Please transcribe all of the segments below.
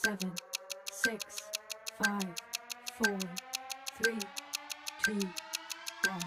7, 6, 5, 4, 3, 2, 1.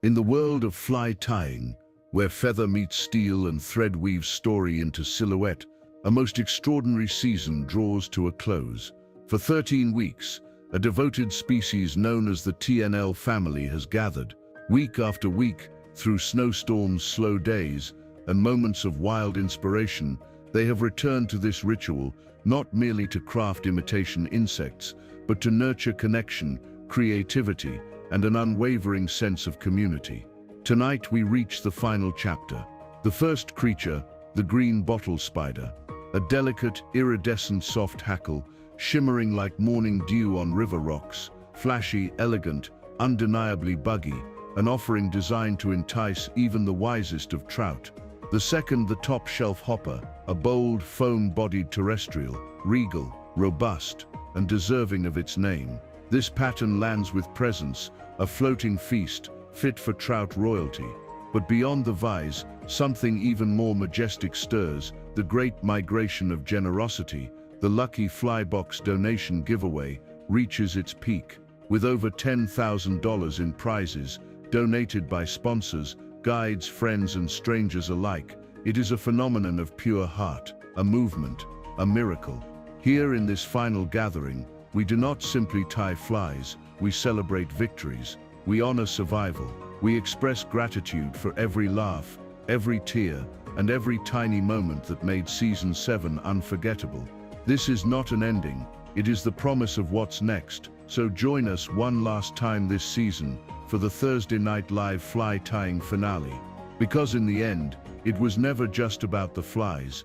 In the world of fly tying, where feather meets steel and thread weaves story into silhouette, a most extraordinary season draws to a close. For 13 weeks, a devoted species known as the TNL family has gathered, week after week, through snowstorms, slow days, and moments of wild inspiration. They have returned to this ritual, not merely to craft imitation insects, but to nurture connection, creativity, and an unwavering sense of community. Tonight we reach the final chapter. The first creature, the green bottle spider, a delicate, iridescent soft-hackle, shimmering like morning dew on river rocks, flashy, elegant, undeniably buggy, an offering designed to entice even the wisest of trout. The second, the top-shelf hopper, a bold, foam-bodied terrestrial, regal, robust, and deserving of its name. This pattern lands with presence, a floating feast, fit for trout royalty. But beyond the vise, something even more majestic stirs, the great migration of generosity. The lucky flybox donation giveaway reaches its peak, with over $10,000 in prizes, donated by sponsors, guides, friends, and strangers alike. It is a phenomenon of pure heart, a movement, a miracle. Here in this final gathering, we do not simply tie flies, we celebrate victories, we honor survival, we express gratitude for every laugh, every tear, and every tiny moment that made Season 7 unforgettable. This is not an ending, it is the promise of what's next, so join us one last time this season for the Thursday Night Live fly tying finale. Because in the end, it was never just about the flies.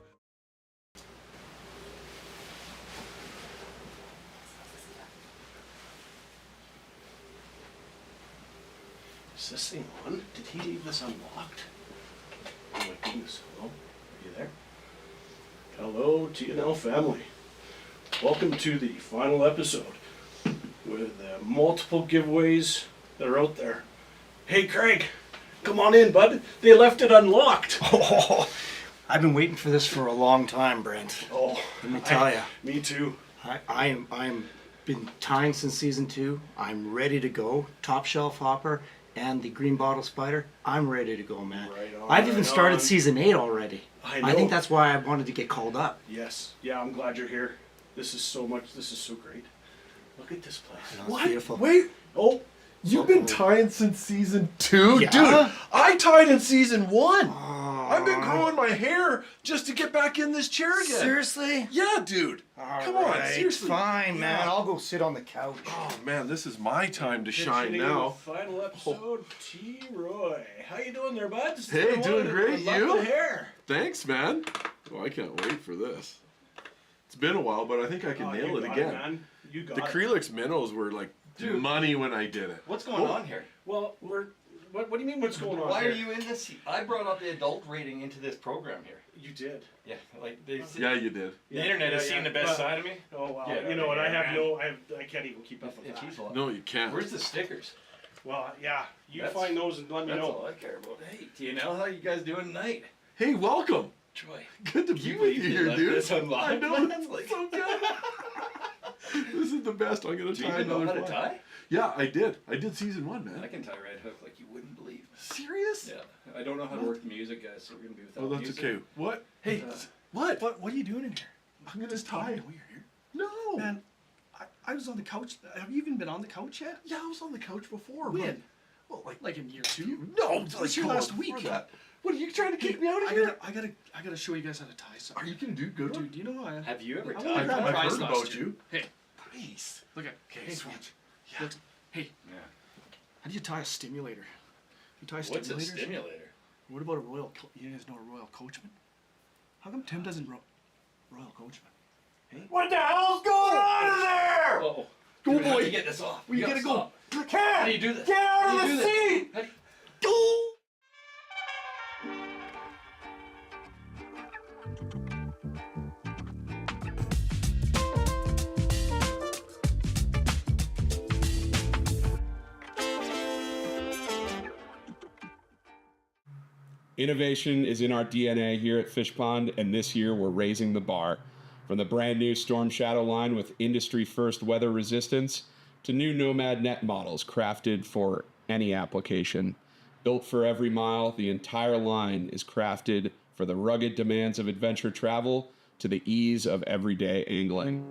Is this thing on? Did he leave this unlocked? Oh my goodness. Hello? Are you there? Hello, TNL family. Welcome to the final episode with multiple giveaways that are out there. Hey, Craig, come on in, bud. They left it unlocked. Oh, I've been waiting for this for a long time, Brent. Oh, Let me tell you. Me too. I'm been tying since Season 2. I'm ready to go. Top shelf hopper and the green bottle spider. I'm ready to go, man. Right on, I've even right started on. Season 8 already. I know. I think that's why I wanted to get called up. Yes. Yeah, I'm glad you're here. This is so great. Look at this place. I know, it's beautiful. Wait, Oh, you've been tying since Season 2? Yeah? Dude, I tied in Season 1. Oh, I've been growing my hair just to get back in this chair again. Seriously? Yeah, dude. Come on, Alright, seriously. Fine, man. Yeah. I'll go sit on the couch. Oh, man, this is my time to shine Pitching in now. the final episode, T. Roy. How you doing there, bud? It's Hey, been a doing while. great. I love You? the hair. Thanks, man. Well, I can't wait for this. It's been a while, but I think I can Oh, nail you it got again. man. You got The it. Acrylics minnows were like Dude. money when I did it. What's going on here? Well, what do you mean what's going on Why here? are you in this? I brought up the adult rating into this program here. You did. Yeah, like they. Yeah, you did. The internet has seen the best Well, side of me. Oh wow. Yeah, you know what? yeah, I can't even keep up with It that. keeps a lot. No, you can't. Where's the stickers? Well, yeah. You That's- find those and let me That's know. all I care about. Hey, TNL, how you guys doing tonight? Hey, welcome. Troy. Good to Can be you with believe you they here, left dude. this unlocked? I know, That's it's like- so good. This is the best. I'm gonna Do you tie even know another how to fly. tie? Yeah, I did. I did Season 1, man. I can tie right hook like you wouldn't believe. Serious? Yeah, I don't know how to work the music, guys, so we're gonna be without Oh, that's music. okay. What? Hey, What? what are you doing in here? I'm gonna tie. Wait, you're here? No. Man, I was on the couch. Have you even been on the couch yet? Yeah, I was on the couch before. When? Well, Like in year 2? no, It was here last week. That. What are you trying to kick me out of I here? gotta show you guys how to tie something. Are you gonna do good? Dude, do you know I Have you ever I tied? won a grand I've prize heard last about year. you. Hey, Nice. look at. Okay, Hey, sweet. Yeah. look, hey, Yeah. how do you tie a stimulator? You tie What's a stimulators? stimulator? What about a royal? You guys know a royal coachman? How come Tim doesn't Royal Coach? What the hell's going on in there? Oh, Go, boy. boy. Get this off. We gotta go. How do you do this? Get out How of do you the do this? seat! How do you- Innovation is in our DNA here at Fish Pond, and this year we're raising the bar. From the brand new Storm Shadow line with industry-first weather resistance to new Nomad Net models crafted for any application. Built for every mile, the entire line is crafted for the rugged demands of adventure travel to the ease of everyday angling.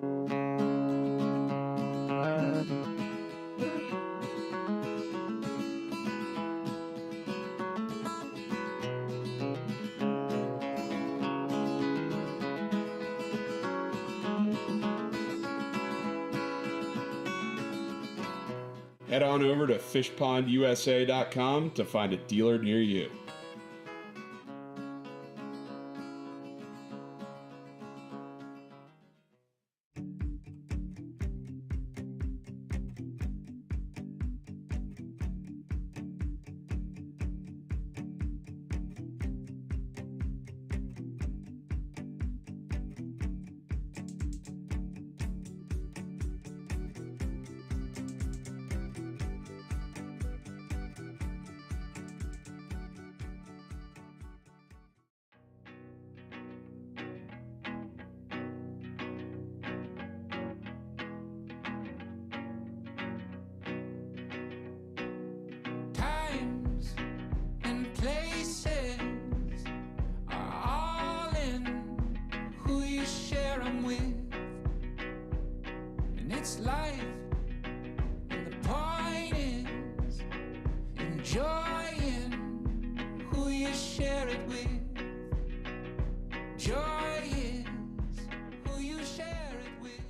Head on over to fishpondusa.com to find a dealer near you. Times and places are all in who you share them with, and it's life, and the point is enjoying who you share it with. Joy is who you share it with.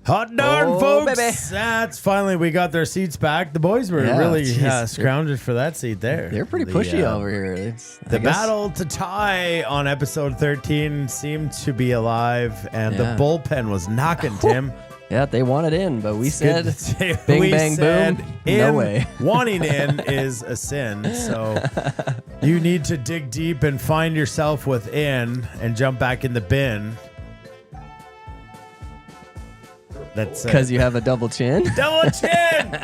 Hot darn, Oh, folks. baby. That's finally, we got their seats back. The boys were Yeah, really jeez. scrounged for that seat there. They're pretty The, pushy over here. It's, The battle to tie on episode 13 seemed to be alive, and the Yeah. bullpen was knocking, Tim. Yeah, they wanted in, but we It's good said, to say- bing, we bang, said boom, no way. Wanting in is a sin, so you need to dig deep and find yourself within and jump back in the bin. That's because you have a double chin. double chin.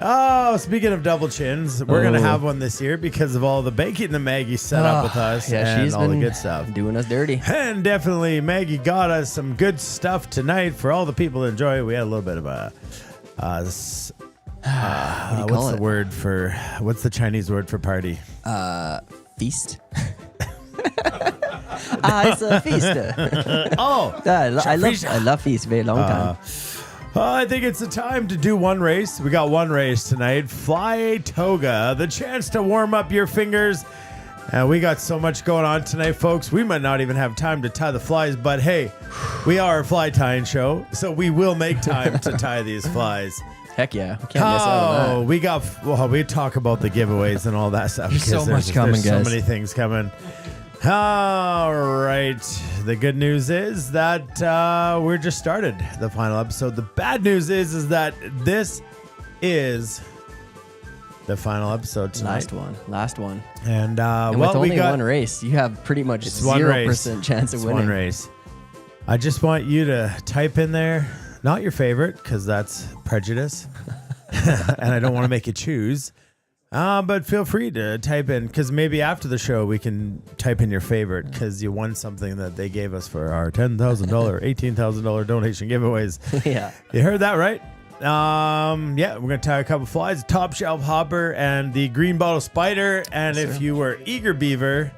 Oh, speaking of double chins, we're gonna have one this year because of all the baking that Maggie set up with us Yeah, and she's all the been good stuff. doing us dirty. And definitely, Maggie got us some good stuff tonight for all the people to enjoy. We had a little bit of a, what's call the it? word for? What's the Chinese word for party? Feast. It's a feast. Oh, I love feast. Very long time. I think it's the time to do one race. We got one race tonight. Fly a toga, the chance to warm up your fingers. We got so much going on tonight, folks. We might not even have time to tie the flies, but hey, we are a fly tying show, so we will make time to tie these flies. Heck yeah. We can't miss out on that. We talk about the giveaways and all that stuff. There's so because much coming, there's guys. so many things coming. All right. The good news is that we're just started the final episode. The bad news is that this is the final episode tonight. Last one. And, And well, with only we got one race, you have pretty much it's one race. 0% chance of It's winning. one race. I just want you to type in there, not your favorite, because that's prejudice. And I don't want to make you choose. But feel free to type in, because maybe after the show we can type in your favorite, because you won something that they gave us for our $10,000, $18,000 donation giveaways. Yeah. You heard that right? Yeah, we're going to tie a couple flies, top shelf hopper, and the green bottle spider. And Yes, if sir. you were eager beaver,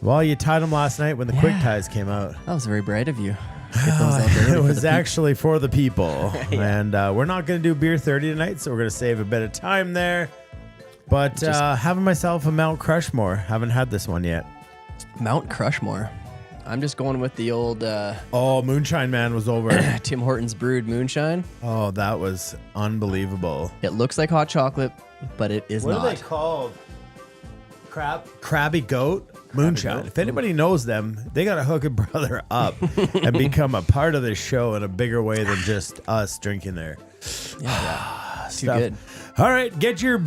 well, you tied them last night when the quick ties came out. That was very bright of you. Get those out there ready It for was the peak. actually for the people. Yeah. And we're not going to do beer 30 tonight, so we're going to save a bit of time there. But having myself a Mount Crushmore. Haven't had this one yet. Mount Crushmore. I'm just going with the old Oh, Moonshine Man was over. Tim Hortons brewed moonshine. Oh, that was unbelievable. It looks like hot chocolate, but it is What not. are they called? Crabby goat? Moonshine. If anybody knows them, they got to hook a brother up and become a part of this show in a bigger way than just us drinking there. Yeah. Too Stuff. good. All right, get your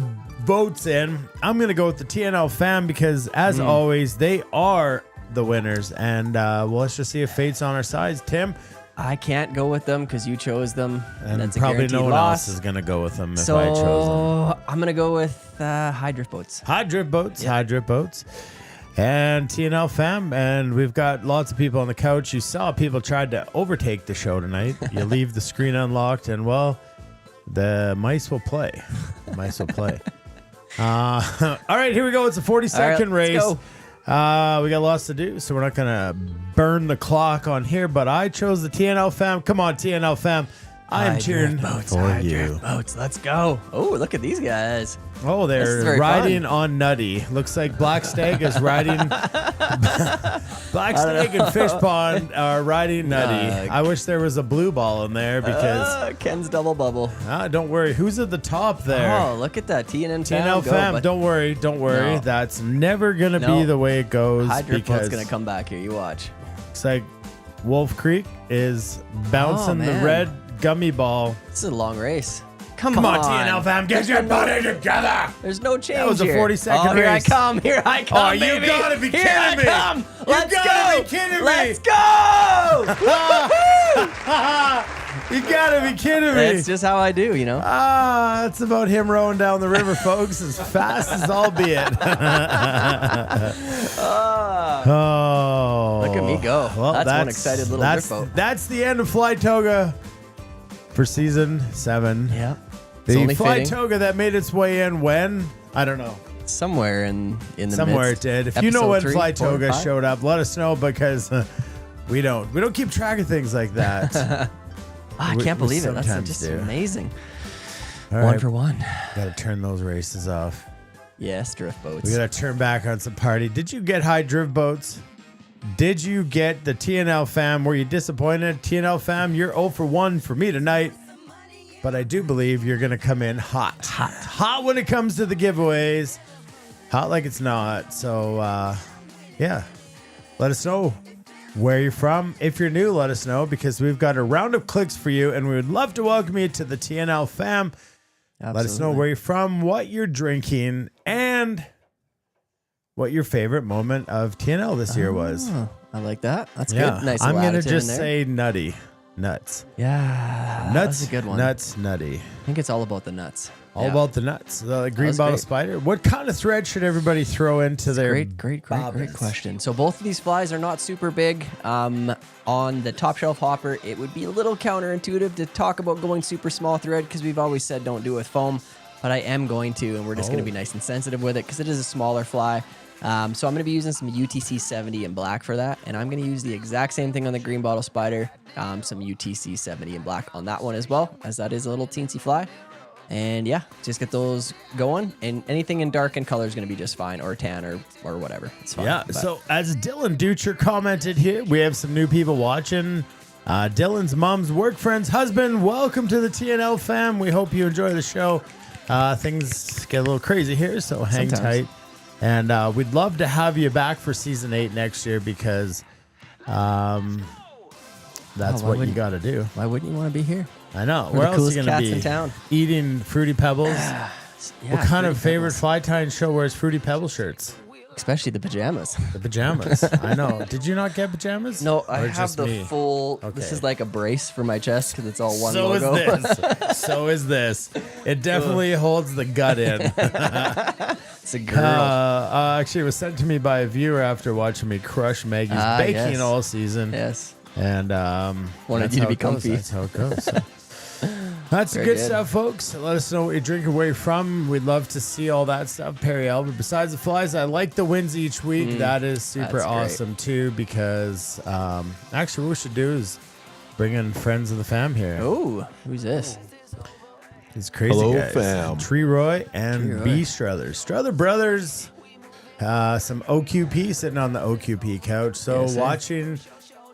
votes in. I'm going to go with the TNL fam because, as always, they are the winners. And well, let's just see if fate's on our sides. Tim? I can't go with them because you chose them. And that's probably a no one loss. else is going to go with them if So I chose them. I'm going to go with high drift boats. High drift boats, Yeah. high drift boats. And TNL fam, and we've got lots of people on the couch. You saw people tried to overtake the show tonight. You leave the screen unlocked, and well, the mice will play. The mice will play. All right, here we go. It's a 40-second race. Let's go. We got lots to do, so we're not going to burn the clock on here, but I chose the TNL fam. Come on, TNL fam. I am High cheering drift boats, for high you. drift boats. Let's go. Oh, look at these guys. Oh, This is they're very riding fun. on Nutty. Looks like Black Stag is riding. Black Stag and Fish Pond are riding Nutty. I wish there was a blue ball in there because. Ken's double bubble. Don't worry. Who's at the top there? Oh, look at that. TNL TNL fam. but Don't worry. Don't worry. No. That's never going to be No. the way it goes. high drift boat's because going to come back here. You watch. It's like Wolf Creek is bouncing the man. red gummy ball. This is a long race. Come Come on. on, TNL fam. Get your body together. There's no change. That was a here. 40-second Here I race. come. Here I come. Oh, you baby. gotta be Here kidding I me. come. You Let's gotta go. be kidding me. Let's go. You gotta be kidding me. That's just how I do, you know. It's about him rowing down the river, folks, as fast as albeit. Oh, Look at me go. Well, That's one excited little drift boat. That's the end of Fly Toga for season 7. Yeah. It's The only Fly fitting. Toga that made its way in when? I don't know. Somewhere in the Somewhere midst. it did. If you know Episode when 3, Fly 4, Toga 5? showed up, let us know because we don't keep track of things like that. I We- can't we believe it. That's sometimes just do. amazing. All One right, for one. gotta turn those races off. Yes, drift boats. We gotta turn back on some party. Did you get high drift boats? Did you get the TNL fam? Were you disappointed? TNL fam, you're 0 for 1 for me tonight. But I do believe you're gonna come in hot. Hot when it comes to the giveaways. Hot like it's not. So yeah. Let us know where you're from. If you're new, let us know because we've got a round of clicks for you and we would love to welcome you to the TNL fam. Let us know Absolutely. where you're from, what you're drinking, and what your favorite moment of TNL this year was. Oh, I like that. That's Yeah, good. Nice I'm little gonna additive in just there. say nutty, nuts, Yeah. nuts, That's a good one. nuts, nutty. I think it's all about the nuts. All Yeah. about the nuts. The green was bottle great. spider. What kind of thread should everybody throw into their Great bobbins? question. So both of these flies are not super big. On the top shelf hopper, it would be a little counterintuitive to talk about going super small thread because we've always said don't do it with foam, but I am going to, and we're just going to be nice and sensitive with it because it is a smaller fly. So I'm going to be using some UTC 70 in black for that, and I'm going to use the exact same thing on the green bottle spider, some UTC 70 in black on that one as well, as that is a little teensy fly. And yeah, just get those going, and anything in dark and color is going to be just fine, or tan or whatever. It's fine. Yeah. But So as Dylan Ducher commented here, we have some new people watching. Dylan's mom's work friend's husband. Welcome to the TNL fam. We hope you enjoy the show. Things get a little crazy here, so hang Sometimes. tight. And we'd love to have you back for season 8 next year because that's why what you wouldn't- got to do. why wouldn't you want to be here? I know. We're Where the else are coolest you going cats to in be? town. Eating Fruity Pebbles? Yeah, What kind of Fruity favorite Pebbles. Fly Tying show wears Fruity Pebble shirts? Especially the pajamas. The pajamas. I know. Did you not get pajamas? No, I Or have just the me? full. Okay. This is like a brace for my chest because it's all one So logo. is this. So is this. It definitely holds the gut in. It's a girl. Actually, it was sent to me by a viewer after watching me crush Maggie's baking yes. all season. Yes. And Wanted that's you to how be it goes. comfy. That's how it goes. So. That's Very good good. stuff, folks. Let us know what you drink away from. We'd love to see all that stuff, Perry L. But besides the flies, I like the wins each week. That is super That's great. awesome, too, because actually what we should do is bring in friends of the fam here. Oh, who's this? These crazy Hello, guys. fam. Tree Roy and Tree Roy. B. Struthers. Struther Brothers. Some OQP sitting on the OQP couch. So Yes, sir. watching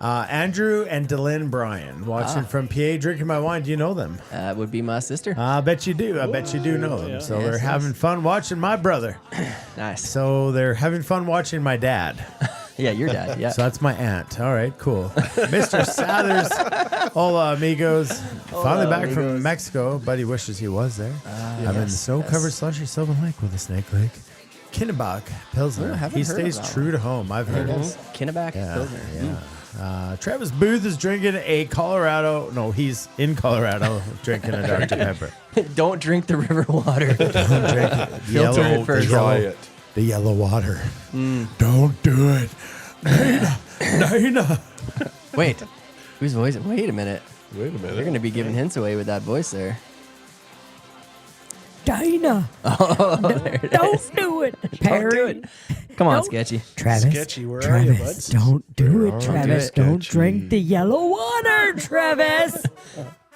Andrew and Delynn Bryan watching from PA, drinking my wine. Do you know them? That would be my sister. I bet you do. I bet you do know them. So they're Yes, having fun watching my brother. Nice. So they're having fun watching my dad. Yeah, your dad. Yeah. So that's my aunt. All right, cool. Mr. Sathers. Hola, amigos. Finally back from Mexico. Buddy wishes he was there. I'm in the snow-covered slushy Sylvan Lake with a snake lake. Kennebec Pilsner. haven't He heard stays of that true to home. I've heard of it. Kennebec Pilsner. Yeah. Travis Booth is drinking a Colorado. No, he's in Colorado drinking a Dr. Pepper. Don't drink the river water. Don't drink it. Filter it first. Try it. The yellow water. Don't do it. Nina. Wait. Whose voice? Wait a minute. Wait a minute. You're going to be giving hints away with that voice there. Dinah. Oh, there it Don't is. do it, Don't do Perry. it. Come on, Don't- Sketchy. Travis. Sketchy, where are you, bud? Travis, don't do it, Travis. Don't sketchy. drink the yellow water, Travis.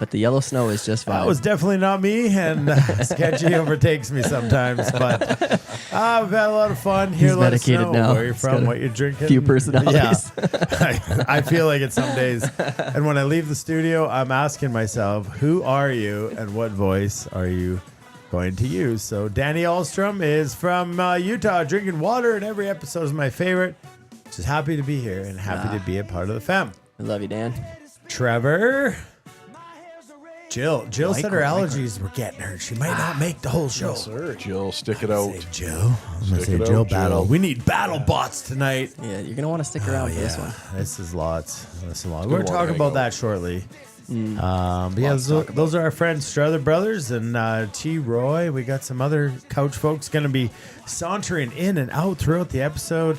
But the yellow snow is just fine. That was definitely not me, and Sketchy overtakes me sometimes. But we've had a lot of fun here. He's Let us medicated know now. where you're He's from, got a what you're drinking. few personalities. Yeah. I feel like it some days. And when I leave the studio, I'm asking myself, who are you and what voice are you going to use? So Danny Alstrom is from Utah, drinking water, and every episode is my favorite. Just happy to be here and happy to be a part of the fam. I love you, Dan. Trevor. Jill said her allergies were getting her. She might not make the whole show. Jill, stick it out. Say Jill. I'm going to Stick say it Jill out, battle. Jill. We need battle bots tonight. Yeah, you're going to want to stick around for this one. This is lots. This is a lot. good We're one to talking hang about out. that shortly. But yeah, those are our friends, Strother Brothers and T. Roy. We got some other couch folks going to be sauntering in and out throughout the episode.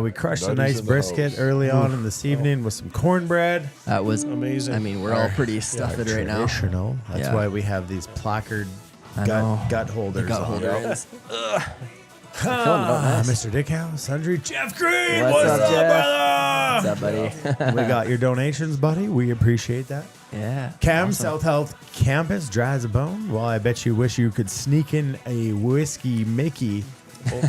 We crushed a Buddies nice in the brisket house. early on in this evening with some cornbread. That was Amazing. I mean, we're all pretty stuffed right now. Traditional. That's Yeah. why we have these placard I know. gut holders. Gut on. holder is. Ah, Mr. Dickhouse, Sundry, Jeff Green. What's up, Jeff? brother? What's up, buddy? We got your donations, buddy. We appreciate that. Yeah. Cam, awesome. South Health Campus, dry as a bone. Well, I bet you wish you could sneak in a whiskey Mickey.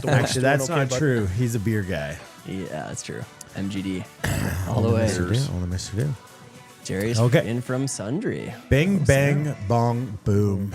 Actually, that's not true. He's a beer guy. Yeah, that's true. MGD. All the way. Only Mr. Do. Jerry's Okay. in from Sundry. Bing, bang, bong, boom.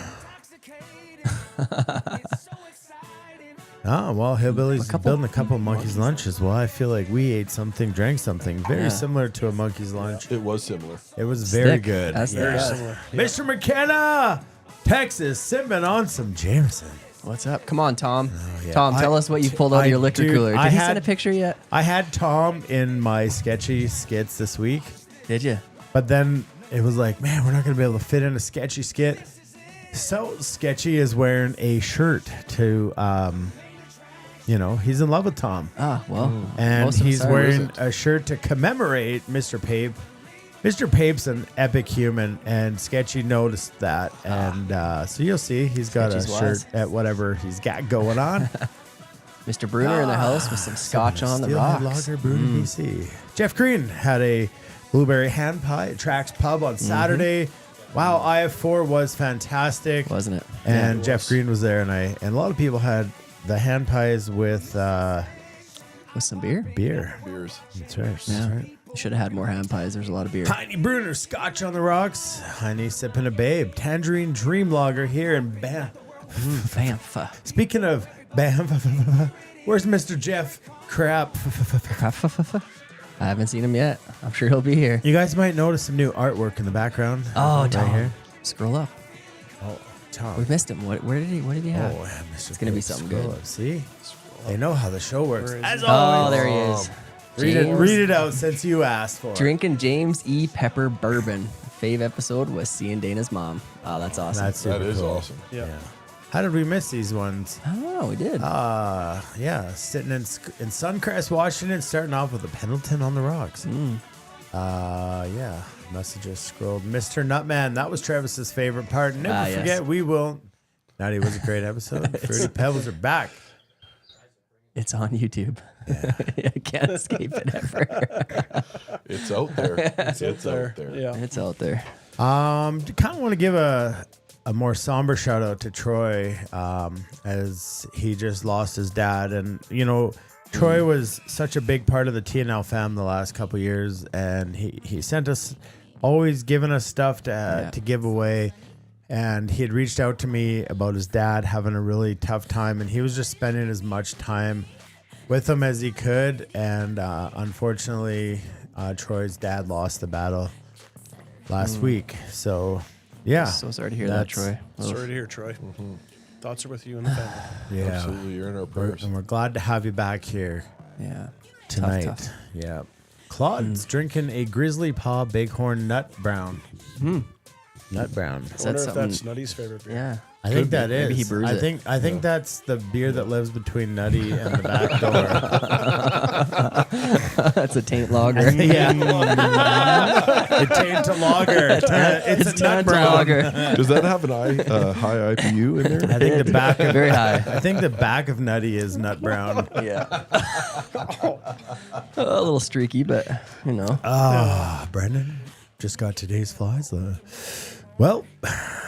Oh, well, Hillbilly's building a couple of monkey's lunches. Well, I feel like we ate something, drank something very Yeah. similar to a monkey's lunch. It was similar. It was very Stick. good. That's very Yeah. Mr. McKenna, Texas, sipping on some Jameson. What's up? Come on, Tom. yeah. Tom, tell us what you pulled out of your liquor dude, cooler. Did I he had- send a picture yet? I had Tom in my sketchy skits this week, Did you? but then it was like, man, we're not going to be able to fit in a sketchy skit. So Sketchy is wearing a shirt to, he's in love with Tom. Ah, well. And most of us he's are. wearing a shirt to commemorate Mr. Pape. Mr. Pape's an epic human, and Sketchy noticed that. And so you'll see he's got Sketchy's a shirt wise. at whatever he's got going on. Mr. Bruner in the house with some scotch on the Steelhead rocks. Lager Brewing BC. Jeff Green had a blueberry hand pie at Trax Pub on Saturday. Wow, IF4 was fantastic. Wasn't it? And Jeff Green was there, and a lot of people had the hand pies with With some beer? beer. Beers. That's right. That's Yeah. right. You should have had more ham pies. There's a lot of beer. Heine Bruner, Scotch on the rocks. Heine sipping a babe. Tangerine Dream Lager here in Bam. Bamf. Speaking of Bam, where's Mr. Jeff Crap? I haven't seen him yet. I'm sure he'll be here. You guys might notice some new artwork in the background. Oh, right Tom. here. Scroll up. Oh, Tom. We missed him. What did he have? Oh, yeah, Mr. It's gonna be Pape, something scroll good. up. See? They know how the show works. As Oh, always. there he is. Read it out since you asked for it. Drinking James E. Pepper bourbon. Fave episode was seeing Dana's mom. Oh, that's awesome. That's super That is cool. awesome. Yeah. How did we miss these ones? I don't know. We did. Yeah, sitting in Suncrest, Washington, starting off with a Pendleton on the rocks. Yeah, messages scrolled. Mr. Nutman, that was Travis's favorite part. Never Yes. forget, we will. Naughty was a great episode. Fruity Pebbles are back. It's on YouTube. I can't escape it ever. It's out there. It's out there. Yeah. It's out there. Kind of want to give a more somber shout out to Troy as he just lost his dad. And, Troy was such a big part of the TNL fam the last couple years, and he sent us, always giving us stuff to give away. And he had reached out to me about his dad having a really tough time, and he was just spending as much time with him as he could. And unfortunately, Troy's dad lost the battle last week. So, yeah. So sorry to hear that, Troy. Sorry to hear, Troy. Thoughts are with you and the family. Yeah. Absolutely, you're in our prayers. And we're glad to have you back here Yeah. tonight. Tough. Yeah. Claude's drinking a Grizzly Paw Bighorn Nut Brown. Nut Brown. I wonder if that's Nutty's favorite beer. Yeah. I think that is. Maybe he brews it. I think that's the beer that lives between Nutty and the back door. That's a taint lager. Yeah. It taint a lager. It's a nut brown. lager. Does that have an high IPU in there? I think the back of Very high. I think the back of Nutty is nut brown. Yeah. A little streaky, but you know. Brendan just got today's flies. Well,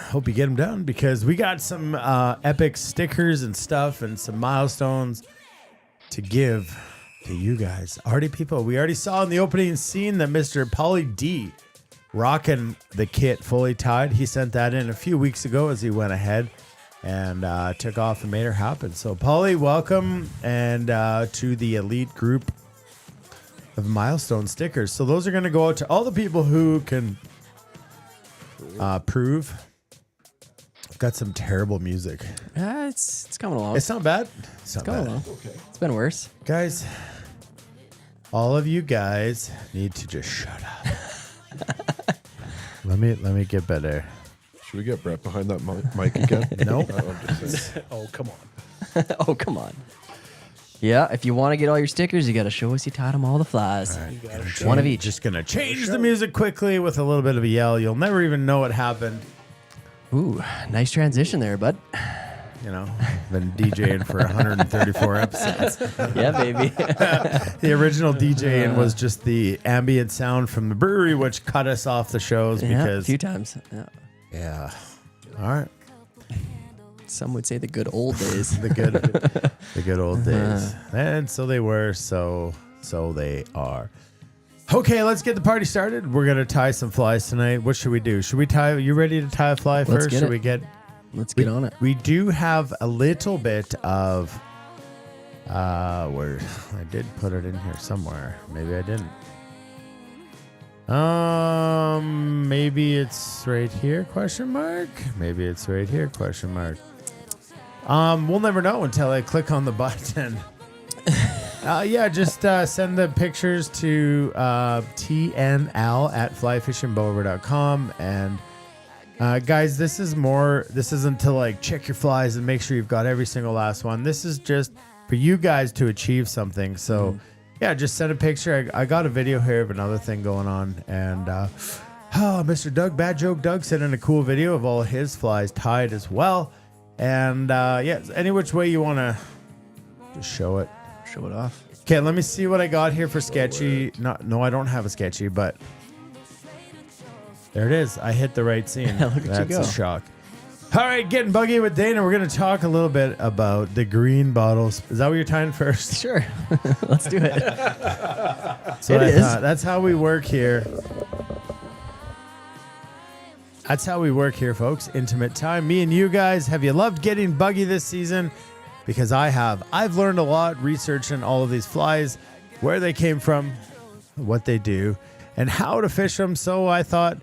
hope you get them done because we got some epic stickers and stuff and some milestones to give to you guys. Already, people, we already saw in the opening scene that Mr. Pauly D rocking the kit fully tied. He sent that in a few weeks ago as he went ahead and took off and made her happen. So, Pauly, welcome and to the elite group of milestone stickers. So those are going to go out to all the people who can prove. I've got some terrible music. It's coming along. It's not bad. It's not coming bad. along. Okay. It's been worse. Guys, all of you guys need to just shut up. Let me get better. Should we get Brett behind that mic again? Nope. Oh, come on. Oh, come on. Yeah, if you want to get all your stickers, you got to show us you taught them all the flies. One of each. Just going to change the music quickly with a little bit of a yell. You'll never even know what happened. Ooh, nice transition there, bud. You know, been DJing for 134 episodes. Yeah, baby. The original DJing was just the ambient sound from the brewery, which cut us off the shows because a few times. Yeah. All right. Some would say the good old days. the good old days. And so they were, so they are. Okay, let's get the party started. We're gonna tie some flies tonight. What should we do? Should we tie? You ready to tie a fly first? Should we get? Let's get on it. We do have a little bit of. Where I did put it in here somewhere. Maybe I didn't. Maybe it's right here? Question mark. Maybe it's right here? Question mark. We'll never know until I click on the button. Just send the pictures to TNL at flyfishingbover.com. And guys, this isn't to like check your flies and make sure you've got every single last one. This is just for you guys to achieve something. So just send a picture. I got a video here of another thing going on. And Mr. Doug, Bad Joke Doug, sent in a cool video of all his flies tied as well. And any which way you want to just show it off. Okay, let me see what I got here for sketchy. No, I don't have a sketchy, but there it is. I hit the right scene. Look at you That's go. a shock. All right, getting buggy with Dana. We're going to talk a little bit about the green bottles. Is that what you're tying first? Sure. Let's do it. So that's how we work here. That's how we work here, folks. Intimate time. Me and you guys. Have you loved getting buggy this season? Because I have. I've learned a lot researching all of these flies, where they came from, what they do, and how to fish them. So I thought,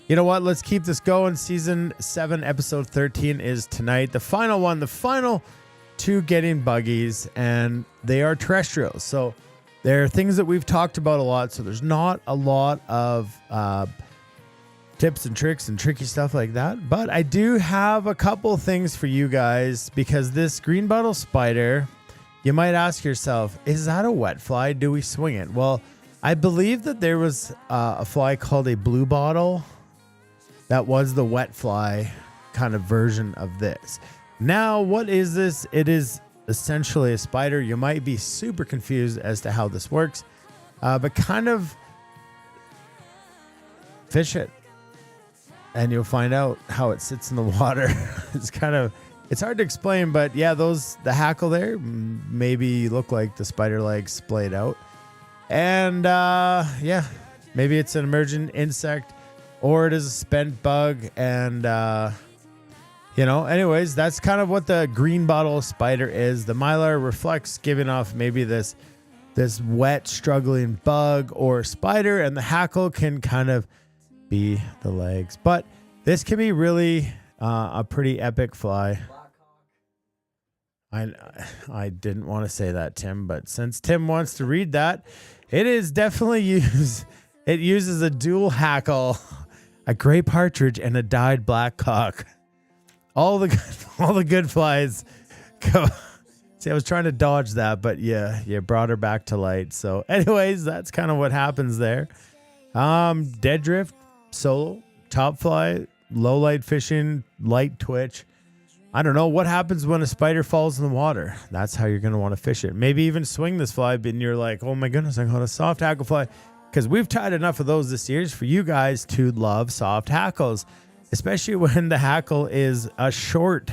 you know what? Let's keep this going. Season 7, episode 13 is tonight. The final one, the final 2 getting buggies, and they are terrestrials. So they're things that we've talked about a lot. So there's not a lot of tips and tricks and tricky stuff like that. But I do have a couple things for you guys because this green bottle spider, you might ask yourself, is that a wet fly? Do we swing it? Well, I believe that there was a fly called a blue bottle that was the wet fly kind of version of this. Now, what is this? It is essentially a spider. You might be super confused as to how this works, but kind of fish it. And you'll find out how it sits in the water. It's kind of It's hard to explain, but yeah, the hackle there maybe look like the spider legs splayed out. And yeah, maybe it's an emergent insect or it is a spent bug. And, anyways, that's kind of what the green bottle spider is. The mylar reflects giving off maybe this wet, struggling bug or spider, and the hackle can kind of be the legs. But this can be really a pretty epic fly. I didn't want to say that, Tim, but since Tim wants to read that, it is definitely it uses a dual hackle, a gray partridge, and a dyed black cock. All the good flies go. See, I was trying to dodge that, but yeah, you brought her back to light. So anyways, that's kind of what happens there. Dead drift, solo, top fly, low light fishing, light twitch. I don't know what happens when a spider falls in the water. That's how you're going to want to fish it. Maybe even swing this fly, and you're like, oh my goodness, I got a soft hackle fly. Because we've tied enough of those this year for you guys to love soft hackles, especially when the hackle is a short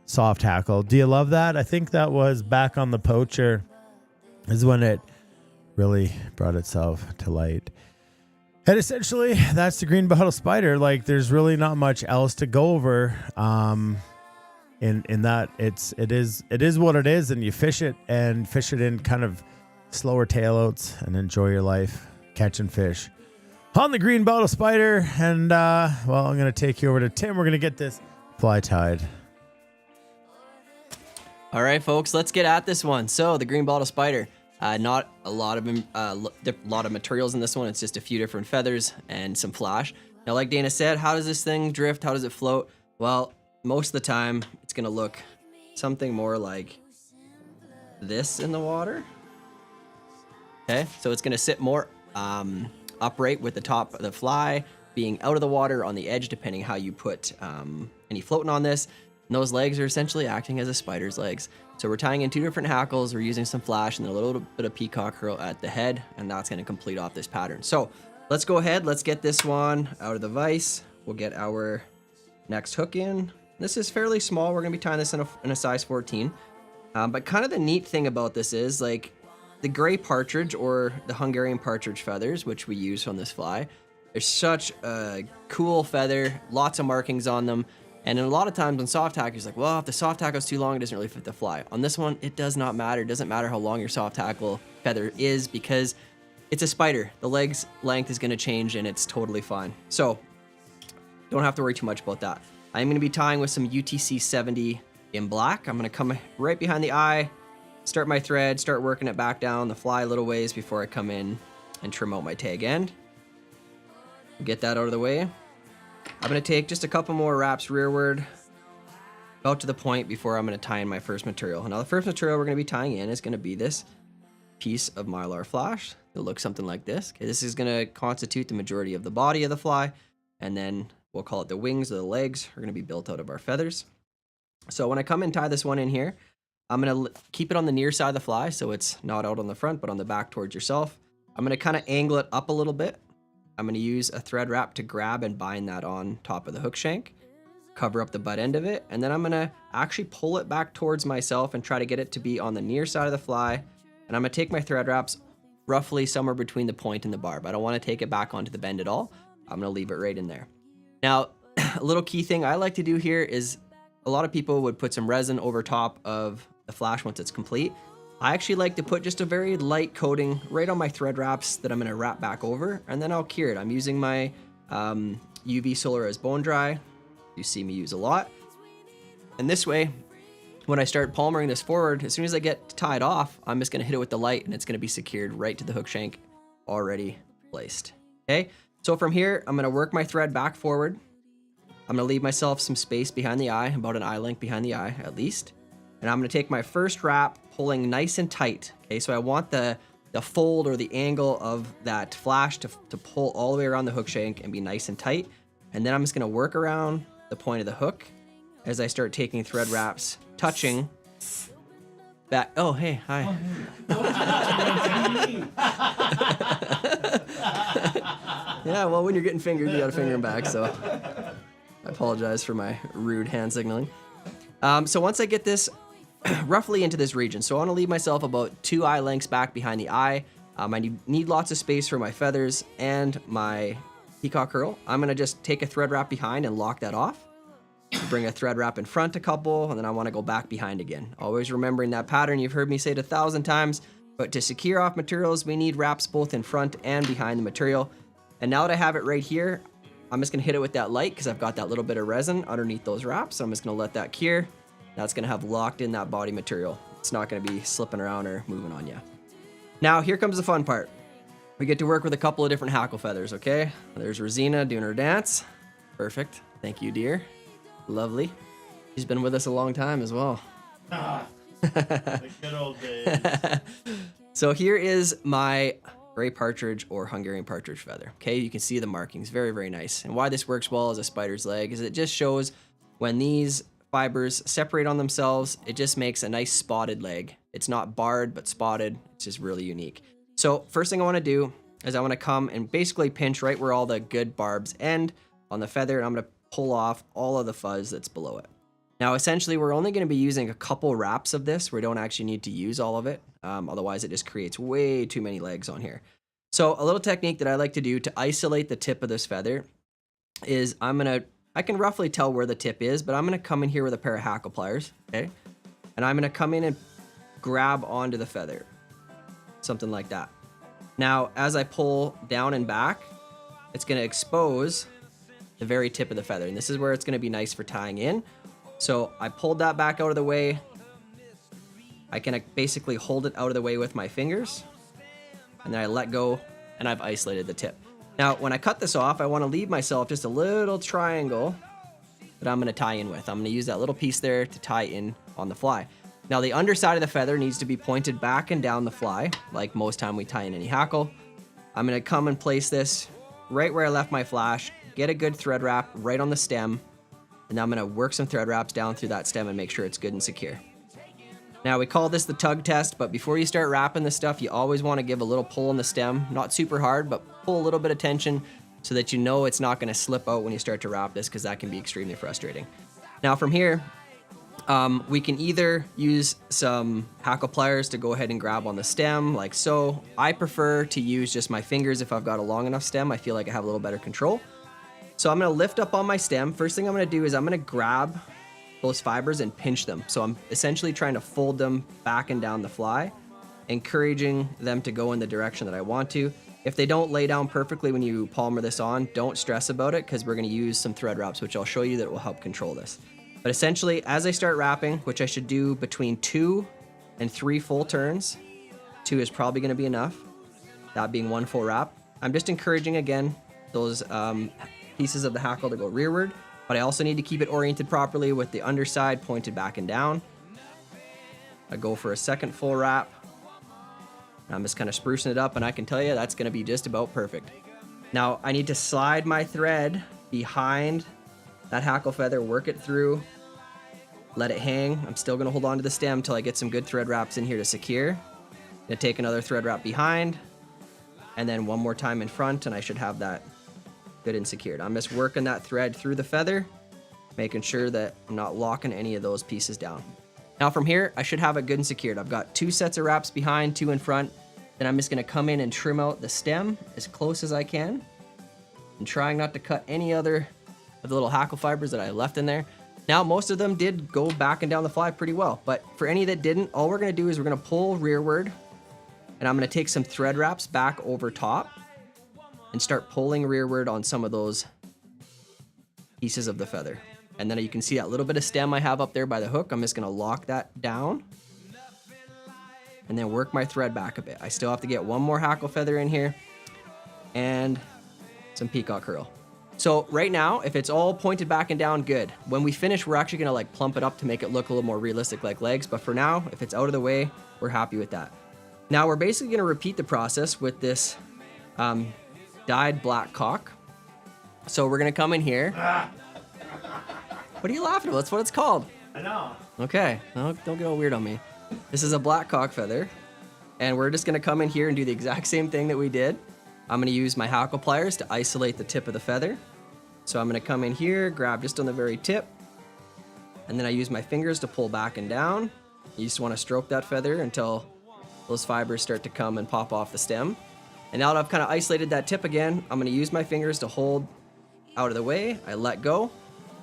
soft hackle. Do you love that? I think that was back on the poacher is when it really brought itself to light. And essentially, that's the green bottle spider. Like, there's really not much else to go over. In that, it is what it is, and you fish it in kind of slower tailouts and enjoy your life catching fish on the green bottle spider. And I'm gonna take you over to Tim. We're gonna get this fly tied. All right, folks, let's get at this one. So the green bottle spider. Not a lot of materials in this one. It's just a few different feathers and some flash. Now, like Dana said, how does this thing drift? How does it float? Well, most of the time, it's going to look something more like this in the water. Okay, so it's going to sit more upright with the top of the fly being out of the water on the edge, depending how you put any floating on this. And those legs are essentially acting as a spider's legs. So we're tying in two different hackles, we're using some flash and a little bit of peacock curl at the head, and that's gonna complete off this pattern. So let's go ahead, let's get this one out of the vise. We'll get our next hook in. This is fairly small, we're gonna be tying this in a size 14. But kind of the neat thing about this is, like, the gray partridge or the Hungarian partridge feathers, which we use on this fly, they're such a cool feather, lots of markings on them. And a lot of times on soft hackle, it's like, well, if the soft hackle is too long, it doesn't really fit the fly. On this one, it does not matter. It doesn't matter how long your soft hackle feather is because it's a spider. The leg's length is going to change and it's totally fine. So don't have to worry too much about that. I'm going to be tying with some UTC 70 in black. I'm going to come right behind the eye, start my thread, start working it back down the fly a little ways before I come in and trim out my tag end. Get that out of the way. I'm going to take just a couple more wraps rearward, about to the point before I'm going to tie in my first material. Now the first material we're going to be tying in is going to be this piece of mylar flash. It'll look something like this. Okay, this is going to constitute the majority of the body of the fly, and then we'll call it the wings or the legs are going to be built out of our feathers. So when I come and tie this one in here, I'm going to keep it on the near side of the fly so it's not out on the front but on the back towards yourself. I'm going to kind of angle it up a little bit. I'm going to use a thread wrap to grab and bind that on top of the hook shank, cover up the butt end of it, and then I'm going to actually pull it back towards myself and try to get it to be on the near side of the fly. And I'm going to take my thread wraps roughly somewhere between the point and the barb. I don't want to take it back onto the bend at all. I'm going to leave it right in there. Now, a little key thing I like to do here is a lot of people would put some resin over top of the flash once it's complete. I actually like to put just a very light coating right on my thread wraps that I'm going to wrap back over, and then I'll cure it. I'm using my UV Solaris Bone Dry. You see me use a lot. And this way, when I start palmering this forward, as soon as I get tied off, I'm just going to hit it with the light, and it's going to be secured right to the hook shank already placed. Okay, so from here, I'm going to work my thread back forward. I'm going to leave myself some space behind the eye, about an eye length behind the eye at least. And I'm going to take my first wrap, pulling nice and tight. Okay, so I want the fold or the angle of that flash to pull all the way around the hook shank and be nice and tight. And then I'm just going to work around the point of the hook as I start taking thread wraps, touching back. Oh, hey, hi. Yeah, well, when you're getting fingered, you got to finger them back. So I apologize for my rude hand signaling. So once I get this roughly into this region, so I want to leave myself about 2 eye lengths back behind the eye. I need lots of space for my feathers and my peacock curl. I'm going to just take a thread wrap behind and lock that off. Bring a thread wrap in front a couple, and then I want to go back behind again. Always remembering that pattern. You've heard me say it 1,000 times, but to secure off materials, we need wraps both in front and behind the material. And now that I have it right here, I'm just going to hit it with that light because I've got that little bit of resin underneath those wraps. So I'm just going to let that cure. That's going to have locked in that body material. It's not going to be slipping around or moving on you. Now, here comes the fun part. We get to work with a couple of different hackle feathers, okay? There's Rosina doing her dance. Perfect. Thank you, dear. Lovely. She's been with us a long time as well. The good old days. So here is my gray partridge or Hungarian partridge feather. Okay, you can see the markings. Very, very nice. And why this works well as a spider's leg is it just shows when these fibers separate on themselves, it just makes a nice spotted leg. It's not barred, but spotted. It's just really unique. So first thing I want to do is I want to come and basically pinch right where all the good barbs end on the feather, and I'm going to pull off all of the fuzz that's below it. Now, essentially, we're only going to be using a couple wraps of this. We don't actually need to use all of it. Otherwise, it just creates way too many legs on here. So a little technique that I like to do to isolate the tip of this feather is I can roughly tell where the tip is, but I'm going to come in here with a pair of hackle pliers, okay? And I'm going to come in and grab onto the feather, something like that. Now, as I pull down and back, it's going to expose the very tip of the feather. And this is where it's going to be nice for tying in. So I pulled that back out of the way. I can basically hold it out of the way with my fingers. And then I let go and I've isolated the tip. Now, when I cut this off, I want to leave myself just a little triangle that I'm going to tie in with. I'm going to use that little piece there to tie in on the fly. Now, the underside of the feather needs to be pointed back and down the fly, like most time we tie in any hackle. I'm going to come and place this right where I left my flash, get a good thread wrap right on the stem, and now I'm going to work some thread wraps down through that stem and make sure it's good and secure. Now, we call this the tug test, but before you start wrapping this stuff, you always want to give a little pull on the stem. Not super hard, but pull a little bit of tension so that you know it's not going to slip out when you start to wrap this, because that can be extremely frustrating. Now, from here, we can either use some hackle pliers to go ahead and grab on the stem, like so. I prefer to use just my fingers if I've got a long enough stem. I feel like I have a little better control. So I'm going to lift up on my stem. First thing I'm going to do is I'm going to grab those fibers and pinch them. So I'm essentially trying to fold them back and down the fly, encouraging them to go in the direction that I want to. If they don't lay down perfectly when you palmer this on, don't stress about it, because we're going to use some thread wraps, which I'll show you that will help control this. But essentially, as I start wrapping, which I should do between 2 and 3 full turns, 2 is probably going to be enough, that being 1 full wrap, I'm just encouraging, again, those pieces of the hackle to go rearward, but I also need to keep it oriented properly with the underside pointed back and down. I go for a second full wrap. I'm just kind of sprucing it up, and I can tell you that's going to be just about perfect. Now, I need to slide my thread behind that hackle feather, work it through, let it hang. I'm still going to hold on to the stem until I get some good thread wraps in here to secure. I'm going to take another thread wrap behind, and then one more time in front, and I should have that good and secured. I'm just working that thread through the feather, making sure that I'm not locking any of those pieces down. Now from here, I should have it good and secured. I've got 2 sets of wraps behind, 2 in front. Then I'm just going to come in and trim out the stem as close as I can, and trying not to cut any other of the little hackle fibers that I left in there. Now, most of them did go back and down the fly pretty well, but for any that didn't, all we're going to do is we're going to pull rearward, and I'm going to take some thread wraps back over top and start pulling rearward on some of those pieces of the feather. And then you can see that little bit of stem I have up there by the hook. I'm just going to lock that down and then work my thread back a bit. I still have to get one more hackle feather in here and some peacock curl. So right now, if it's all pointed back and down, good. When we finish, we're actually gonna like plump it up to make it look a little more realistic like legs. But for now, if it's out of the way, we're happy with that. Now we're basically gonna repeat the process with this dyed black cock. So we're gonna come in here. What are you laughing about? That's what it's called. I know. Okay, no, don't get all weird on me. This is a black cock feather, and we're just gonna come in here and do the exact same thing that we did. I'm gonna use my hackle pliers to isolate the tip of the feather. So I'm gonna come in here, grab just on the very tip, and then I use my fingers to pull back and down. You just want to stroke that feather until those fibers start to come and pop off the stem. And now that I've kind of isolated that tip again, I'm going to use my fingers to hold out of the way. I let go,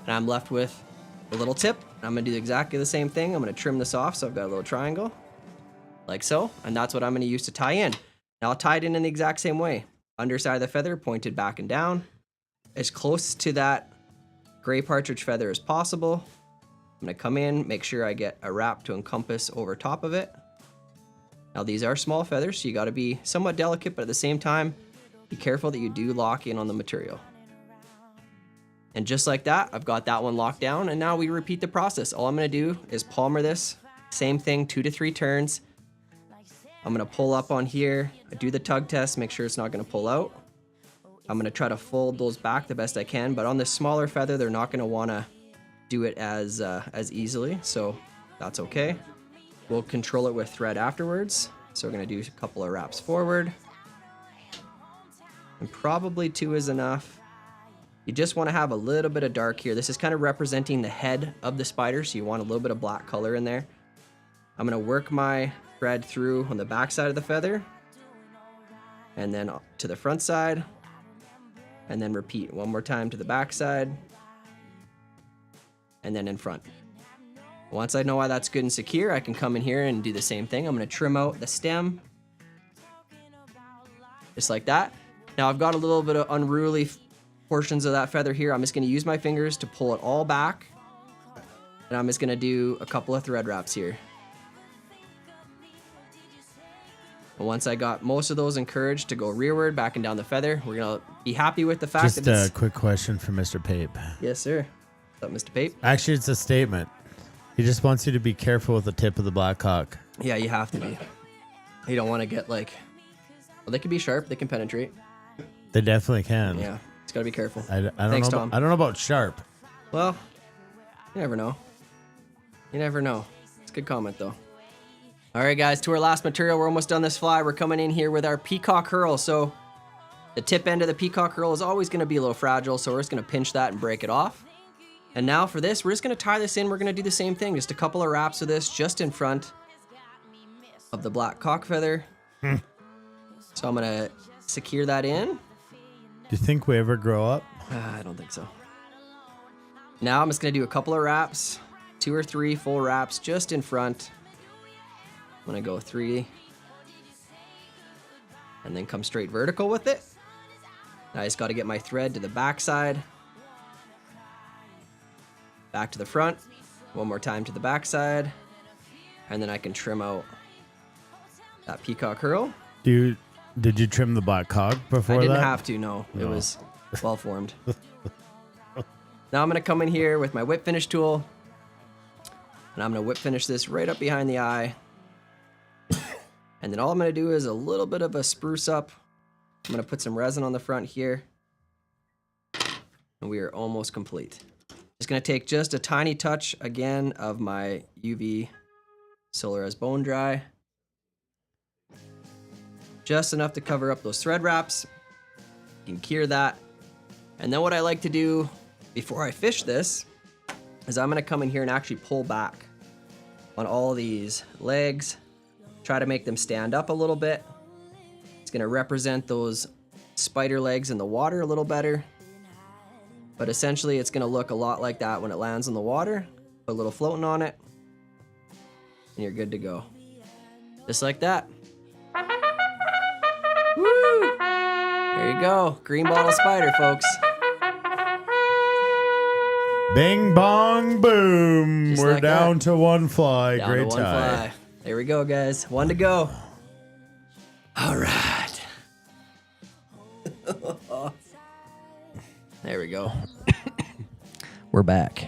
and I'm left with the little tip. I'm going to do exactly the same thing. I'm going to trim this off so I've got a little triangle, like so, and that's what I'm going to use to tie in. Now I'll tie it in the exact same way. Underside of the feather pointed back and down, as close to that gray partridge feather as possible. I'm going to come in, make sure I get a wrap to encompass over top of it. Now these are small feathers, so you got to be somewhat delicate, but at the same time, be careful that you do lock in on the material. And just like that, I've got that one locked down, and now we repeat the process. All I'm going to do is palmer this, same thing, 2 to 3 turns. I'm going to pull up on here, I do the tug test, make sure it's not going to pull out. I'm going to try to fold those back the best I can, but on this smaller feather, they're not going to want to do it as easily, so that's okay. We'll control it with thread afterwards. So we're going to do a couple of wraps forward. And probably 2 is enough. You just want to have a little bit of dark here. This is kind of representing the head of the spider, so you want a little bit of black color in there. I'm going to work my thread through on the back side of the feather, and then to the front side, and then repeat one more time to the back side, and then in front. Once I know why that's good and secure, I can come in here and do the same thing. I'm going to trim out the stem, just like that. Now I've got a little bit of unruly portions of that feather here. I'm just going to use my fingers to pull it all back, and I'm just going to do a couple of thread wraps here. And once I got most of those encouraged to go rearward, back and down the feather, we're going to be happy with the fact Just that it's... a quick question for Mr. Pape. Yes, sir. What's up, Mr. Pape? Actually, it's a statement. He just wants you to be careful with the tip of the black hawk. Yeah, you have to be. You don't want to get like... Well, they can be sharp. They can penetrate. They definitely can. Yeah, just got to be careful. I don't Thanks, know. Tom. I don't know about sharp. Well, you never know. You never know. It's a good comment, though. All right, guys, to our last material. We're almost done this fly. We're coming in here with our peacock herl. So the tip end of the peacock herl is always going to be a little fragile, so we're just going to pinch that and break it off. And now for this, we're just going to tie this in. We're going to do the same thing. Just a couple of wraps of this just in front of the black cock feather. So I'm going to secure that in. Do you think we ever grow up? I don't think so. Now I'm just going to do a couple of wraps, 2 or 3 full wraps just in front. I'm going to go 3 and then come straight vertical with it. Now I just got to get my thread to the back side, back to the front, one more time to the back side, and then I can trim out that peacock herl. Did you trim the black cock before that? I didn't have to, no. It was well formed. Now I'm going to come in here with my whip finish tool, and I'm going to whip finish this right up behind the eye. And then all I'm going to do is a little bit of a spruce up. I'm going to put some resin on the front here, and we are almost complete. Just going to take just a tiny touch again of my UV Solar as Bone Dry. Just enough to cover up those thread wraps. You can cure that. And then what I like to do before I fish this is I'm going to come in here and actually pull back on all these legs. Try to make them stand up a little bit. It's going to represent those spider legs in the water a little better. But essentially it's going to look a lot like that when it lands in the water. Put a little floating on it, and you're good to go. Just like that. Woo! There you go. Green bottle spider, folks. Bing bong boom. Just We're like down that. to one fly. Down Great to one tie. fly. There we go, guys. 1 to go. All right. There we go. We're back.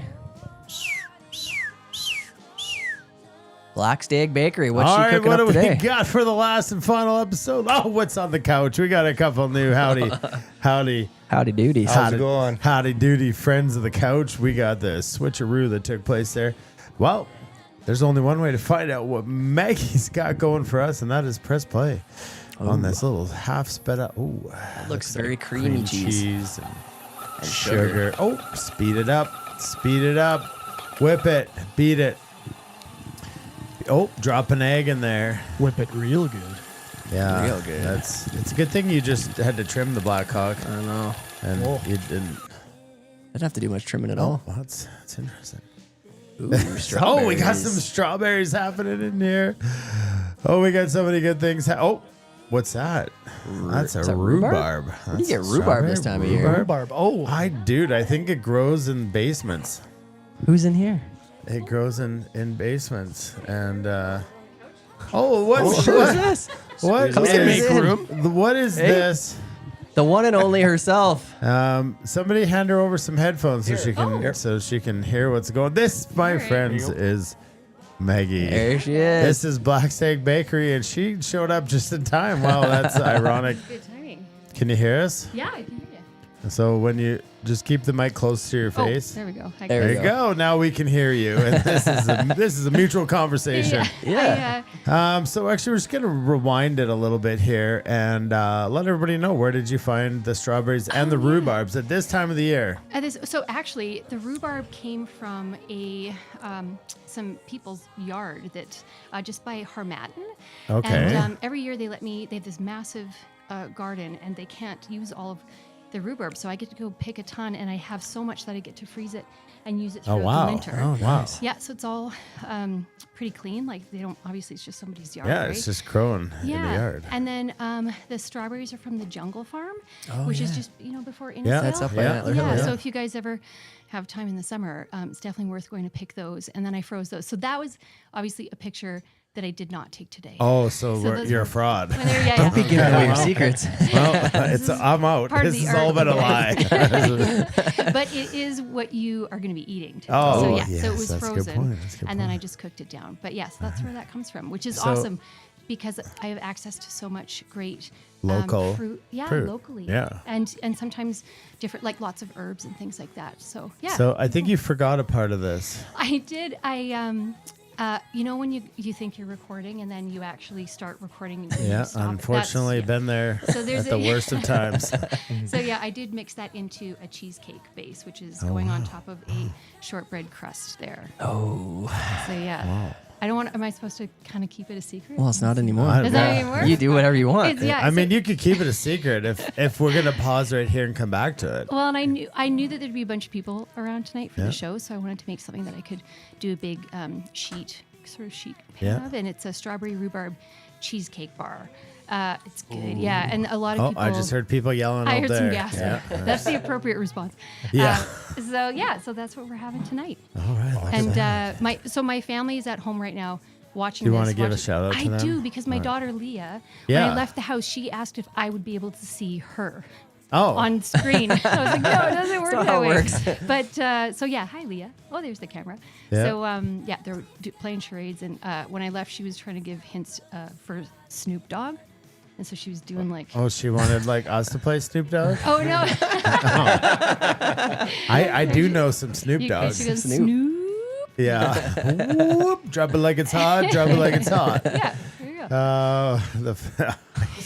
Black Stag Bakery. What's All she right, cooking what up do today? we got for the last and final episode? Oh, what's on the couch? We got a couple new howdy duties. How's it going? Howdy doody friends of the couch. We got the switcheroo that took place there. Well, there's only one way to find out what Maggie's got going for us, and that is press play on this little half sped up. Ooh, Looks very creamy cream cheese. and sugar. Oh, speed it up. Speed it up. Whip it. Beat it. Oh, drop an egg in there. Whip it real good. Yeah. Real good. It's a good thing you just had to trim the Black Hawk. I don't know. And you didn't. I didn't have to do much trimming at all. Well, that's interesting. Ooh, Oh, we got strawberries. some strawberries happening in here. Oh, we got so many good things. Oh, what's that? That's a Is that rhubarb. Where do you get That's rhubarb this strawberry time of year? Rhubarb. Oh, I think it grows in basements. Who's in here? It grows in basements. And, oh, what's Who is this? What Come is, in, make room. What is Hey. this? The one and only herself. Somebody hand her over some headphones so she can hear what's going. This, my friends, is Maggie. There she is. This is Black Stag Bakery, and she showed up just in time. Wow, that's ironic. Good timing. Can you hear us? Yeah, I can hear you. So when you just keep the mic close to your Oh, face. there we go. There you go. Now we can hear you, and this is a mutual conversation. Yeah. So actually, we're just gonna rewind it a little bit here and let everybody know, where did you find the strawberries and the rhubarbs at this time of the year? So actually, the rhubarb came from some people's yard that just by Harmattan. Okay. And every year they have this massive garden, and they can't use all of the rhubarb, so I get to go pick a ton, and I have so much that I get to freeze it and use it throughout the winter. Oh, nice. Yeah, so it's all pretty clean. Like, they don't, obviously it's just somebody's yard. Yeah, right? it's just growing in the yard. And then the strawberries are from the Jungle Farm, which is just before Innisfail. Yeah, That's up by Antler Hill. Yeah, so if you guys ever have time in the summer, it's definitely worth going to pick those. And then I froze those. So that was obviously a picture that I did not take today. Oh, so those you're were- a fraud. Don't be giving away your secrets. Well, I'm out. part of This the is all art. been a lie. But it is what you are going to be eating today. Oh, so yeah, yes, so it was that's a good frozen, point. That's a good and then I point. just cooked it down. But yes, that's where that comes from, which is So- awesome because I have access to so much great Local fruit. Yeah, fruit. locally. Yeah. and sometimes different, like lots of herbs and things like that. So yeah. So I think you forgot a part of this. I did. When you think you're recording and then you actually start recording. And you Yeah, stop, unfortunately, that's- been there So there's at the worst of times. So yeah, I did mix that into a cheesecake base, which is going on top of a shortbread crust there. Oh. So yeah, I don't want. Am I supposed to kind of keep it a secret? Well, it's not anymore. I don't Is that know. anymore? You do whatever you want. It's- yeah, I so- mean, you could keep it a secret if we're gonna pause right here and come back to it. Well, and I knew that there'd be a bunch of people around tonight for Yeah. the show, so I wanted to make something that I could do a big sheet Yeah. of, and it's a strawberry rhubarb cheesecake bar. It's good, yeah, and a lot of Oh, people. I just heard people yelling I out heard there. some gas. Yeah. That's the appropriate response. Yeah. So that's what we're having tonight. All right. look at And that. my family is at home right now watching. Do you this, wanna give a watching- shout out to I them? do, because my All right. daughter Leah, Yeah. when I left the house, she asked if I would be able to see her. Oh. On screen. I was like, no, it doesn't work not that how it way. works. But so yeah, hi Leah. Oh, there's the camera. Yeah. So they're playing charades, and when I left, she was trying to give hints for Snoop Dogg, and so she was doing like. Oh, she wanted like us to play Snoop Dogg. Oh no! I do know some Snoop She Dogs. goes Snoop. Snoop. Yeah. Whoop, drop it like it's hot. Drop it like it's hot. Yeah, there you go.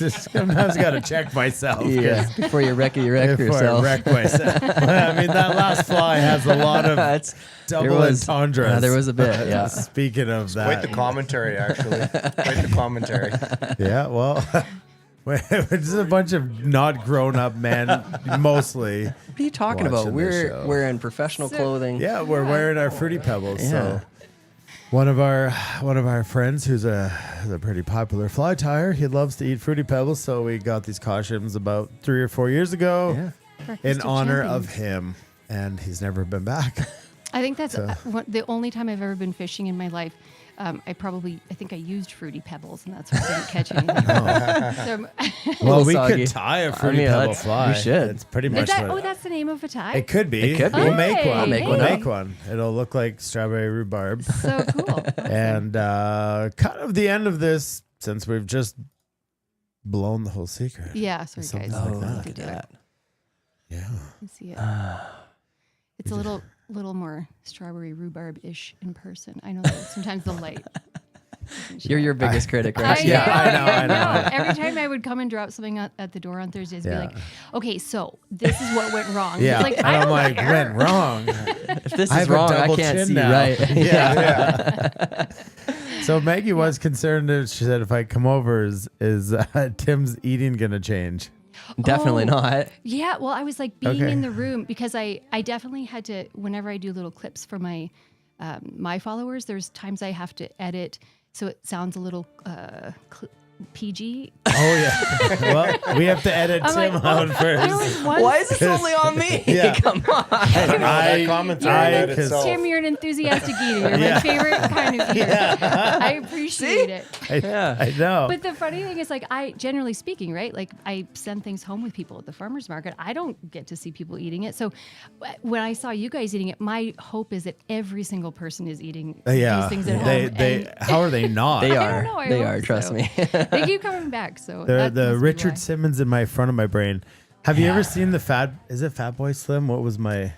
Sometimes got to check myself. 'cause Yeah. Before you wreck it, you wreck Before yourself. I wreck myself. I mean, that last fly has a lot of That's- double was- entendres. there was a bit, yeah. Speaking of that. Quite the commentary, actually. Quite the commentary. Yeah, well, it's a bunch of not grown up men, mostly. What are you talking about? Watching this show. We're wearing professional clothing. Yeah, we're wearing our Fruity Pebbles. Yeah. So one of our friends who's a pretty popular fly tyer, he loves to eat Fruity Pebbles. So we got these costumes about 3 or 4 years ago Breakfast in of honor Champions. of him, and he's never been back. I think that's the only time I've ever been fishing in my life. I think I used Fruity Pebbles, and that's why I didn't catch anything. Well, we soggy. could tie a I Fruity mean, Pebble let's- fly. we should. It's pretty much what that's the name of a tie? it could be. It could be. We'll make one. I'll make We'll one make one. It'll look like strawberry rhubarb. So cool. And kind of the end of this, since we've just blown the whole secret. Yeah, sorry Something guys. like Oh, that. look at that. Yeah. You see it. It's a little more strawberry rhubarb-ish in person. I know that sometimes the light. You're your biggest critic, I right? I know. Every time I would come and drop something at the door on Thursdays, be Yeah. like, okay, so this is what went wrong. Yeah, Like, and I I'm don't like, care. went wrong. If this I is have a wrong, I double can't chin see now. right. Yeah. So Maggie was concerned. She said, if I come over, is Tim's eating gonna change? Definitely Oh. not. Yeah, well, I was like being Okay. in the room because I definitely had to, whenever I do little clips for my my followers, there's times I have to edit so it sounds a little PG. Oh yeah. Well, we have to edit I'm Tim like, out there first. was one- Why is this only on me? Yeah. Come on. I commentary Tim, you're an enthusiastic eater. You're my favorite kind of eater. I appreciate it. I know. But the funny thing is, like, I generally speaking, right? Like, I send things home with people at the farmers market. I don't get to see people eating it. So when I saw you guys eating it, my hope is that every single person is eating these things at home. They how are they not? They I are. don't know, I They hope are. Trust so. me. They keep coming back. So The that must be Richard why. Simmons in my front of my brain. Have you ever seen the Is it Fat Boy Slim? What was my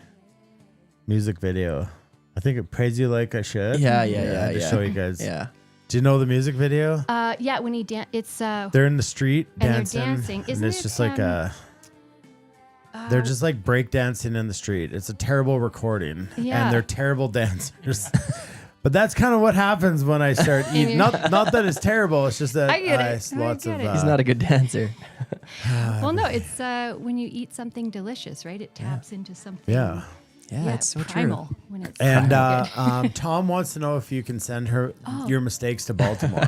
music video? I think it Praise You Like I Should. Yeah. Just show you guys. Yeah. Do you know the music video? Yeah, when he it's They're in the street and they're dancing. dancing. Isn't and it's it, just like they're just like break dancing in the street. It's a terrible recording. Yeah. And they're terrible dancers. But that's kind of what happens when I start eating. Not that it's terrible. It's just that I get it. lots I of. get it. He's not a good dancer. well, no, it's when you eat something delicious, right? It taps into something. Yeah. Yeah, it's so primal true. when it's And good. Tom wants to know if you can send her your mistakes to Baltimore.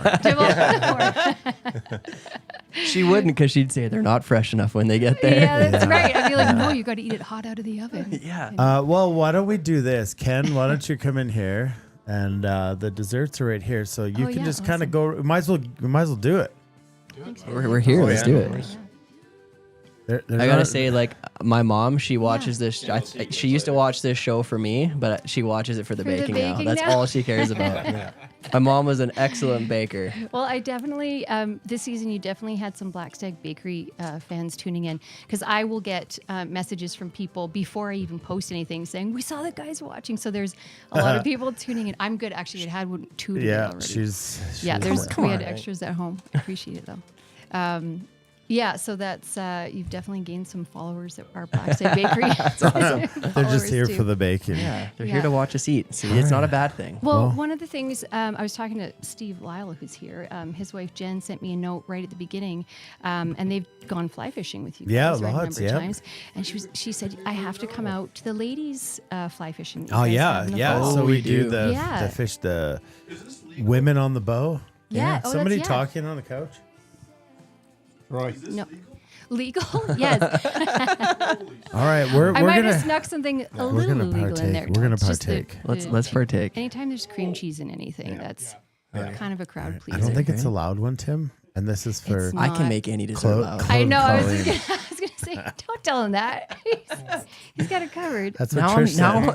She wouldn't, because she'd say they're not fresh enough when they get there. Yeah, that's right. I'd be like, no, you got to eat it hot out of the oven. Yeah. Well, why don't we do this, Ken? Why don't you come in here? And the desserts are right here, so you can just kind of go. We might as well do it. We're here. Let's do it. They're I gotta not- say, like, my mom, she watches this. She used to watch this show for me, but she watches it for the For the baking now. baking That's now? all she cares about. My mom was an excellent baker. Well, I definitely, this season, you definitely had some Black Stag Bakery fans tuning in, because I will get messages from people before I even post anything saying, we saw the guys watching. So there's a lot of people tuning in. I'm good, actually. It had two today already. she's Yeah, she's- we had extras at home. I appreciate it, though. Yeah, so that's, you've definitely gained some followers at our Black Stag Bakery. They're just here for the baking. Yeah, they're Yeah. here to watch us eat. See, it's not a bad thing. Well, one of the things, I was talking to Steve Lyle, who's here. His wife Jen sent me a note right at the beginning, and they've gone fly fishing with you Yeah, guys, right, a lots, number of yep. times. And she said, I have to come out to the ladies' fly fishing. You Oh guys yeah, have in the yeah. fall. So Oh, we we do do. the Yeah. fish, the women on the bow. Yeah. Oh, Somebody that's, yeah. talking on the couch. Roy. No. Legal? Yes. All right, we're I might gonna have snuck something a we're little gonna illegal partake. in there. We're gonna It's just the- partake. Let's partake. Anytime there's cream cheese in anything, that's kind of a crowd pleaser. I don't think it's a loud one, Tim. And this is for It's I not. can make any dessert loud. I know. I was Colleen. gonna say, don't tell him that. He's got it covered. That's what Now Trish I'm-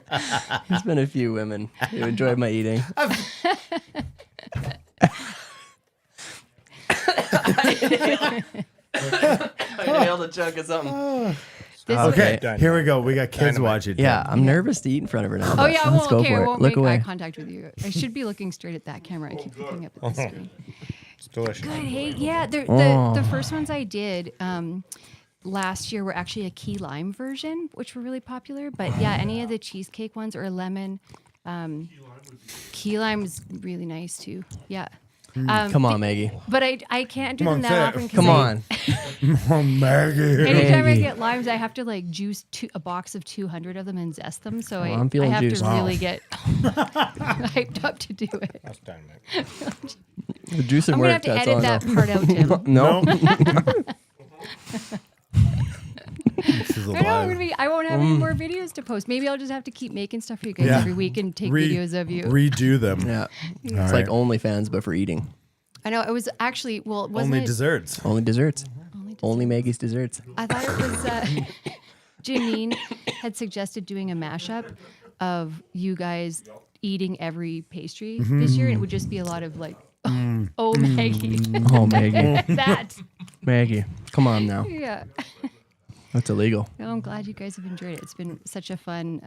said. There's been a few women who enjoyed my eating. I nailed a chunk of something. Okay, here we go. We got kids watching. Yeah, I'm nervous to eat in front of her now. Oh but yeah, I let's won't go care. for I it. won't Look make eye away. contact with you. I should be looking straight at that camera. I keep looking up at the screen. It's delicious. Good. Hey, yeah. The first ones I did last year were actually a key lime version, which were really popular. But yeah, any of the cheesecake ones or lemon, key lime is really nice too. Yeah. Come on, Maggie. But I can't do Come them on, that say it. often. 'cause Come on. Oh, Maggie. Anytime I Maggie. get limes, I have to like juice a box of 200 of them and zest them. So I'm I feeling have juiced. to really get hyped up to do it. That's done, man. The juice and I'm gonna work. have to That's edit all. that part out, Tim. No. This is I know alive. I won't have any more videos to post. Maybe I'll just have to keep making stuff for you guys Yeah. every week and take videos of you. Redo them. Yeah. All It's right. like OnlyFans, but for eating. I know it was actually it wasn't Only it, desserts. Only desserts. Only Maggie's desserts. I thought it was Janine had suggested doing a mashup of you guys eating every pastry this year, and it would just be a lot of like, oh Maggie, Oh, Maggie. that Maggie. Come on now. yeah. That's illegal. No, I'm glad you guys have enjoyed it. It's been such a fun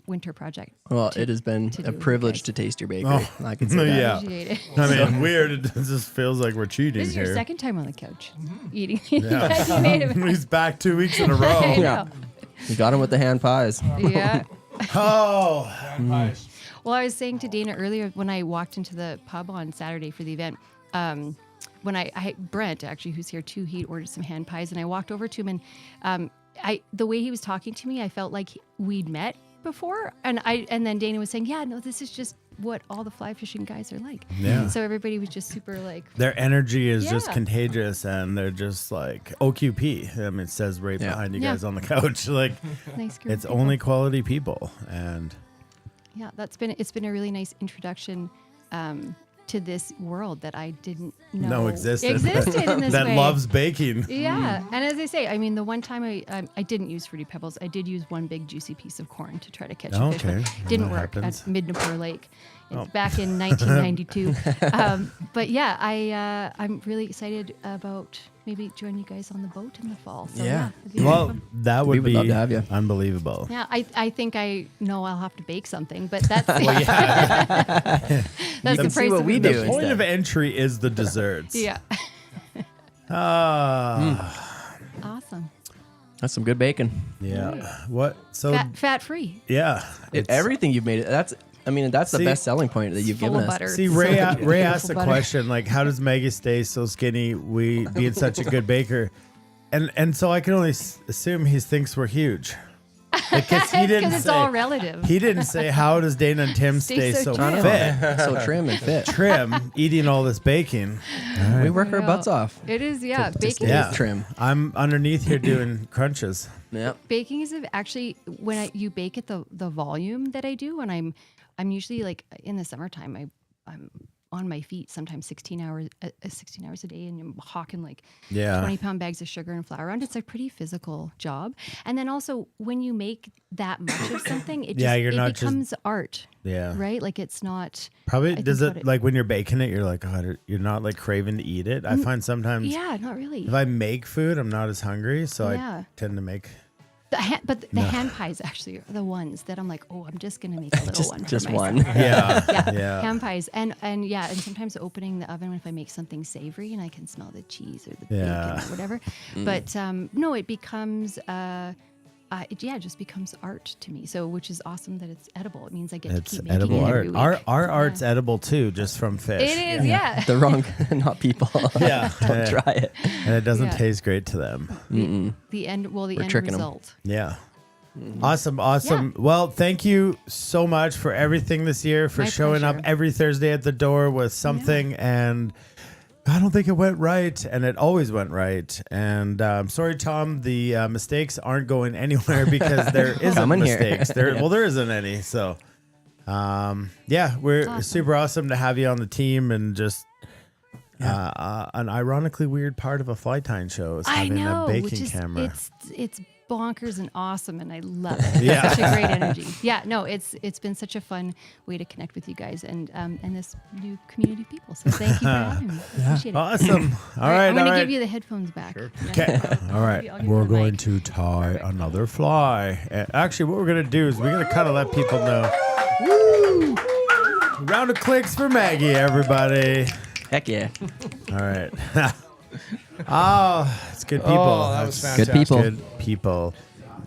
winter project. Well, it has been to a do with you privilege guys. to taste your bakery. Oh, I can say that. yeah. Appreciate it. I mean, weird. It just feels like we're cheating This is here. your second time on the couch eating. Yeah. You made it. He's back 2 weeks in a row. I know. Yeah. You got him with the hand pies. Yeah. Oh. Well, I was saying to Dana earlier when I walked into the pub on Saturday for the event, when I Brent actually, who's here too, he ordered some hand pies, and I walked over to him, and the way he was talking to me, I felt like we'd met before, and then Dana was saying, yeah, no, this is just what all the fly fishing guys are like. Yeah. So everybody was just super like. Their energy is just Yeah. contagious, and they're just like OQP. I mean, it says right behind you Yeah. guys on the couch. Like, Nice group it's of people. only quality people, and Yeah, it's been a really nice introduction to this world that I didn't know existed in this that way. loves baking. Yeah, and as I say, I mean, the one time I didn't use Fruity Pebbles, I did use one big juicy piece of corn to try to catch a fish, Okay. but didn't That work happens. at Midnapur Lake. It's Oh. back in 1992. But yeah, I'm really excited about maybe joining you guys on the boat in the fall. So, Yeah. it'd be really Well, fun. that would would be love to have you. unbelievable. Yeah, I think I know I'll have to bake something, but that's Well, yeah. that's can the see price what of we admission. do The point instead. of entry is the desserts. Yeah, awesome. That's some good bacon. Yeah. What? So Fat free. yeah. it's- Everything you've made it. That's the See- best selling point that you've Full given of us. butter. See, It's Ray, so good. Ray asked Beautiful the butter. question, like, how does Maggie stay so skinny, we being such a good baker? And so I can only assume he thinks we're huge. Because he didn't Because it's all relative. He didn't say, how does Dana and Tim stay Stay so so trim. fit? So trim and fit. Trim, eating all this baking. We work our butts off. It is, yeah. To Baking stay Yeah. trim. I'm underneath here doing crunches. Yep. baking is actually when you bake at the volume that I do, and I'm usually like in the summertime I'm on my feet sometimes 16 hours a day, and I'm hawking like Yeah. 20-pound bags of sugar and flour around. It's a pretty physical job. And then also when you make that much of something, it Yeah, just, you're it not just- becomes art, Yeah. right? Like it's not. Probably, I does think it, about like when you're baking it, you're like, God, you're not like craving to eat it? I find sometimes Yeah, not really. if I make food, I'm not as hungry. So Yeah. I tend to make. But the hand pies actually are the ones that I'm like, oh, I'm just gonna make a little one. For Just myself. one. Yeah. Yeah, Yeah. ham pies, and yeah, and sometimes opening the oven if I make something savory and I can smell the cheese or the bacon Yeah. or whatever. But no, it becomes it just becomes art to me. So which is awesome that it's edible. It means I get It's to keep making edible it art. every week. Our art's edible too, just from fish. It is, yeah. The wrong, not people. Yeah. Don't try it. And it doesn't Yeah. taste great to them. The end. Well, the end tricking 'em. result. Yeah. Awesome. Awesome. Yeah. Well, thank you so much for everything this year, for My showing up pleasure. every Thursday at the door with something. And I don't think it went right. And it always went right. And sorry, Tom, the mistakes aren't going anywhere because there isn't Come in here. mistakes. Well, there isn't any. So, yeah, we're awesome. super awesome to have you on the team, and just an ironically weird part of a fly tying show is I having know, a baking which is camera. it's bonkers and awesome, and I love it. Yeah. It's such a great energy. Yeah, no, it's been such a fun way to connect with you guys and this new community of people. So thank you for having me. Appreciate it. Awesome. All right. I'm going all to right. give you the headphones back. Yeah. Okay. All right. I'll give We're you the going mic. to tie another fly. Actually, what we're going to do is we're going to kind of let people know. Woo! Round of clicks for Maggie, everybody. Heck yeah. All right. Oh, it's good people. Oh, that was That's Good people. Good people.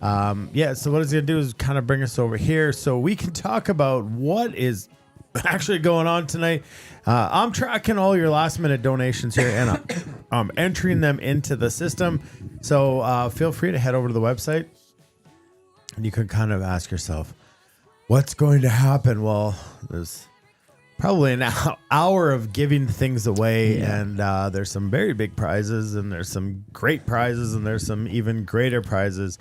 Yeah, so what it's going to do is kind of bring us over here so we can talk about what is actually going on tonight. I'm tracking all your last minute donations here, and I'm entering them into the system. So feel free to head over to the website, and you can kind of ask yourself, what's going to happen? Well, there's probably an hour of giving things away, and there's some very big prizes, and there's some great prizes, and there's some even greater prizes.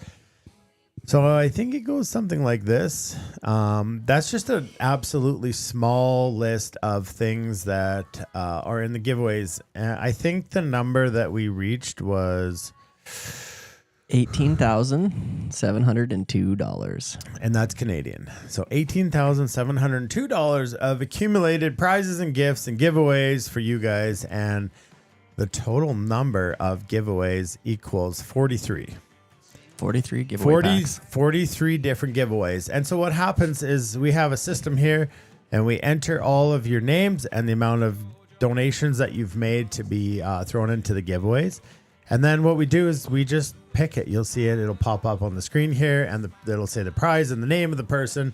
So I think it goes something like this. That's just an absolutely small list of things that are in the giveaways. I think the number that we reached was $18,702. and that's Canadian. So $18,702 of accumulated prizes and gifts and giveaways for you guys. And the total number of giveaways equals 43. 43 giveaway packs. 43 different giveaways. And so what happens is we have a system here and we enter all of your names and the amount of donations that you've made to be thrown into the giveaways. And then what we do is we just pick it. You'll see it. It'll pop up on the screen here and it'll say the prize and the name of the person.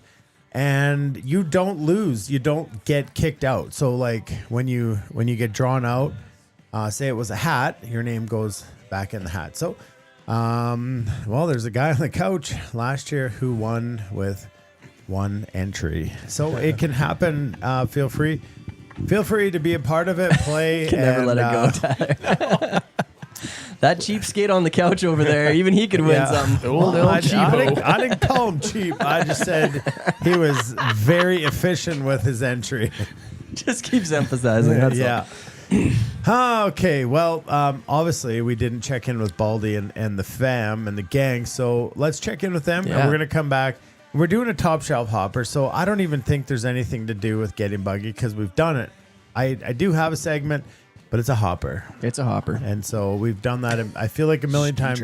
And you don't lose. You don't get kicked out. So like when you get drawn out, say it was a hat, your name goes back in the hat. So well, there's a guy on the couch last year who won with one entry. So it can happen. Feel free to be a part of it. Play. Can never let it go, Tyler. That cheapskate on the couch over there, even he could win something. I didn't call him cheap. I just said he was very efficient with his entry. Just keeps emphasizing. That's all. Okay, well, obviously we didn't check in with Baldy and the fam and the gang, so let's check in with them, and we're going to come back. We're doing a top shelf hopper, so I don't even think there's anything to do with getting buggy because we've done it. I do have a segment, but it's a hopper. It's a hopper. And so we've done that, I feel like a million times.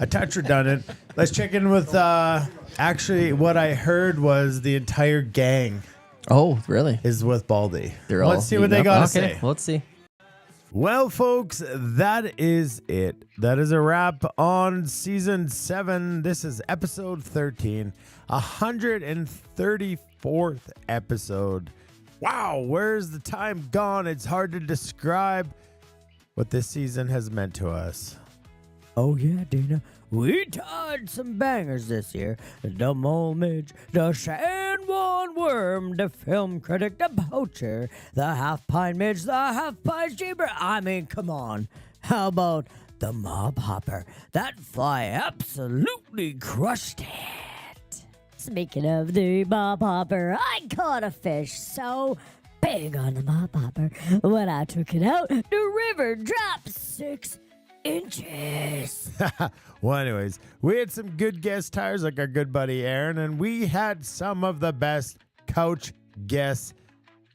A touch redundant. Let's check in with, actually, what I heard was the entire gang. Oh, really? Is with Baldy. Let's see what they got to say. Let's see. Well, folks, that is it. That is a wrap on season 7. This is episode 13, 134th episode. Wow, where's the time gone? It's hard to describe what this season has meant to us. Oh, yeah, Dana. We tied some bangers this year. The Mole Midge, the Sandworm Worm, the Film Critic, the Poacher, the Half Pine Midge, the Half Pine Jeeper. I mean, come on. How about the Mob Hopper? That fly absolutely crushed it. Speaking of the Mob Hopper, I caught a fish so big on the Mob Hopper. When I took it out, the river dropped 6 inches. Well, anyways, we had some good guest tires like our good buddy Aaron, and we had some of the best couch guests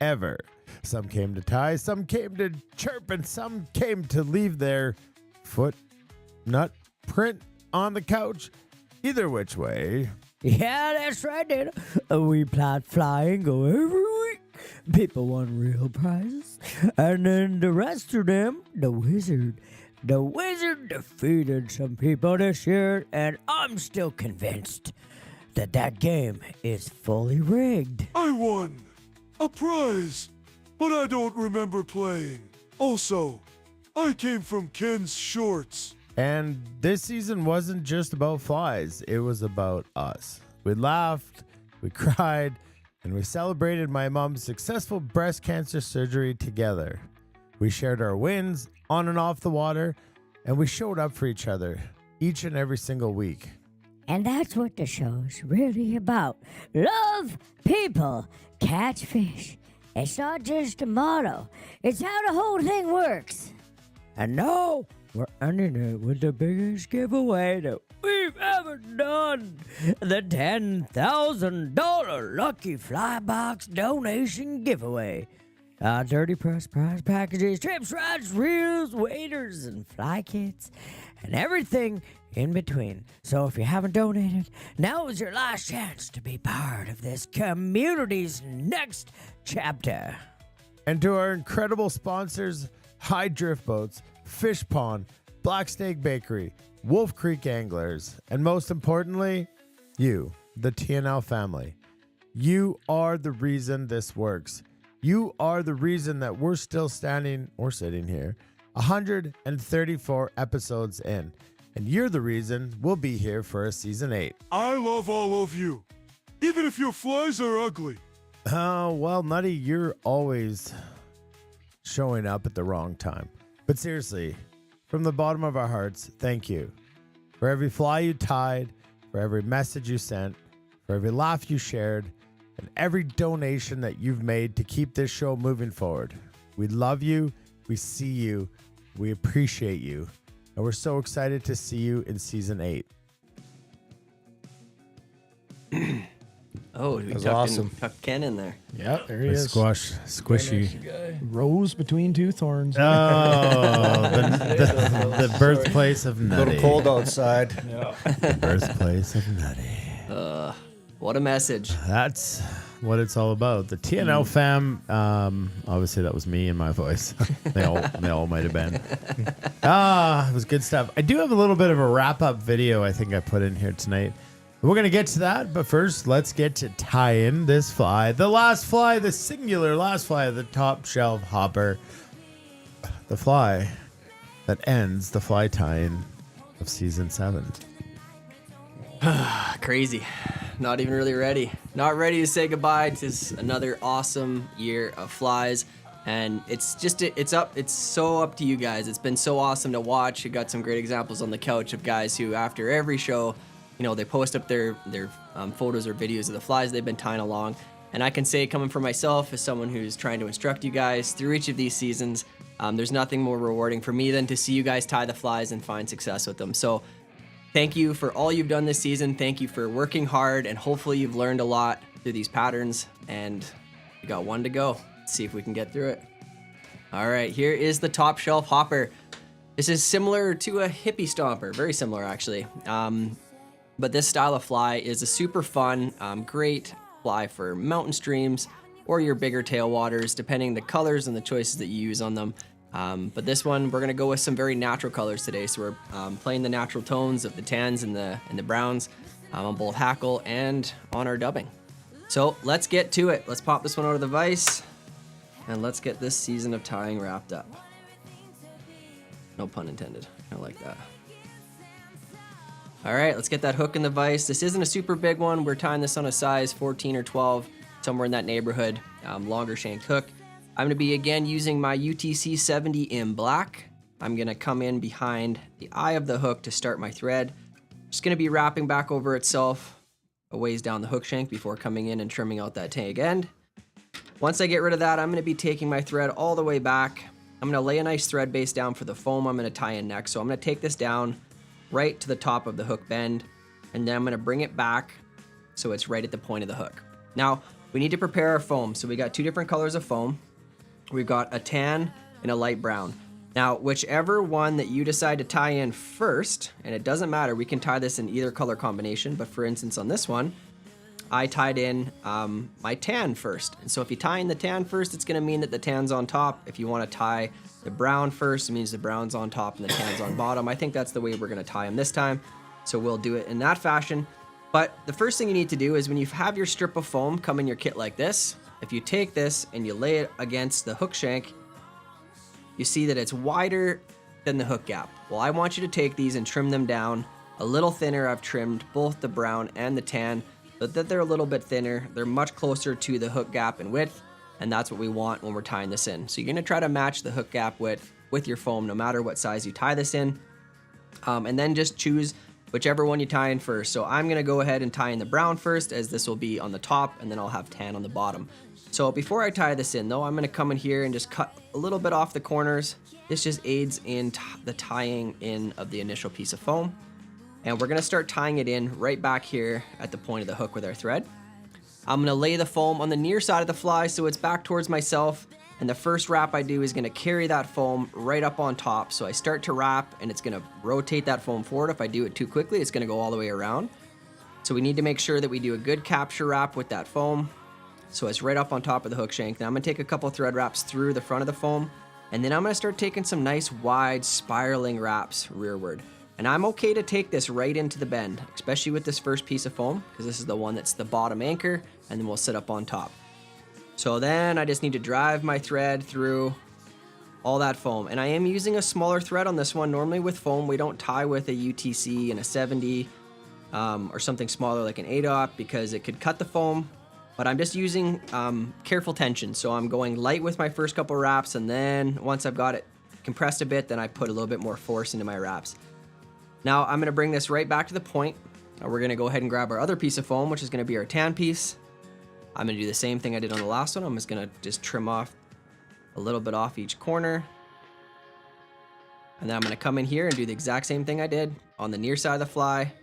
ever. Some came to tie, some came to chirp, and some came to leave their foot nut print on the couch. Either which way. Yeah, that's right, Dana. We planned fly and go every week. People won real prizes. And then the rest of them, the wizard defeated some people this year, and I'm still convinced that that game is fully rigged. I won a prize, but I don't remember playing. Also, I came from Ken's shorts. And this season wasn't just about flies. It was about us. We laughed, we cried, and we celebrated my mom's successful breast cancer surgery together. We shared our wins on and off the water, and we showed up for each other each and every single week. And that's what the show's really about. Love people, catch fish. It's not just a motto. It's how the whole thing works. And now we're ending it with the biggest giveaway that we've ever done. The $10,000 Lucky Fly Box donation giveaway. 30 press prize packages, trips, rods, reels, waders, and fly kits, and everything in between. So if you haven't donated, now is your last chance to be part of this community's next chapter. And to our incredible sponsors, High Drift Boats, Fish Pond, Black Snake Bakery, Wolf Creek Anglers, and most importantly, you, the TNL family. You are the reason this works. You are the reason that we're still standing or sitting here 134 episodes in. And you're the reason we'll be here for a season 8. I love all of you, even if your flies are ugly. Oh, well, Nutty, you're always showing up at the wrong time. But seriously, from the bottom of our hearts, thank you. For every fly you tied, for every message you sent, for every laugh you shared, and every donation that you've made to keep this show moving forward. We love you, we see you, we appreciate you, and we're so excited to see you in season 8. Oh, we was tucked awesome. tucked Ken in there. Yep, there he The is. squishy. Rose between two thorns. Oh, the birthplace of A Nutty. little cold outside. Yeah. The birthplace of Nutty. What a message. That's what it's all about. The TNL fam, obviously that was me and my voice. they all might have been. It was good stuff. I do have a little bit of a wrap-up video I think I put in here tonight. We're going to get to that, but first, let's get to tying this fly. The last fly, the singular last fly of the top shelf hopper. The fly that ends the fly tying of season 7. Crazy. Not even really ready. Not ready to say goodbye to another awesome year of flies. And it's so up to you guys. It's been so awesome to watch. You got some great examples on the couch of guys who, after every show, they post up their photos or videos of the flies they've been tying along. And I can say, coming from myself as someone who's trying to instruct you guys through each of these seasons, there's nothing more rewarding for me than to see you guys tie the flies and find success with them. So thank you for all you've done this season. Thank you for working hard, and hopefully you've learned a lot through these patterns. And we got one to go. Let's see if we can get through it. All right, here is the top shelf hopper. This is similar to a hippie stomper, very similar actually. But this style of fly is a super fun, great fly for mountain streams or your bigger tailwaters, depending the colors and the choices that you use on them. But this one, we're gonna go with some very natural colors today. So we're playing the natural tones of the tans and the browns on both hackle and on our dubbing. So let's get to it. Let's pop this one out of the vise and let's get this season of tying wrapped up. No pun intended. I like that. All right, let's get that hook in the vise. This isn't a super big one. We're tying this on a size 14 or 12, somewhere in that neighborhood, longer shanked hook. I'm gonna be, again, using my UTC 70 in black. I'm gonna come in behind the eye of the hook to start my thread. Just gonna be wrapping back over itself a ways down the hook shank before coming in and trimming out that tag end. Once I get rid of that, I'm gonna be taking my thread all the way back. I'm gonna lay a nice thread base down for the foam I'm gonna tie in next. So I'm gonna take this down right to the top of the hook bend, and then I'm gonna bring it back so it's right at the point of the hook. Now, we need to prepare our foam. So we got two different colors of foam. We've got a tan and a light brown. Now, whichever one that you decide to tie in first, and it doesn't matter, we can tie this in either color combination, but for instance on this one, I tied in my tan first. And so if you tie in the tan first, it's gonna mean that the tan's on top. If you wanna tie the brown first, it means the brown's on top and the tan's on bottom. I think that's the way we're gonna tie them this time. So we'll do it in that fashion. But the first thing you need to do is when you have your strip of foam come in your kit like this, if you take this and you lay it against the hook shank, you see that it's wider than the hook gap. Well, I want you to take these and trim them down a little thinner. I've trimmed both the brown and the tan so that they're a little bit thinner. They're much closer to the hook gap in width, and that's what we want when we're tying this in. So you're gonna try to match the hook gap width with your foam no matter what size you tie this in. And then just choose whichever one you tie in first. So I'm gonna go ahead and tie in the brown first, as this will be on the top, and then I'll have tan on the bottom. So before I tie this in though, I'm gonna come in here and just cut a little bit off the corners. This just aids in the tying in of the initial piece of foam. And we're gonna start tying it in right back here at the point of the hook with our thread. I'm gonna lay the foam on the near side of the fly so it's back towards myself. And the first wrap I do is gonna carry that foam right up on top. So I start to wrap and it's gonna rotate that foam forward. If I do it too quickly, it's gonna go all the way around. So we need to make sure that we do a good capture wrap with that foam. So it's right up on top of the hook shank. Now I'm gonna take a couple thread wraps through the front of the foam, and then I'm gonna start taking some nice wide spiraling wraps rearward. And I'm okay to take this right into the bend, especially with this first piece of foam, because this is the one that's the bottom anchor, and then we'll sit up on top. So then I just need to drive my thread through all that foam. And I am using a smaller thread on this one. Normally with foam, we don't tie with a UTC and a 70 or something smaller like an 8-aught because it could cut the foam. But I'm just using careful tension. So I'm going light with my first couple wraps, and then once I've got it compressed a bit, then I put a little bit more force into my wraps. Now I'm gonna bring this right back to the point. We're gonna go ahead and grab our other piece of foam, which is gonna be our tan piece. I'm gonna do the same thing I did on the last one. I'm just gonna trim off a little bit off each corner. And then I'm gonna come in here and do the exact same thing I did on the near side of the fly.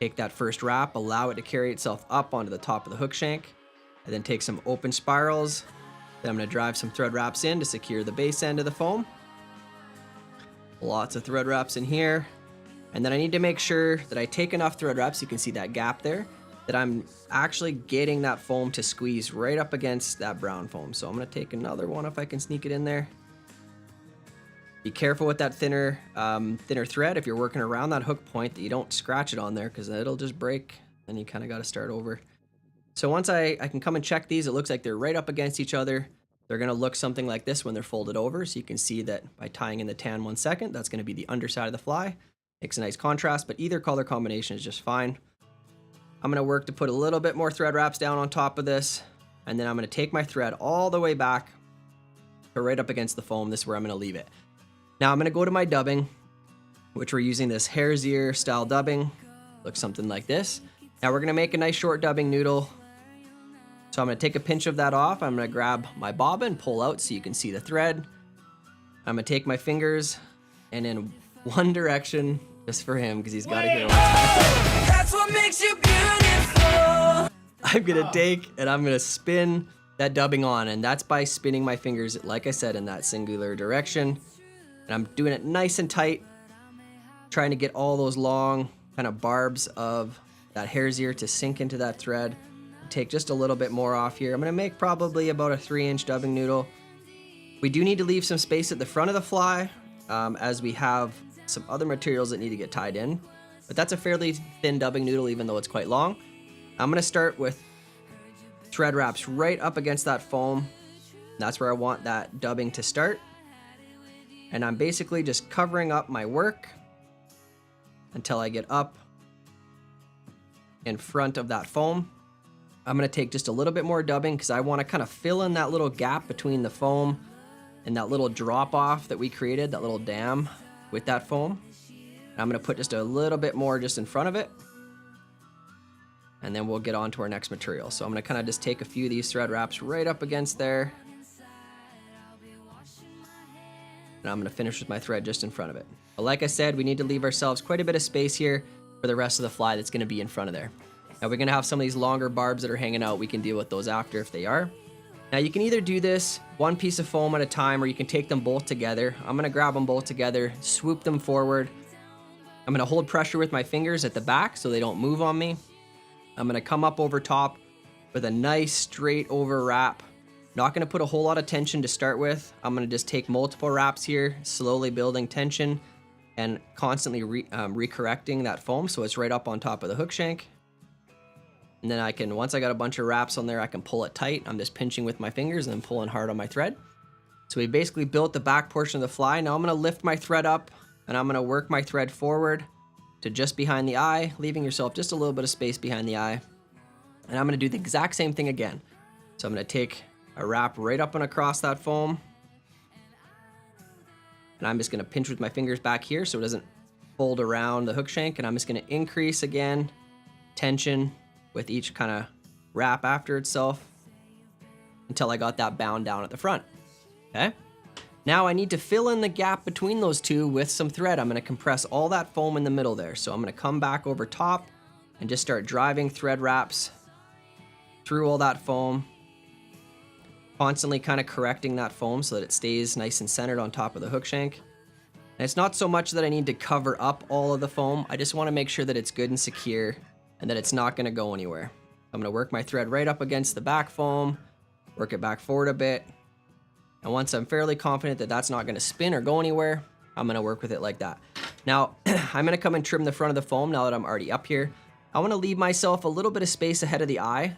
Take that first wrap, allow it to carry itself up onto the top of the hook shank, and then take some open spirals. Then I'm going to drive some thread wraps in to secure the base end of the foam. Lots of thread wraps in here. And then I need to make sure that I take enough thread wraps, you can see that gap there, that I'm actually getting that foam to squeeze right up against that brown foam. So I'm going to take another one if I can sneak it in there. Be careful with that thinner thread if you're working around that hook point, that you don't scratch it on there because it'll just break. Then you kind of got to start over. So once I can come and check these, it looks like they're right up against each other. They're going to look something like this when they're folded over. So you can see that by tying in the tan 1 second, that's going to be the underside of the fly. Makes a nice contrast, but either color combination is just fine. I'm going to work to put a little bit more thread wraps down on top of this. And then I'm going to take my thread all the way back to right up against the foam. This is where I'm going to leave it. Now I'm going to go to my dubbing, which we're using this hare's ear style dubbing. Looks something like this. Now we're going to make a nice short dubbing noodle. So I'm going to take a pinch of that off. I'm going to grab my bobbin, pull out so you can see the thread. I'm going to take my fingers and in one direction, just for him because he's got to hear what's happening. That's what makes you beautiful. I'm going to take and I'm going to spin that dubbing on, and that's by spinning my fingers, like I said, in that singular direction. And I'm doing it nice and tight, trying to get all those long kind of barbs of that hare's ear to sink into that thread. Take just a little bit more off here. I'm going to make probably about a 3-inch dubbing noodle. We do need to leave some space at the front of the fly as we have some other materials that need to get tied in. But that's a fairly thin dubbing noodle, even though it's quite long. I'm going to start with thread wraps right up against that foam. That's where I want that dubbing to start. And I'm basically just covering up my work until I get up in front of that foam. I'm going to take just a little bit more dubbing because I want to kind of fill in that little gap between the foam and that little drop off that we created, that little dam with that foam. And I'm going to put just a little bit more just in front of it. And then we'll get on to our next material. So I'm going to kind of just take a few of these thread wraps right up against there. And I'm going to finish with my thread just in front of it. But like I said, we need to leave ourselves quite a bit of space here for the rest of the fly that's going to be in front of there. Now we're going to have some of these longer barbs that are hanging out. We can deal with those after if they are. Now you can either do this one piece of foam at a time, or you can take them both together. I'm going to grab them both together, swoop them forward. I'm going to hold pressure with my fingers at the back so they don't move on me. I'm going to come up over top with a nice straight over wrap. Not going to put a whole lot of tension to start with. I'm going to just take multiple wraps here, slowly building tension and constantly recorrecting that foam so it's right up on top of the hook shank. And then I can, once I got a bunch of wraps on there, I can pull it tight. I'm just pinching with my fingers and then pulling hard on my thread. So we basically built the back portion of the fly. Now I'm going to lift my thread up and I'm going to work my thread forward to just behind the eye, leaving yourself just a little bit of space behind the eye. And I'm going to do the exact same thing again. So I'm going to take a wrap right up and across that foam. And I'm just going to pinch with my fingers back here so it doesn't fold around the hook shank. And I'm just going to increase again tension with each kind of wrap after itself until I got that bound down at the front. Okay. Now I need to fill in the gap between those two with some thread. I'm going to compress all that foam in the middle there. So I'm going to come back over top and just start driving thread wraps through all that foam, constantly kind of correcting that foam so that it stays nice and centered on top of the hook shank. And it's not so much that I need to cover up all of the foam. I just want to make sure that it's good and secure and that it's not going to go anywhere. I'm going to work my thread right up against the back foam, work it back forward a bit. And once I'm fairly confident that that's not going to spin or go anywhere, I'm going to work with it like that. Now, I'm going to come and trim the front of the foam now that I'm already up here. I want to leave myself a little bit of space ahead of the eye.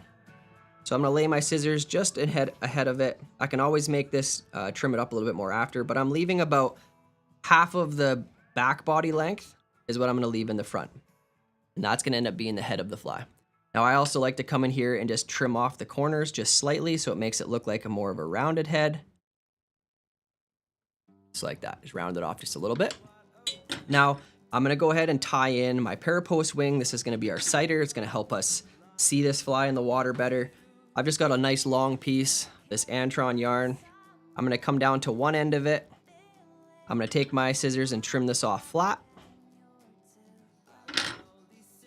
So I'm going to lay my scissors just ahead of it. I can always make this, trim it up a little bit more after, but I'm leaving about half of the back body length is what I'm going to leave in the front. And that's going to end up being the head of the fly. Now I also like to come in here and just trim off the corners just slightly so it makes it look like more of a rounded head. Just like that, just round it off just a little bit. Now I'm going to go ahead and tie in my parapost wing. This is going to be our sighter. It's going to help us see this fly in the water better. I've just got a nice long piece, this Antron yarn. I'm going to come down to one end of it. I'm going to take my scissors and trim this off flat.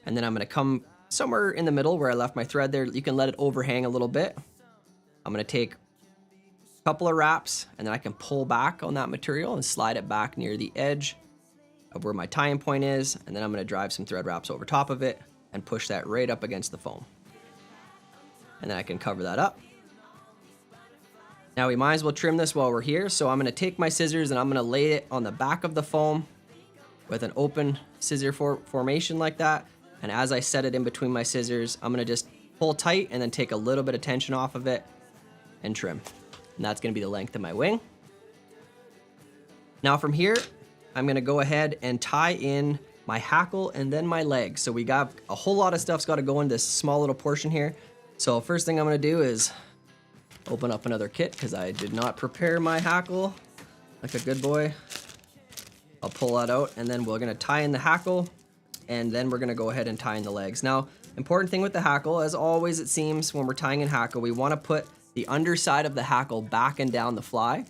And then I'm gonna come somewhere in the middle where I left my thread there. You can let it overhang a little bit. I'm gonna take a couple of wraps and then I can pull back on that material and slide it back near the edge of where my tying point is. And then I'm gonna drive some thread wraps over top of it and push that right up against the foam. And then I can cover that up. Now we might as well trim this while we're here. So I'm gonna take my scissors and I'm gonna lay it on the back of the foam with an open scissor formation like that. And as I set it in between my scissors, I'm gonna just pull tight and then take a little bit of tension off of it and trim. And that's gonna be the length of my wing. Now from here, I'm gonna go ahead and tie in my hackle and then my legs. So we got a whole lot of stuff's gotta go in this small little portion here. So first thing I'm gonna do is open up another kit because I did not prepare my hackle like a good boy. I'll pull that out and then we're gonna tie in the hackle and then we're gonna go ahead and tie in the legs. Now, important thing with the hackle, as always it seems when we're tying in hackle, we wanna put the underside of the hackle back and down the fly.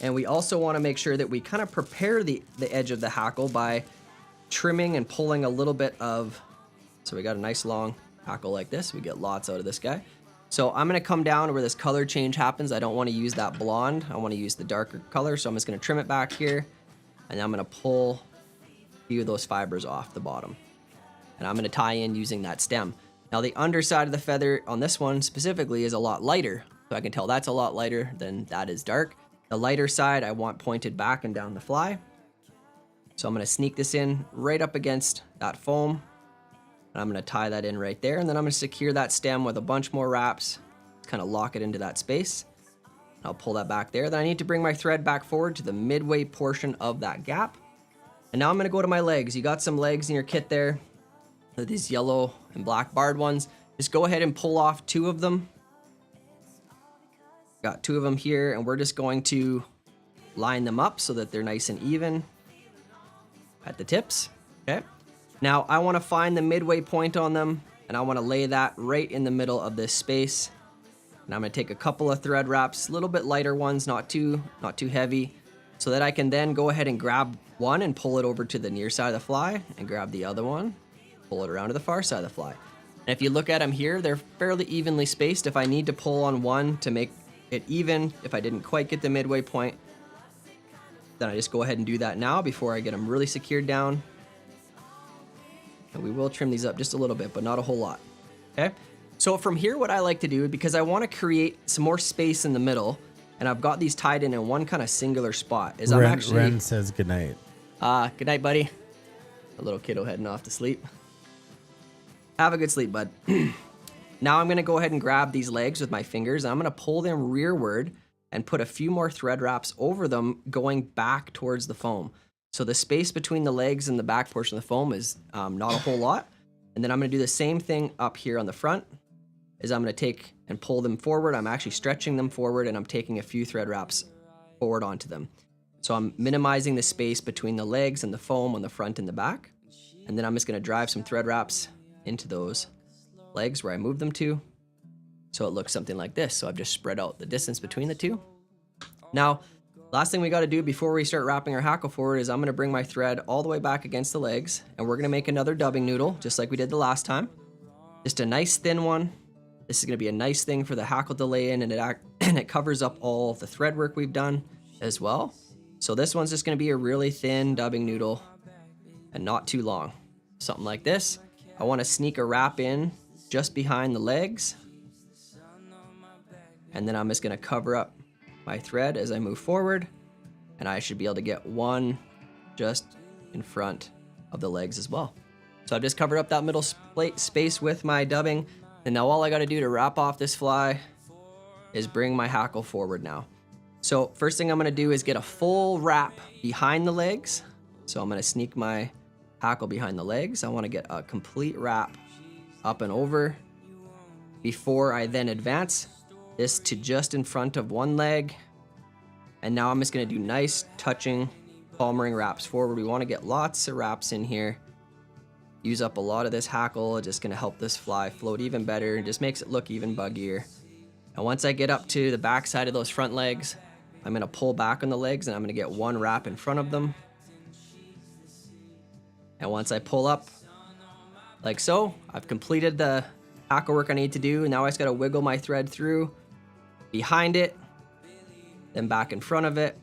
And we also wanna make sure that we kind of prepare the edge of the hackle by trimming and pulling a little bit of, so we got a nice long hackle like this. We get lots out of this guy. So I'm gonna come down where this color change happens. I don't wanna use that blonde. I wanna use the darker color. So I'm just gonna trim it back here and I'm gonna pull a few of those fibers off the bottom. And I'm gonna tie in using that stem. Now the underside of the feather on this one specifically is a lot lighter. So I can tell that's a lot lighter than that is dark. The lighter side I want pointed back and down the fly. So I'm gonna sneak this in right up against that foam. And I'm gonna tie that in right there, and then I'm gonna secure that stem with a bunch more wraps, kind of lock it into that space. I'll pull that back there. Then I need to bring my thread back forward to the midway portion of that gap. And now I'm gonna go to my legs. You got some legs in your kit there, these yellow and black barred ones. Just go ahead and pull off 2 of them. Got 2 of them here, and we're just going to line them up so that they're nice and even at the tips, okay? Now I wanna find the midway point on them and I wanna lay that right in the middle of this space. And I'm gonna take a couple of thread wraps, a little bit lighter ones, not too heavy, so that I can then go ahead and grab one and pull it over to the near side of the fly and grab the other one, pull it around to the far side of the fly. And if you look at them here, they're fairly evenly spaced. If I need to pull on one to make it even, if I didn't quite get the midway point, then I just go ahead and do that now before I get them really secured down. And we will trim these up just a little bit, but not a whole lot, okay? So from here, what I like to do, because I want to create some more space in the middle, and I've got these tied in one kind of singular spot, is Ren says goodnight. Good night, buddy. A little kiddo heading off to sleep. Have a good sleep, bud. Now I'm gonna go ahead and grab these legs with my fingers, and I'm gonna pull them rearward and put a few more thread wraps over them going back towards the foam. So the space between the legs and the back portion of the foam is not a whole lot. And then I'm gonna do the same thing up here on the front, is I'm gonna take and pull them forward. I'm actually stretching them forward and I'm taking a few thread wraps forward onto them. So I'm minimizing the space between the legs and the foam on the front and the back. And then I'm just gonna drive some thread wraps into those legs where I moved them to. So it looks something like this. So I've just spread out the distance between the two. Now, last thing we got to do before we start wrapping our hackle forward is I'm going to bring my thread all the way back against the legs, and we're going to make another dubbing noodle just like we did the last time. Just a nice thin one. This is going to be a nice thing for the hackle to lay in, and it covers up all the thread work we've done as well. So this one's just going to be a really thin dubbing noodle and not too long. Something like this. I want to sneak a wrap in just behind the legs, and then I'm just going to cover up my thread as I move forward, and I should be able to get one just in front of the legs as well. So I've just covered up that middle space with my dubbing, and now all I got to do to wrap off this fly is bring my hackle forward now. So first thing I'm going to do is get a full wrap behind the legs. So I'm going to sneak my hackle behind the legs. I want to get a complete wrap up and over before I then advance this to just in front of one leg. And now I'm just gonna do nice touching palmering wraps forward. We wanna get lots of wraps in here. Use up a lot of this hackle. Just gonna help this fly float even better and just makes it look even buggier. And once I get up to the back side of those front legs, I'm gonna pull back on the legs and I'm gonna get one wrap in front of them. And once I pull up, like so. I've completed the hackle work I need to do. Now I just got to wiggle my thread through behind it, then back in front of it.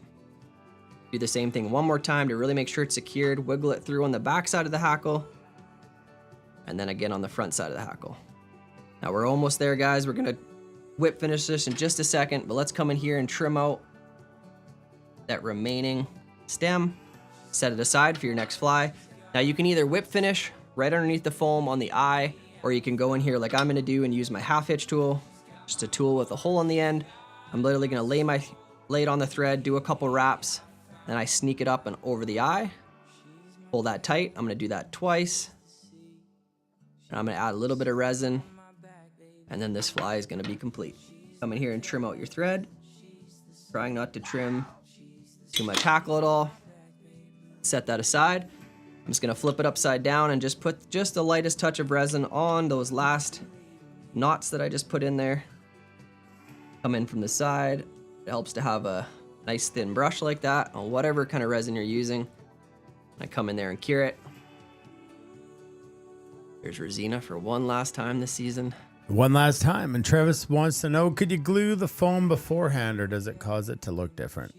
Do the same thing one more time to really make sure it's secured. Wiggle it through on the back side of the hackle, and then again on the front side of the hackle. Now we're almost there, guys. We're gonna whip finish this in just a second, but let's come in here and trim out that remaining stem. Set it aside for your next fly. Now you can either whip finish right underneath the foam on the eye, or you can go in here like I'm gonna do and use my half hitch tool, just a tool with a hole on the end. I'm literally gonna lay it on the thread, do a couple wraps, then I sneak it up and over the eye, pull that tight. I'm gonna do that twice. And I'm gonna add a little bit of resin, and then this fly is gonna be complete. Come in here and trim out your thread, trying not to trim too much hackle at all. Set that aside. I'm just gonna flip it upside down and just put just the lightest touch of resin on those last knots that I just put in there. Come in from the side. It helps to have a nice thin brush like that on whatever kind of resin you're using. I come in there and cure it. Here's Rosina for one last time this season. One last time. And Travis wants to know, could you glue the foam beforehand, or does it cause it to look different?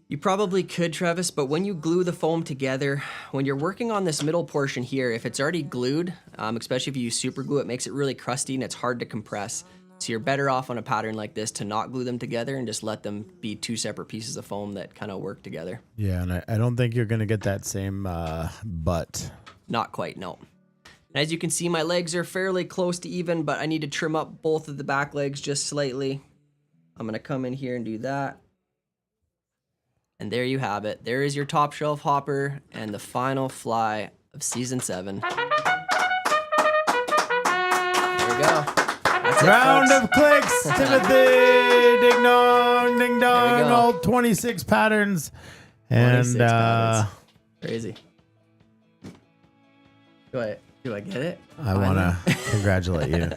You probably could, Travis, but when you glue the foam together, when you're working on this middle portion here, if it's already glued, especially if you use super glue, it makes it really crusty and it's hard to compress. So you're better off on a pattern like this to not glue them together and just let them be two separate pieces of foam that kind of work together. Yeah, and I don't think you're going to get that same butt. Not quite, no. And as you can see, my legs are fairly close to even, but I need to trim up both of the back legs just slightly. I'm going to come in here and do that. And there you have it. There is your top shelf hopper and the final fly of season 7. There we go. That's Round it, of clicks, Timothy. Ding dong, ding dong. go. All 26 patterns. 26 And patterns. Crazy. Do I get it? I want to congratulate you.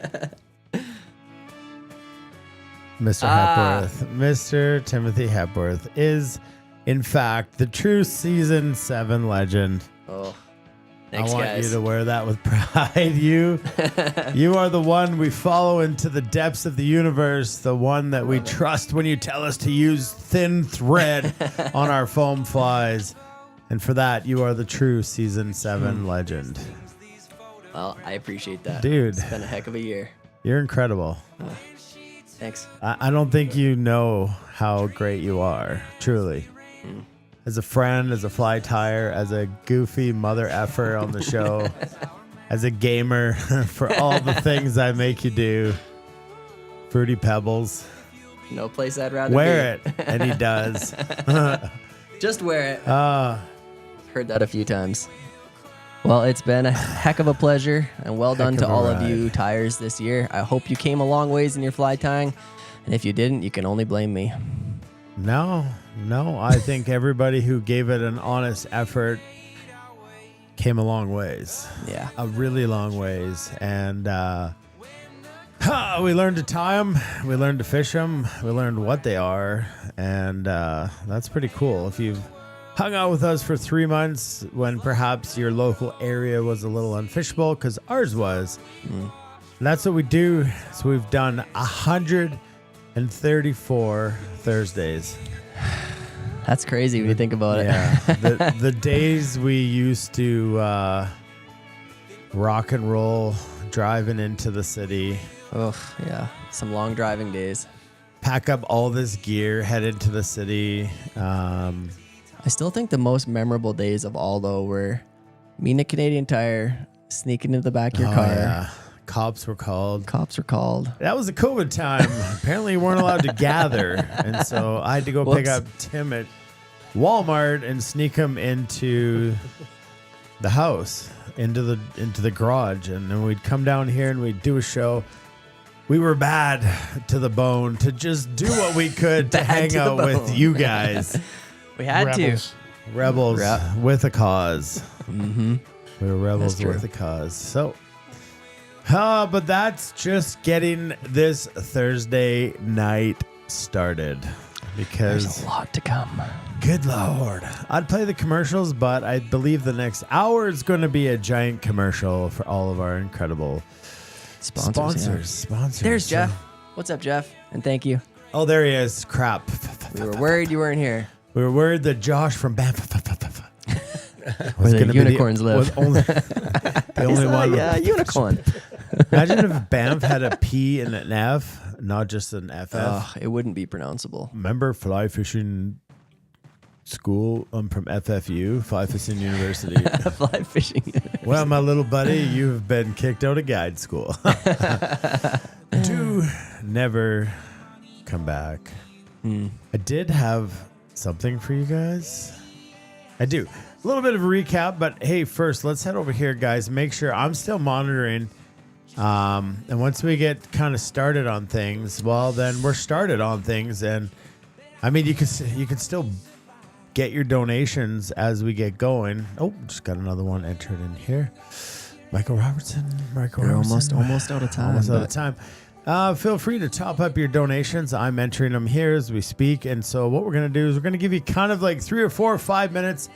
Mr. Hepworth. Mr. Timothy Hepworth is, in fact, the true season 7 legend. Oh, thanks, I want guys. you to wear that with pride. You are the one we follow into the depths of the universe, the one that we trust when you tell us to use thin thread on our foam flies. And for that, you are the true season 7 legend. Well, I appreciate that. Dude. It's been a heck of a year. You're incredible. Thanks. I don't think you know how great you are, truly. As a friend, as a fly tire, as a goofy mother effer on the show, as a gamer, for all the things I make you do. Fruity Pebbles. No place I'd rather Wear be. it. And he does. Just wear it. Heard that a few times. Well, it's been a heck of a pleasure, and well done to all of you tires this year. I hope you came a long ways in your fly tying, and if you didn't, you can only blame me. No, I think everybody who gave it an honest effort came a long ways. Yeah. A really long ways. And we learned to tie them. We learned to fish them. We learned what they are. And that's pretty cool. If you've hung out with us for 3 months when perhaps your local area was a little unfishable, because ours was. That's what we do. So we've done 134 Thursdays. That's crazy when you think about it. Yeah. the days we used to rock and roll driving into the city. Oh, yeah. Some long driving days. Pack up all this gear, head into the city. I still think the most memorable days of all, though, were me and a Canadian Tire sneaking into the back of your car. Yeah. Cops were called. That was a COVID time. Apparently, you weren't allowed to gather. And so I had to go pick up Tim at Walmart and sneak him into the house, into the garage. And then we'd come down here and we'd do a show. We were bad to the bone to just do what we could to hang out with you guys. We had Rebels with a cause. Mm-hmm. We were rebels with a cause. So, but that's just getting this Thursday night started. because there's a lot to come. Good Lord. I'd play the commercials, but I believe the next hour is going to be a giant commercial for all of our incredible sponsors. There's Jeff. What's up, Jeff? And thank you. Oh, there he is. Crap. We were worried you weren't here. We were worried that Josh from BAM Where the unicorns live. The only one. Yeah, unicorn. Imagine if Banff had a P and an F, not just an FF. It wouldn't be pronounceable. Remember fly fishing school? I'm from FFU, Fly Fishing University. Fly fishing. Well, my little buddy, you've been kicked out of guide school. To never come back. I did have something for you guys. I do. A little bit of a recap, but hey, first, let's head over here, guys. Make sure I'm still monitoring. And once we get kind of started on things, well, then we're started on things. And I mean, you can still get your donations as we get going. Oh, just got another one entered in here. Michael Robertson. We're almost out of time. Almost out of time. Feel free to top up your donations. I'm entering them here as we speak. And so what we're going to do is we're going to give you kind of like 3 or 4 or 5 minutes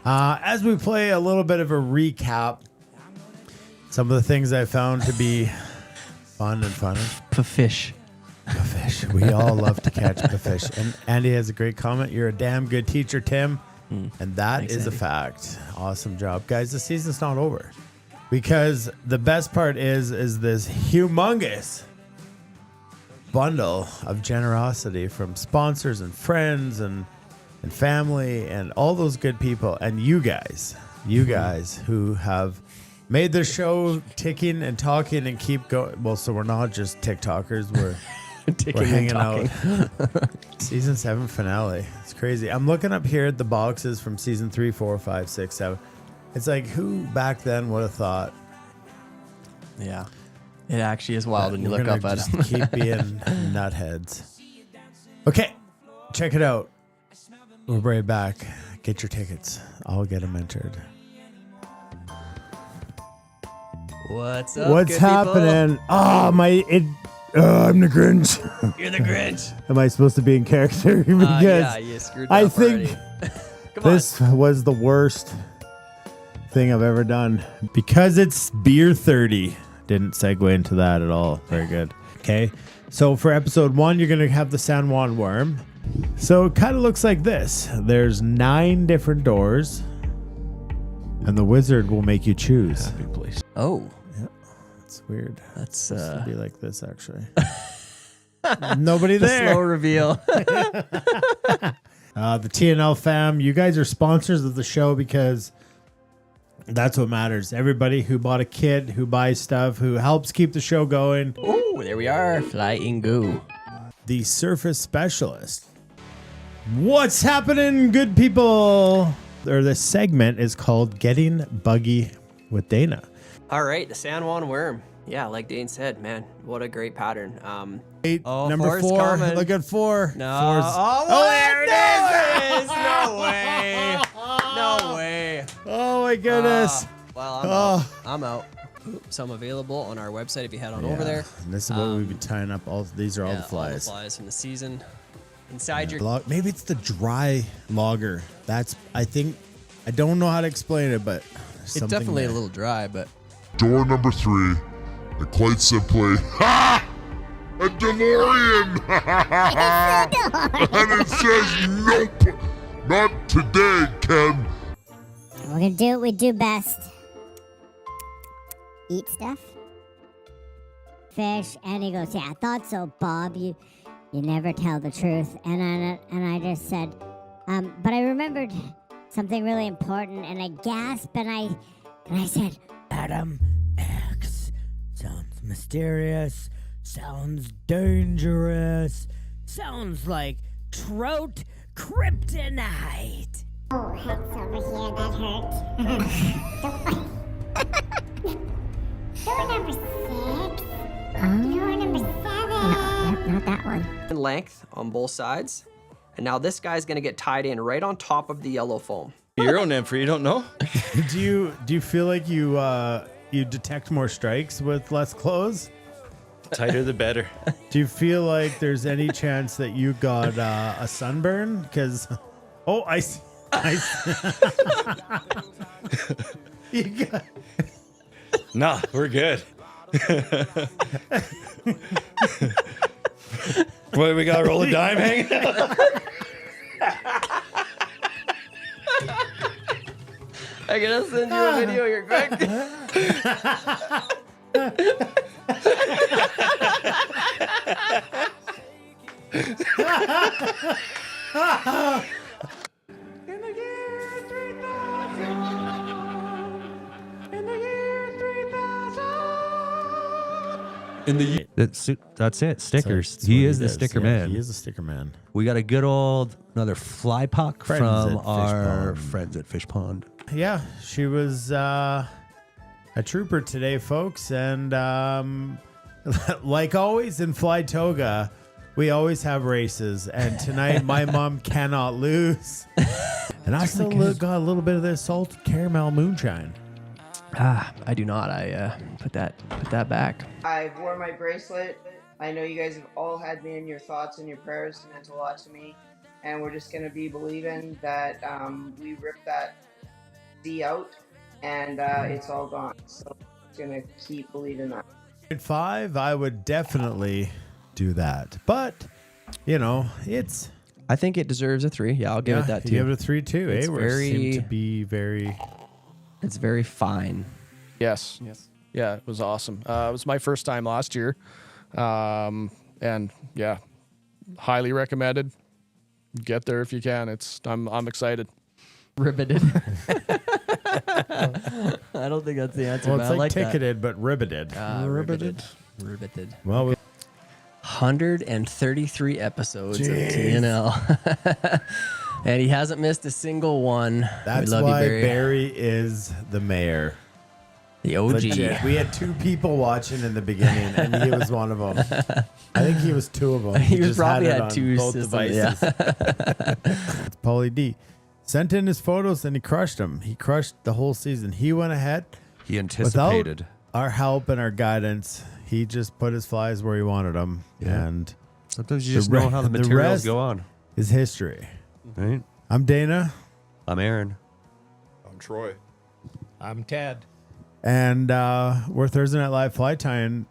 as we play a little bit of a recap. Some of the things I found to be fun and funny. Fish. We all love to catch fish. And Andy has a great comment. You're a damn good teacher, Tim. And that Thanks, is Andy. a fact. Awesome job. Guys, the season's not over. Because the best part is this humongous bundle of generosity from sponsors and friends and family and all those good people and you guys who have made the show ticking and talking and keep going. Well, so we're not just TikTokers, we're hanging out. Season 7 finale. It's crazy. I'm looking up here at the boxes from season 3, 4, 5, 6, 7. It's like, who back then would have thought? Yeah. It actually is wild when you look up at just them. keep being nutheads. Okay, check it out. We'll be right back. Get your tickets. I'll get them entered. What's up? What's good happening? people? Oh, I'm the Grinch. You're the Grinch. Am I supposed to be in character? Because Yeah, you screwed I up think Come this was the worst thing I've ever done. Because it's beer 30. Didn't segue into that at all. Very good. Okay. So for episode 1, you're going to have the San Juan worm. So it kind of looks like this. There's 9 different doors. And the wizard will make you choose. Happy place. Oh. Yeah. It's weird. That's It's supposed to be like this, actually. Nobody the there. slow reveal. The TNL fam, you guys are sponsors of the show because that's what matters. Everybody who bought a kit, who buys stuff, who helps keep the show going. Oh, there we are. Flying goo. The surface specialist. What's happening, good people? Or this segment is called Getting Buggy with Dana. All right, the San Juan worm. Yeah, like Dane said, man, what a great pattern. Number 4's 4. coming. Look at 4. No. 4's There it is. No way. No way. Oh my goodness. Well, I'm out. Some available on our website if you head on over there. And this is what we've been tying up. These are all the flies. All the flies from the season. Inside your... Maybe it's the dry logger. I don't know how to explain it, but It's definitely a little dry, but... Door number 3, and quite simply, ha! A DeLorean! And it says, nope, not today, Ken. We're gonna do what we do best. Eat stuff. Fish. And he goes, yeah, I thought so, Bob. You never tell the truth. And I just said, but I remembered something really important, and I gasped, and I said, Adam X. Sounds mysterious. Sounds dangerous. Sounds like trout kryptonite. oh, hurts over here, that hurts. Door number 6. Door number 7. Not that one. In length on both sides. And now this guy's going to get tied in right on top of the yellow foam. Euro nympher, you don't know? Do you feel like you detect more strikes with less clothes? Tighter the better. Do you feel like there's any chance that you got a sunburn? Because, I see. You got... Nah, we're good. What, we got to roll a dime hanging out? I gotta send you a video here quick. That's it. Stickers. That's He what is the does. sticker Yeah, man. He is a sticker man. We got a good old another fly puck Friends from at Fish our Pond. friends at Fish Pond. Yeah, she was a trooper today, folks. And like always in Fly Toga, we always have races. And tonight, my mom cannot lose. And I still got a little bit of this salted caramel moonshine. I do not. I put that back. I wore my bracelet. I know you guys have all had me in your thoughts and your prayers. It meant a lot to me. And we're just going to be believing that we ripped that D out and it's all gone. So I'm going to keep believing that. At 5, I would definitely do that. But, it's... I think it deserves a 3. Yeah, I'll give it that too. You give it a 3 too. It's Seem to be very... It's very fine. Yes. Yeah, it was awesome. It was my first time last year. And yeah, highly recommended. Get there if you can. I'm excited. Riveted. I don't think that's the answer. Well, but it's I like that. ticketed, but ribbeted. Riveted. Well, 133 episodes of TNL. And he hasn't missed a single one. That's we love why you, Barry is the mayor. The OG. Legit. We had 2 people watching in the beginning, and he was one of them. I think he was 2 of them. He was just probably it had on 2 both systems. devices. Paulie D sent in his photos, and he crushed them. He crushed the whole season. He went ahead. He anticipated. Without our help and our guidance, he just put his flies where he wanted them. Yeah. And sometimes you just know how the materials go on. Is history. Right? I'm Dana. I'm Aaron. I'm Troy. I'm Tad. And we're Thursday Night Live Fly Tying,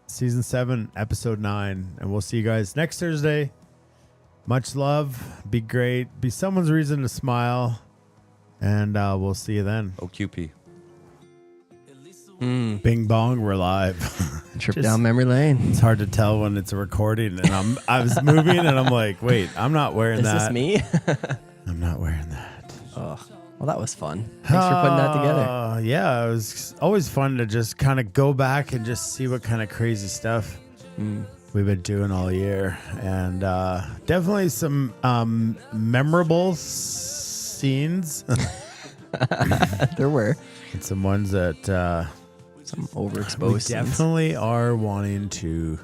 Season 7, Episode 9. And we'll see you guys next Thursday. Much love. Be great. Be someone's reason to smile. And we'll see you then. OQP. Bing bong, we're live. Trip down memory lane. It's hard to tell when it's a recording. And I was moving and I'm like, wait, I'm not wearing that. Is this me? I'm not wearing that. Oh, well, that was fun. Thanks for putting that together. Yeah, it was always fun to just kind of go back and just see what kind of crazy stuff we've been doing all year. And definitely some memorable scenes. There were. And some ones that... some overexposed we definitely are wanting to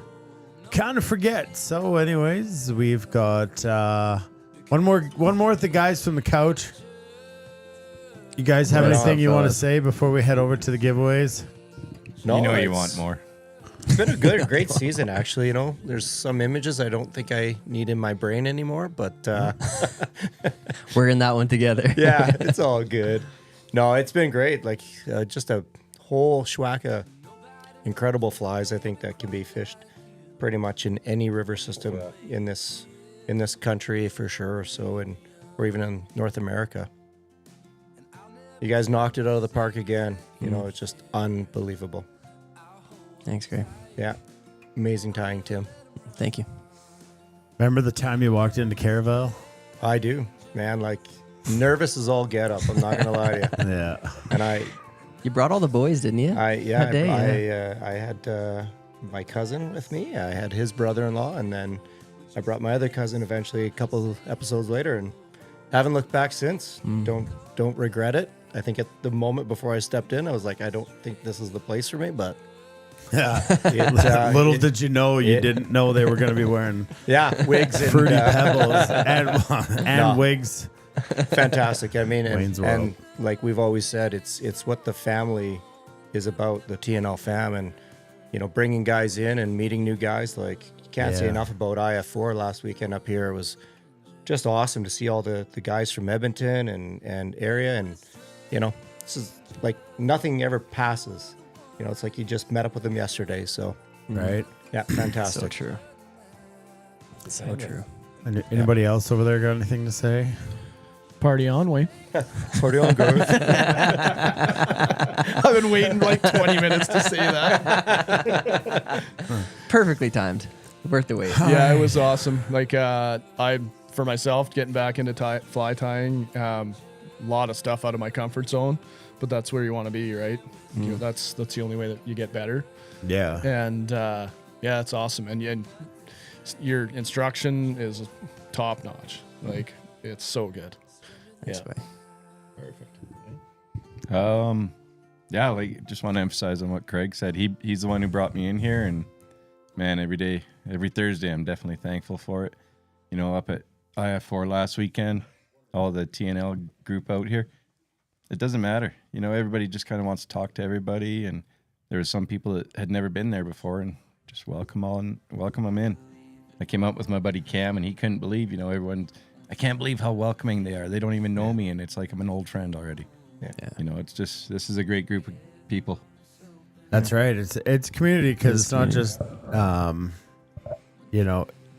kind of forget. So anyways, we've got one more with the guys from the couch. You guys have anything you want to say before we head over to the giveaways? No, you want more. It's been a great season, actually. There's some images I don't think I need in my brain anymore, but we're in that one together. Yeah, it's all good. No, it's been great. Like just a whole schwack of incredible flies. I think that can be fished pretty much in any river system in this country for sure. So, or even in North America. You guys knocked it out of the park again. It's just unbelievable. Thanks, Gray. Yeah, amazing tying, Tim. Thank you. Remember the time you walked into Caravel? I do, man. Like nervous as all get up. I'm not gonna lie to you. Yeah. And you brought all the boys, didn't you? I had my cousin with me. I had his brother-in-law, and then I brought my other cousin eventually a couple of episodes later, and haven't looked back since. Don't regret it. I think at the moment before I stepped in, I was like, I don't think this is the place for me, but little did you know you didn't know they were going to be wearing wigs and fruity pebbles and wigs. Fantastic. I mean, Wayne's World. and like we've always said, it's what the family is about, the TNL fam, and bringing guys in and meeting new guys. Like, you can't say Yeah. enough about IF4 last weekend up here. It was just awesome to see all the guys from Edmonton and area. And, this is like nothing ever passes. It's like you just met up with them yesterday. So, Right. Yeah, fantastic. So true. So true. Anybody else over there got anything to say? Party on, Wayne. Party on, girls. I've been waiting like 20 minutes to say that. Perfectly timed. Worth the wait. Yeah, it was awesome. Like for myself, getting back into fly tying, a lot of stuff out of my comfort zone, but that's where you want to be, right? That's the only way that you get better. Yeah. And yeah, it's awesome. And your instruction is top notch. Like, it's so good. Thanks, yeah. Perfect. Yeah, like, just want to emphasize on what Craig said. He's the one who brought me in here, and man, every Thursday, I'm definitely thankful for it. Up at IF4 last weekend, all the TNL group out here, it doesn't matter. Everybody just kind of wants to talk to everybody, and there were some people that had never been there before, and just welcome them in. I came out with my buddy Cam, and he couldn't believe, everyone. I can't believe how welcoming they are. They don't even know me, and it's like I'm an old friend already. Yeah. It's just, this is a great group of people. That's right. It's community, because it's not just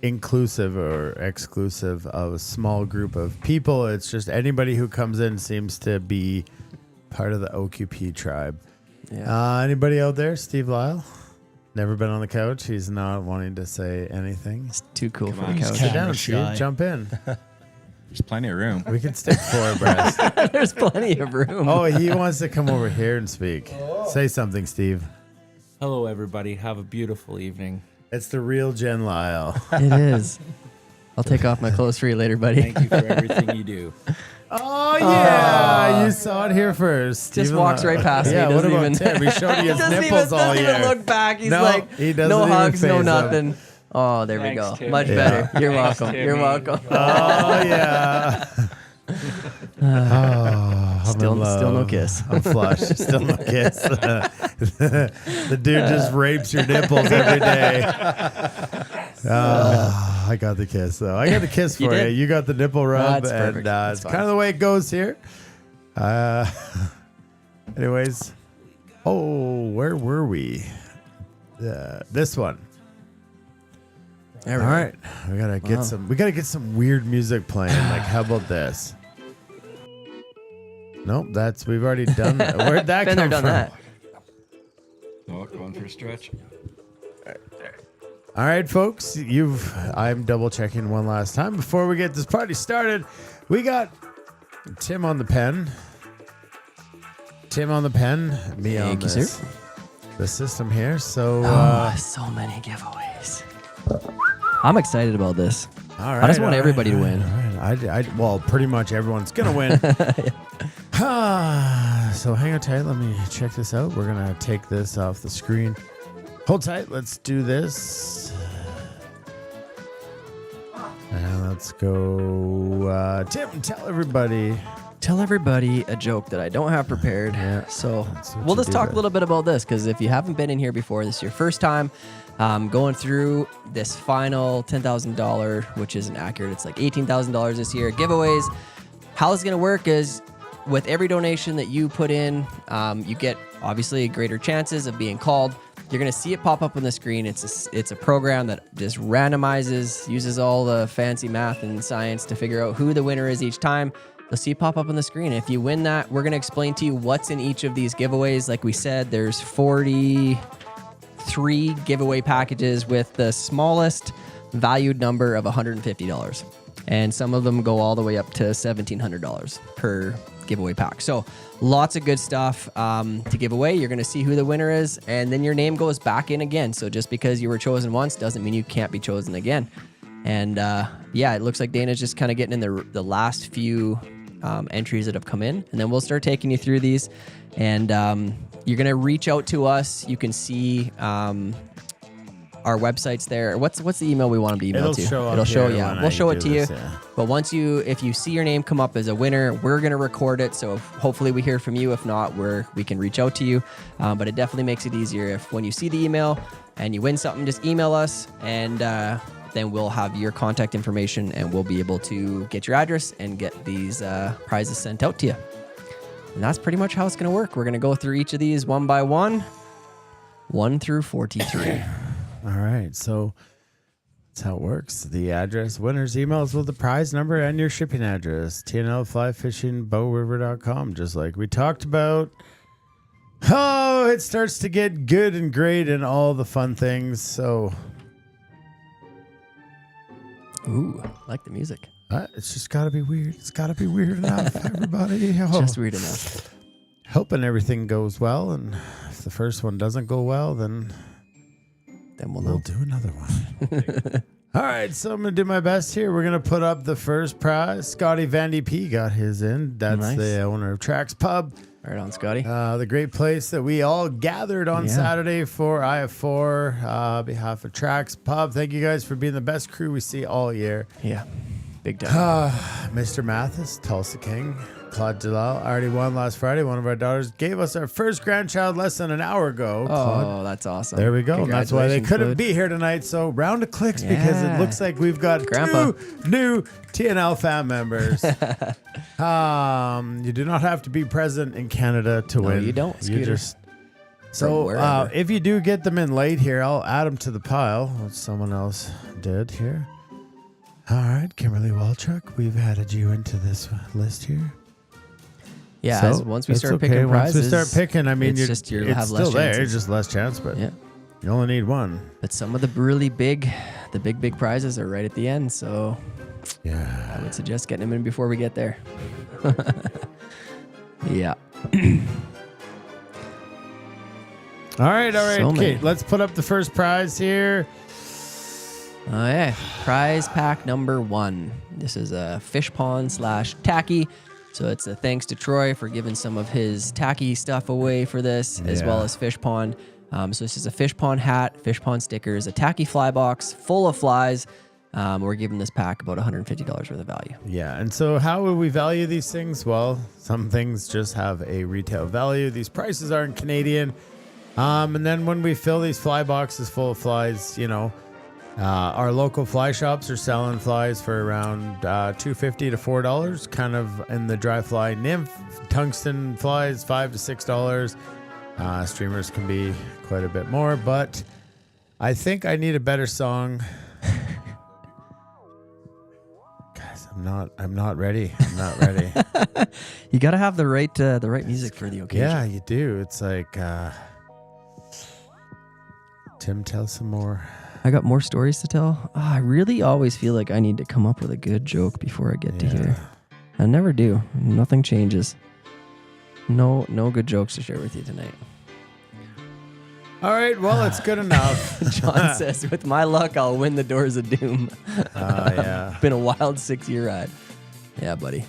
inclusive or exclusive of a small group of people. It's just anybody who comes in seems to be part of the OQP tribe. Yeah. Anybody out there? Steve Lyle? Never been on the couch. He's not wanting to say anything. It's too cool for the couch. Sit down, Steve. Jump in. There's plenty of room. We can stick 4 abreast. There's plenty of room. Oh, he wants to come over here and speak. Say something, Steve. Hello, everybody. Have a beautiful evening. It's the real Jen Lyle. It is. I'll take off my clothes for you later, buddy. Thank you for everything you do. Oh, yeah. You saw it here first. Just Stephen walks right past me. Yeah, what Doesn't about even, Tim? He showed you his doesn't nipples all doesn't year. even look back. He's No, like, he doesn't no even hugs, no phase him. nothing. Oh, there we go. Timmy. Much better. You're welcome. You're welcome. Oh, yeah. Still no kiss. I'm flushed. Still no kiss. The dude just rapes your nipples every day. I got the kiss, though. I got the kiss for you. You got the nipple rub, That's and perfect. it's kind of the way it goes here. Anyways, where were we? This one. All right, we gotta get some. We gotta get some weird music playing. Like, how about this? Nope, we've already done. Where'd that Been come there, from? done that. Oh, going for a stretch. All right, folks, I'm double checking one last time before we get this party started. We got Tim on the pen. Me on Thank you, this. sir. The system here. So, so many giveaways. I'm excited about this. all right, I just want all everybody to right, win. all right. Well, pretty much everyone's gonna win. So hang on tight. Let me check this out. We're gonna take this off the screen. Hold tight. Let's do this. And let's go. Tim, tell everybody. Tell everybody a joke that I don't have prepared. So we'll just talk a little bit about this, because if you haven't been in here before, this is your first time going through this final $10,000, which isn't accurate. It's like $18,000 this year. Giveaways. How it's going to work is with every donation that you put in, you get obviously greater chances of being called. You're going to see it pop up on the screen. It's a program that just randomizes, uses all the fancy math and science to figure out who the winner is each time. You'll see it pop up on the screen. If you win that, we're going to explain to you what's in each of these giveaways. Like we said, there's 43 giveaway packages with the smallest valued number of $150. And some of them go all the way up to $1,700 per giveaway pack. So lots of good stuff to give away. You're going to see who the winner is, and then your name goes back in again. So just because you were chosen once doesn't mean you can't be chosen again. And yeah, it looks like Dana's just kind of getting in the last few entries that have come in, and then we'll start taking you through these. And you're going to reach out to us. You can see our our website's there. What's the email we want them to email It'll to? show up It'll show, here yeah. when We'll I show it do to this, you. yeah. But if you see your name come up as a winner, we're gonna record it. So hopefully we hear from you. If not, we can reach out to you. But it definitely makes it easier if when you see the email and you win something, just email us, and then we'll have your contact information, and we'll be able to get your address and get these prizes sent out to you. And that's pretty much how it's going to work. We're going to go through each of these one by one, 1 through 43. All right, so that's how it works. The address, winner's emails with the prize number and your shipping address. TNL Fly Fishing BowRiver.com, just like we talked about. Oh, it starts to get good and great and all the fun things. So, ooh, I like the music. It's just got to be weird. It's got to be weird enough, everybody. Oh. Just weird enough. Hoping everything goes well, and if the first one doesn't go well, then we'll do another one. All right, so I'm going to do my best here. We're going to put up the first prize. Scotty Vandy P got his in. That's Nice. the owner of Tracks Pub. Right on, Scotty. The great place that we all gathered on Saturday for IF4 behalf of Tracks Pub. Thank you guys for being the best crew we see all year. Yeah, big time. Mr. Mathis, Tulsa King, Claude Jalal already won last Friday. One of our daughters gave us our first grandchild less than an hour ago. Claude. That's awesome. There we go. And that's why they Congratulations, couldn't Claude. be here tonight. So round of clicks because it looks like we've got Grandpa. 2 new TNL fan members. You do not have to be present in Canada to No, win. you don't, You Scooter. just From so wherever. if you do get them in late here, I'll add them to the pile, which someone else did here. All right, Kimberly Walchuk, we've added you into this list here. Yeah, So, as once we it's start okay. picking Once prizes, we start picking, I mean, it's you're just you it's have still less there. chances. It's just less chance, but Yeah. you only need one. But some of the really big prizes are right at the end. So yeah, I would suggest getting them in before we get there. Yeah. All right, So okay. many. Let's put up the first prize here. Oh yeah, prize pack number 1. This is a fish pond / tacky. So it's a thanks to Troy for giving some of his tacky stuff away for this, as well as fish pond. So this is a fish pond hat, fish pond stickers, a tacky fly box full of flies. We're giving this pack about $150 worth of value. Yeah, and so how would we value these things? Well, some things just have a retail value. These prices aren't Canadian. And then when we fill these fly boxes full of flies, our local fly shops are selling flies for around $2.50 to $4, kind of in the dry fly nymph. Tungsten flies $5 to $6. Streamers can be quite a bit more, but I think I need a better song. Guys, I'm not ready. I'm not ready. You got to have the right music for the occasion. Yeah, you do. It's like Tim, tell some more. I got more stories to tell. I really always feel like I need to come up with a good joke before I get to here. I never do. Nothing changes. No good jokes to share with you tonight. All right, well, it's good enough. John says, with my luck, I'll win the Doors of Doom. Yeah. Been a wild 6-year ride. Yeah, buddy.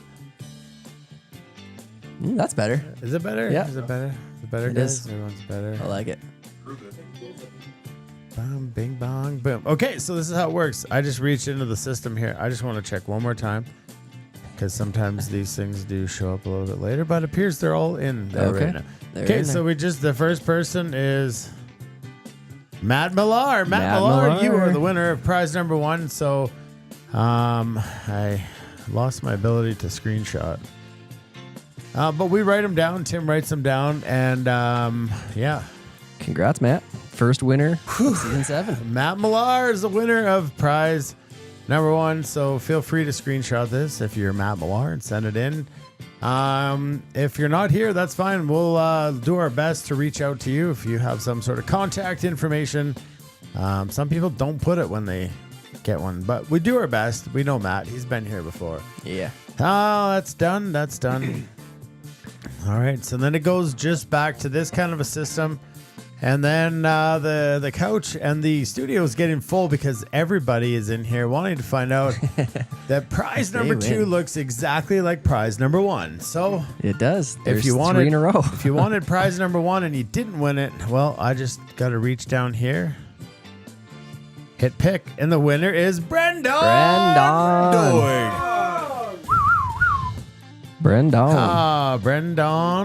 That's better. Is it better? Yeah. Is it better? Is it better, It guys? is. Everyone's better. I like it. Bam, bing, bong, boom. Okay, so this is how it works. I just reached into the system here. I just want to check one more time because sometimes these things do show up a little bit later, but it appears they're all in there Okay. right now. They're Okay, in so there. the first person is Matt Millar. Matt Matt Millar, you Millar. are the winner of prize number 1. So I lost my ability to screenshot. But we write them down. Tim writes them down. And yeah. Congrats, Matt. First winner of season 7. Matt Millar is the winner of prize number 1. So feel free to screenshot this if you're Matt Millar and send it in. If you're not here, that's fine. We'll do our best to reach out to you if you have some sort of contact information. Some people don't put it when they get one, but we do our best. We know Matt. He's been here before. Yeah. Oh, that's done. That's done. All right. So then it goes just back to this kind of a system. And then the couch and the studio is getting full because everybody is in here wanting to find out that prize number 2 looks exactly like prize number 1. So it does. If There's you wanted 3 in a row. if you wanted prize number 1 and you didn't win it, well, I just got to reach down here hit pick. And the winner is Brendan. Brendan. Brendan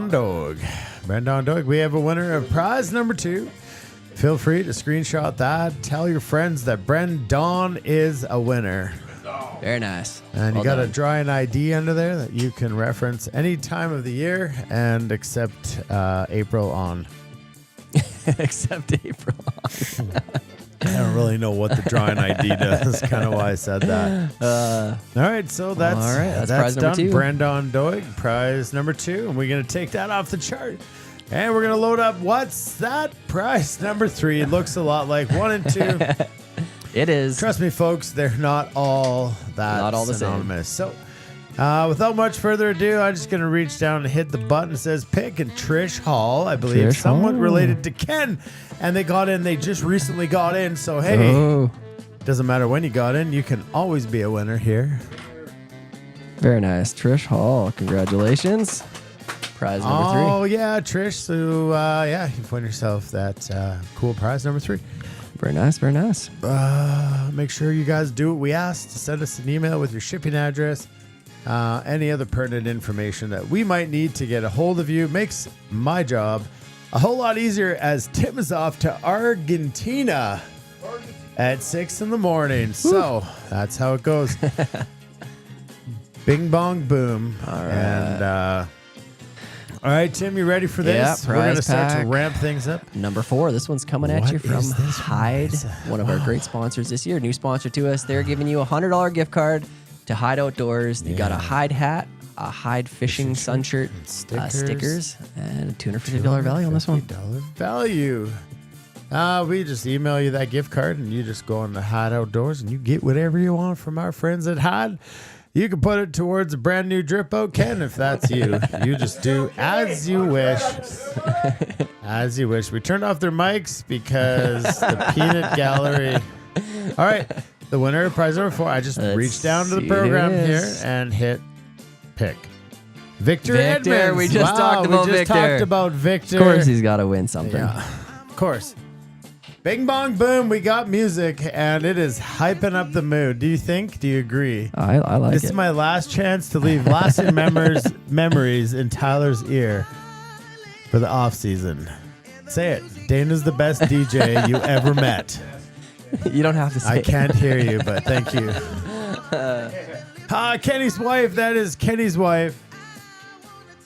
Dog. Brendan Dog. We have a winner of prize number 2. Feel free to screenshot that. Tell your friends that Brendan is a winner. Very nice. And Well you got done. to draw an ID under there that you can reference any time of the year and except April on. Except April on. I don't really know what the drawing ID does. That's kind of why I said that. All right, so that's prize number done. 2. Brandon Doig, prize number 2, and we're gonna take that off the chart, and we're gonna load up. What's that? Prize number 3. It looks a lot like 1 and 2. It is. Trust me, folks, they're not all that Not all the same. synonymous. So, without much further ado, I'm just gonna reach down and hit the button that says pick, and Trish Hall, I believe, Trish somewhat Hall. related to Ken, and they got in. They just recently got in, so hey, doesn't matter when you got in, you can always be a winner here. Very nice. Trish Hall, congratulations. Prize number 3. Oh yeah, Trish. So yeah, you've won yourself that cool prize number 3. Very nice, very nice. Make sure you guys do what we asked. Send us an email with your shipping address, any other pertinent information that we might need to get a hold of you. Makes my job a whole lot easier as Tim is off to Argentina at 6 in the morning. So that's how it goes. Bing bong boom. All right. And all right, Tim, you ready for this? Yeah, We're going to prize start to pack. ramp things up. Number 4. This one's coming at What you from is this Hyde, one of our great sponsors this year. New sponsor to us. They're giving you a $100 gift card to Hyde Outdoors. They got a Hyde hat, a Hyde fishing sun shirt, stickers, and a $250 value on this one. Value. We just email you that gift card, and you just go on to Hyde Outdoors, and you get whatever you want from our friends at Hyde. You can put it towards a brand new drip boat, Ken, if that's you. You just do as you wish. As you wish. We turned off their mics because the peanut gallery. All right. The winner of prize number 4. I just reached down to the see program who it here is. and hit pick. Victor Victor, Edmonds. we just talked about we just Victor. talked about Victor. Of course, he's got to win something. Yeah, of course. Bing bong boom, we got music, and it is hyping up the mood. Do you think? Do you agree? I like This it. is my last chance to leave lasting memories in Tyler's ear for the off season. Say it. Dana's the best DJ you ever met. You don't have to say I it. can't hear you, but thank you. Kenny's wife. That is Kenny's wife.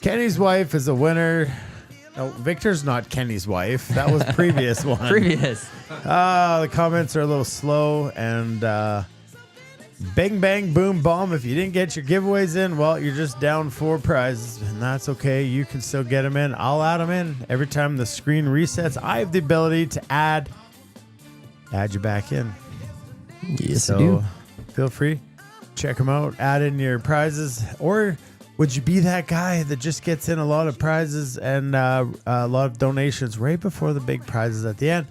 Kenny's wife is a winner. No, Victor's not Kenny's wife. That was previous one. Previous. The comments are a little slow, and bang, bang, boom, bomb. If you didn't get your giveaways in, well, you're just down 4 prizes, and that's okay. You can still get them in. I'll add them in. Every time the screen resets, I have the ability to add you back in. Yes, so I do. Feel free. Check them out. Add in your prizes. Or would you be that guy that just gets in a lot of prizes and a lot of donations right before the big prizes at the end?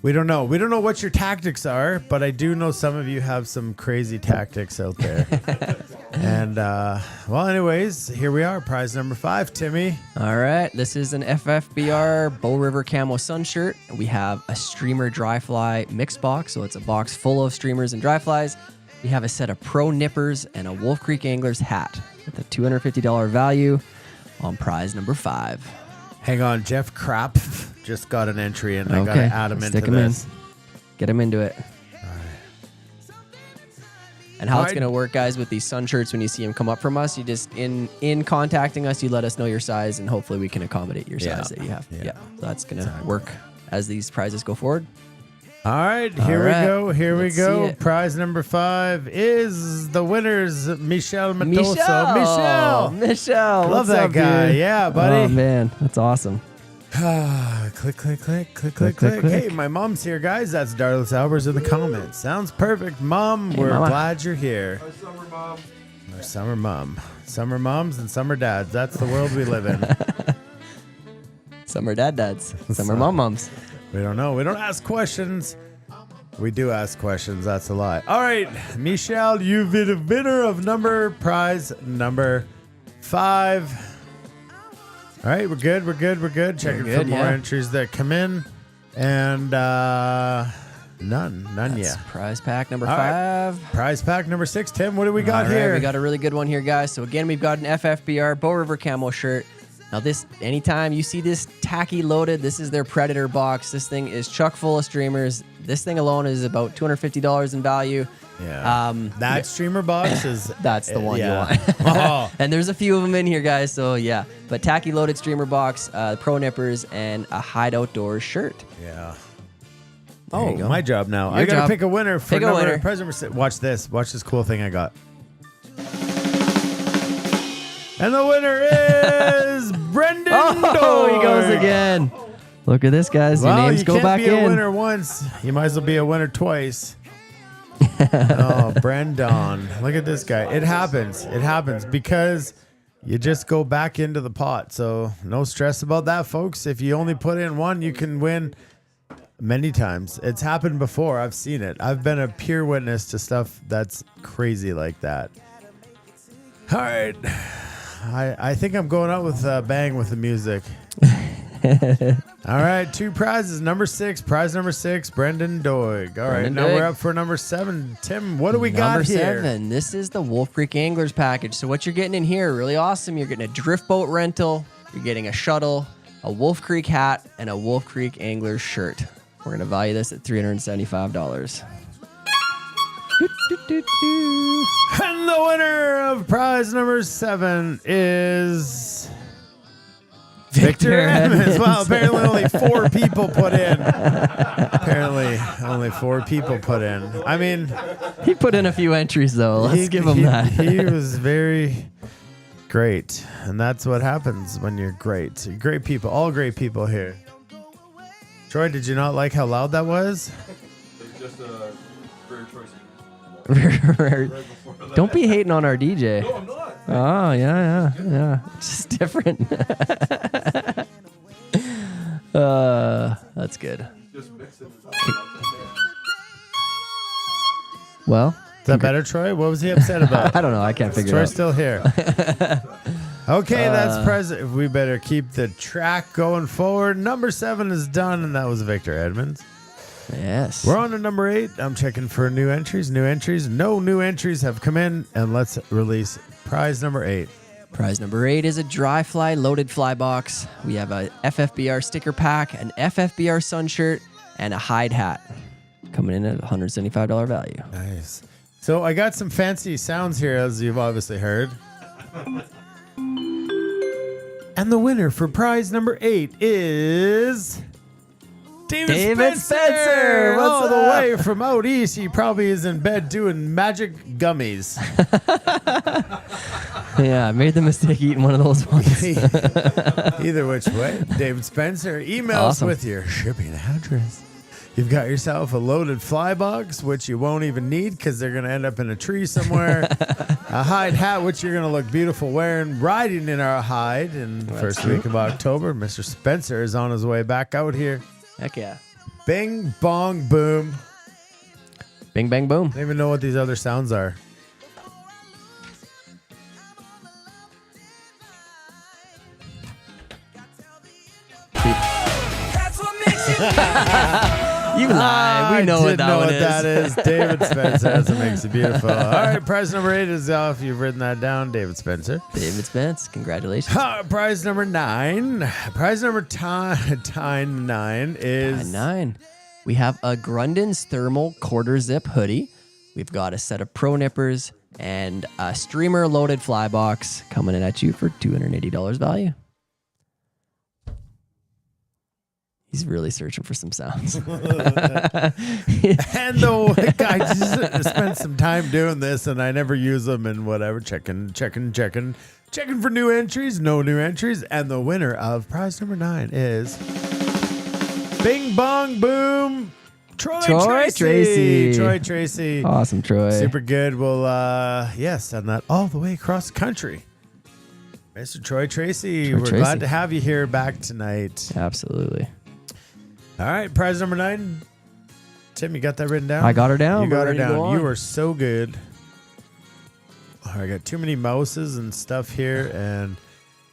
We don't know. We don't know what your tactics are, but I do know some of you have some crazy tactics out there. And, well, anyways, here we are. Prize number 5, Timmy. All right. This is an FFBR Bow River Camo Sun shirt. We have a streamer dry fly mix box. So it's a box full of streamers and dry flies. We have a set of Pro Nippers and a Wolf Creek Anglers hat with a $250 value on prize number 5. Hang on. Jeff Krapp just got an entry, and I got to add him Stick into him this. in. Get him into it. And how it's going to work, guys, with these sun shirts, when you see them come up from us, you just, in contacting us, you let us know your size, and hopefully we can accommodate your size that you have. Yeah. So that's going to work as these prizes go forward. All right, here we go. Here Let's we go. see it. Prize number 5 is the winners, Michelle Matoso. Michelle. Love what's that up, guy. dude? Yeah, buddy. Oh, man. That's awesome. Click, click, click, click, click, click. Hey, my mom's here, guys. That's Darlis Albers in the comments. Sounds perfect. Mom, Hey, we're Mama. glad you're here. Our summer mom. Our summer mom. Summer moms and summer dads. That's the world we live in. Summer dads. Summer moms. We don't know. We don't ask questions. We do ask questions. That's a lie. All right, Michelle, you've been a winner of prize number 5. All right, we're good. Checking for more entries that come in. And None That's yet. Prize pack number All right. 5. Prize pack number 6. Tim, what do we got All right, here? we got a really good one here, guys. So again, we've got an FFBR Bow River camo shirt. Now this, anytime you see this tacky loaded, this is their Predator box. This thing is chock full of streamers. This thing alone is about $250 in value. Yeah. That streamer box is... That's the one yeah. you want. Oh. And there's a few of them in here, guys. So yeah, but tacky loaded streamer box, pro nippers, and a Hide Outdoors shirt. Yeah. There you Oh, go. my job now. Your I got to job. pick a winner for Pick a winner. President. Watch this. Watch this cool thing I got. And the winner is Brendan Oh, he Doig. goes again. Look at this, guys. Your Well, names you go can't back be a in. winner once. You might as well be a winner twice. Oh, Brendan. Look at this guy. It happens. It happens because you just go back into the pot. So no stress about that, folks. If you only put in one, you can win many times. It's happened before. I've seen it. I've been a peer witness to stuff that's crazy like that. All right. I think I'm going out with a bang with the music. All right, 2 prizes. Number 6, prize number 6, Brendan Doig. All right, Brendan now Doig. we're up for number 7. Tim, what do we got Number here? 7. This is the Wolf Creek Anglers package. So what you're getting in here, really awesome. You're getting a drift boat rental. You're getting a shuttle, a Wolf Creek hat, and a Wolf Creek Anglers shirt. We're gonna value this at $375. And the winner of prize number 7 is Victor Edmonds. Well, apparently only 4 people put in. Apparently only 4 people put in. I mean, he put in a few entries though. Let's give him that. He was very great, and that's what happens when you're great. Great people, all great people here. Troy, did you not like how loud that was? It's just a rare choice. Don't be hating on our DJ. No, I'm not. Oh, yeah. It's just different. That's good. Just mix it. Well, is that better, Troy? What was he upset about? I don't know. I can't figure it out. Troy's still here. Okay, that's present. We better keep the track going forward. Number 7 is done, and that was Victor Edmonds. Yes. We're on to number 8. I'm checking for new entries. New entries. No new entries have come in, and let's release prize number 8. Prize number 8 is a dry fly loaded fly box. We have a FFBR sticker pack, an FFBR sun shirt, and a hide hat. Coming in at $175 value. Nice. So I got some fancy sounds here, as you've obviously heard. And the winner for prize number 8 is David Spencer. What's All the up? way from out east. He probably is in bed doing magic gummies. Yeah, I made the mistake eating one of those ones. Either which way, David Spencer, email us Awesome. with your shipping address. You've got yourself a loaded fly box, which you won't even need because they're going to end up in a tree somewhere. A hide hat, which you're going to look beautiful wearing, riding in our hide. And first week of October, Mr. Spencer is on his way back out here. Heck yeah. Bing, bong, boom. Bing, bang, boom. I don't even know what these other sounds are. You lie. We know what that one is. That is. David Spencer. That's what makes it beautiful. All right, prize number 8 is off. You've written that down, David Spencer. David Spence, congratulations. Prize number 9. Prize number 9 is 9. We have a Grundon's thermal quarter zip hoodie. We've got a set of pro nippers and a streamer loaded fly box coming in at you for $280 value. He's really searching for some sounds. And the guy just spent some time doing this, and I never use them and whatever. Checking for new entries. No new entries. And the winner of prize number 9 is Bing Bong Boom. Troy Tracy. Troy Tracy. Awesome, Troy. Super good. We'll send that all the way across the country. Mr. Troy Tracy, we're glad to have you here back tonight. Absolutely. All right, prize number 9. Tim, you got that written down? I got her down. You got her Ready to go down. on. You are so good. Oh, I got too many mouses and stuff here, and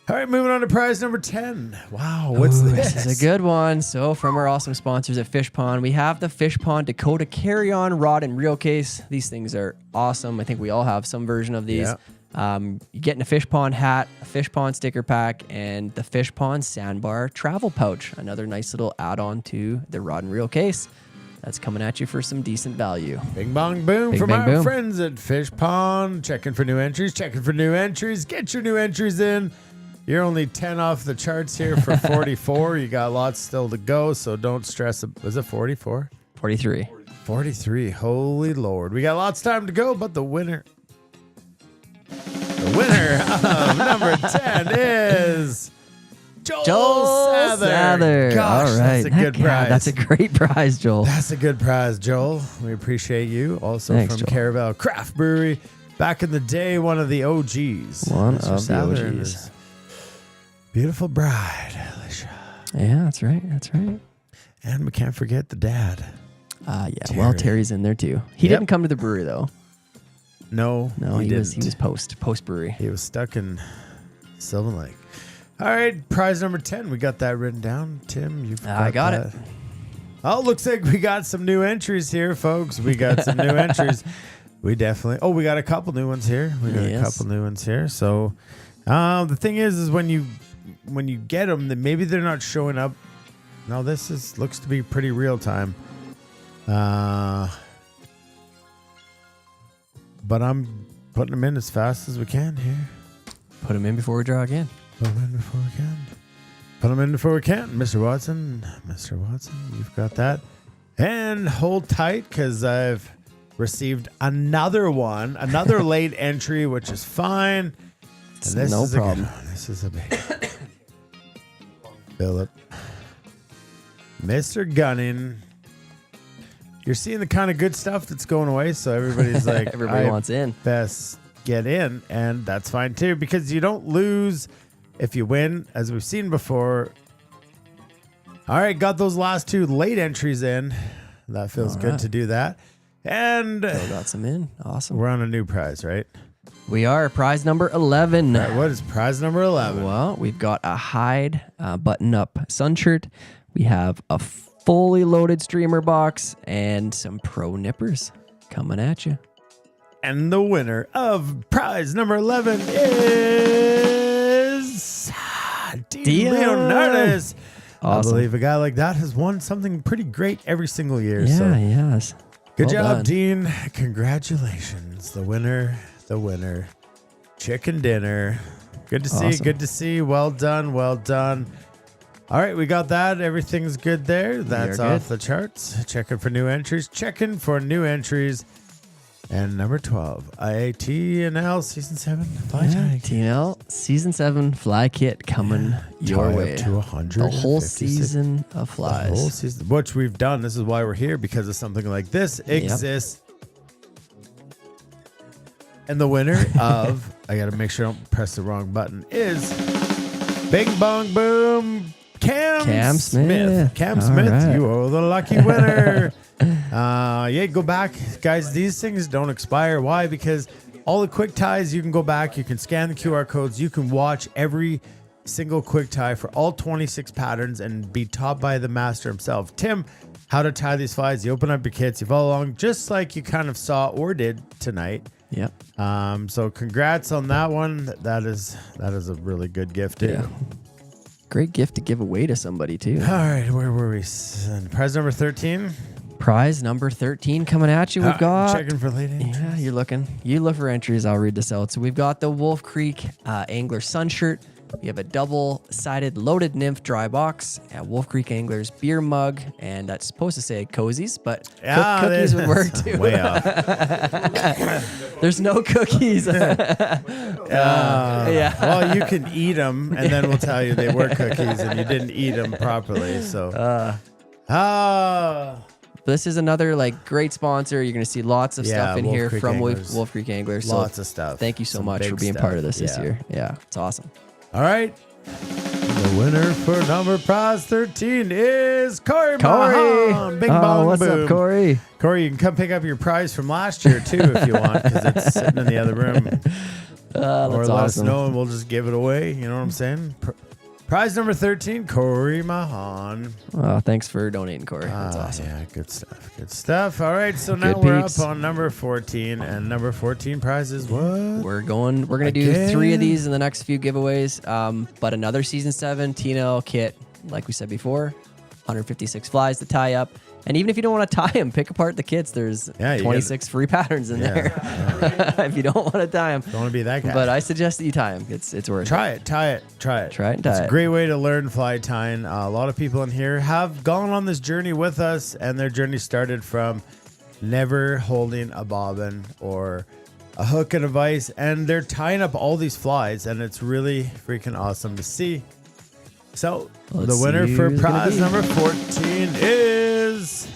All right, moving on to prize number 10. Wow, what's this? This is a good one. So, from our awesome sponsors at Fish Pond, we have the Fish Pond Dakota carry-on rod and reel case. These things are awesome. I think we all have some version of these. You're getting a Fish Pond hat, a Fish Pond sticker pack, and the Fish Pond sandbar travel pouch. Another nice little add-on to the rod and reel case. That's coming at you for some decent value. Bing bong boom Bing, from bang, our boom. friends at Fish Pond. Checking for new entries. Get your new entries in. You're only 10 off the charts here for 44. You got lots still to go, so don't stress. Was it 44? 43. 43. Holy Lord. We got lots of time to go, but the winner of number 10 is Joel Sather. Gosh, All right. that's a good Heck yeah, prize. that's a great prize, Joel. That's a good prize, Joel. We appreciate you. Also Thanks, from Joel. Caravel Craft Brewery. Back in the day, one of the OGs. One Mr. of Sather the and OGs. his beautiful bride, Alicia. Yeah, that's right. That's right. And we can't forget the dad. Yeah. Well, Terry's in there too. He Yep. didn't come to the brewery though. No, he was post brewery. He was stuck in Sylvan Lake. All right, prize number 10. We got that written down. Tim, you've I got that. it. Oh, looks like we got some new entries here, folks. We got some new entries. We definitely. Oh, we got a couple new ones here. So, the thing is when you get them, then maybe they're not showing up. No, looks to be pretty real time. But I'm putting them in as fast as we can here. Put them in before we draw again. Put them in before we can. Mr. Watson, you've got that. And hold tight because I've received another late entry, which is fine. And this no is problem. A good one. This is a big Philip. Mr. Gunning. You're seeing the kind of good stuff that's going away, so everybody's like, Everybody wants in. Best get in, and that's fine too, because you don't lose if you win, as we've seen before. All right, got those last two late entries in. That feels All good right. to do that. And Still got some in. Awesome. we're on a new prize, right? We are prize number 11. All right, what is prize number 11? Well, we've got a hide button-up sun shirt. We have a fully loaded streamer box and some pro nippers coming at you. And the winner of prize number 11 is Dean Leonardis. Awesome. I believe a guy like that has won something pretty great every single year. Yeah, so he has. good Well job, done. Dean. Congratulations. The winner. Chicken dinner. Good to see. Well done. All right, we got that. Everything's good there. That's are off good. the charts. Checking for new entries. And number 12, TNL Season 7 fly tie. TNL Season 7 fly kit coming your Tie way. up to 100. The whole season of flies. The whole season, which we've done. This is why we're here, because of something like this exists. And the winner of, I got to make sure I don't press the wrong button, is Bing Bong Boom Cam Smith. Cam All Smith, right. you are the lucky winner. Go back. Guys, these things don't expire. Why? Because all the quick ties, you can go back, you can scan the QR codes, you can watch every single quick tie for all 26 patterns and be taught by the master himself. Tim, how to tie these flies. You open up your kits, you follow along just like you kind of saw or did tonight. Yep. So congrats on that one. That is a really good gift too. Yeah. Great gift to give away to somebody too. All right, where were we? Prize number 13. Prize number 13 coming at you. We've got checking for late entries. Yeah, you're looking. You look for entries. I'll read this out. So we've got the Wolf Creek Angler Sun Shirt. We have a double-sided loaded nymph dry box, a Wolf Creek Anglers beer mug, and that's supposed to say cozies, but cookies would work too. Way off. There's no cookies. Yeah. Well, you can eat them, and then we'll tell you they were cookies, and you didn't eat them properly. So, this is another great sponsor. You're going to see lots of stuff in Wolf here Creek from Anglers. Wolf Creek Anglers. Lots of stuff. Thank you so Some much big for being stuff. part of this Yeah. year. Yeah, it's awesome. All right. The winner for number prize 13 is Corey. Mahan. Bing bong what's boom. up, Corey? Corey, you can come pick up your prize from last year too if you want, because it's sitting in the other room. or That's let us awesome. know and we'll just give it away. You know what I'm saying? Prize number 13, Corey Mahan. Oh, thanks for donating, Corey. That's awesome. Yeah, good stuff. Good stuff. All right, so now Good we're peeps. up on number 14, and number 14 prize is what? We're gonna do 3 of these in the next few giveaways. But another season 7 TNL kit, like we said before, 156 flies to tie up. And even if you don't want to tie them, pick apart the kits. There's 26 free patterns in there. If you don't want to tie them, don't want to be that guy. But I suggest that you tie them. It's worth Try it. it, tie it. Try it and tie It's it. a great way to learn fly tying. A lot of people in here have gone on this journey with us, and their journey started from never holding a bobbin or a hook and a vise, and they're tying up all these flies, and it's really freaking awesome to see. So Let's the winner see for who's gonna prize be. number 14 is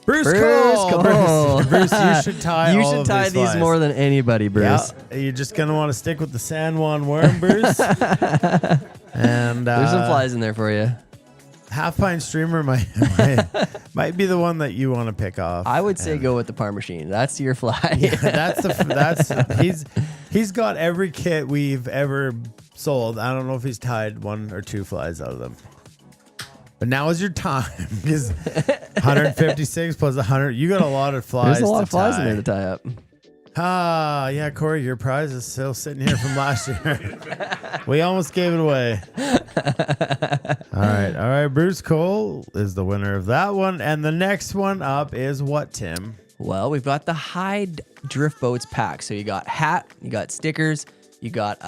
Bruce Cole. Cole. Bruce, you should tie You all should of tie these these flies. more than anybody, Bruce. Yeah, you're just gonna want to stick with the San Juan worm, Bruce. And There's some flies in there for you. Half pine streamer might be the one that you want to pick off. I would say go with the par machine. That's your fly. Yeah, he's got every kit we've ever sold. I don't know if he's tied 1 or 2 flies out of them. But now is your time, because 156 plus 100, you got a lot of flies. There's a lot to of flies in tie. there to tie up. Yeah, Corey, your prize is still sitting here from last year. We almost gave it away. All right. Bruce Cole is the winner of that one. And the next one up is what, Tim? Well, we've got the Hyde Drift Boats pack. So you got hat, you got stickers, you got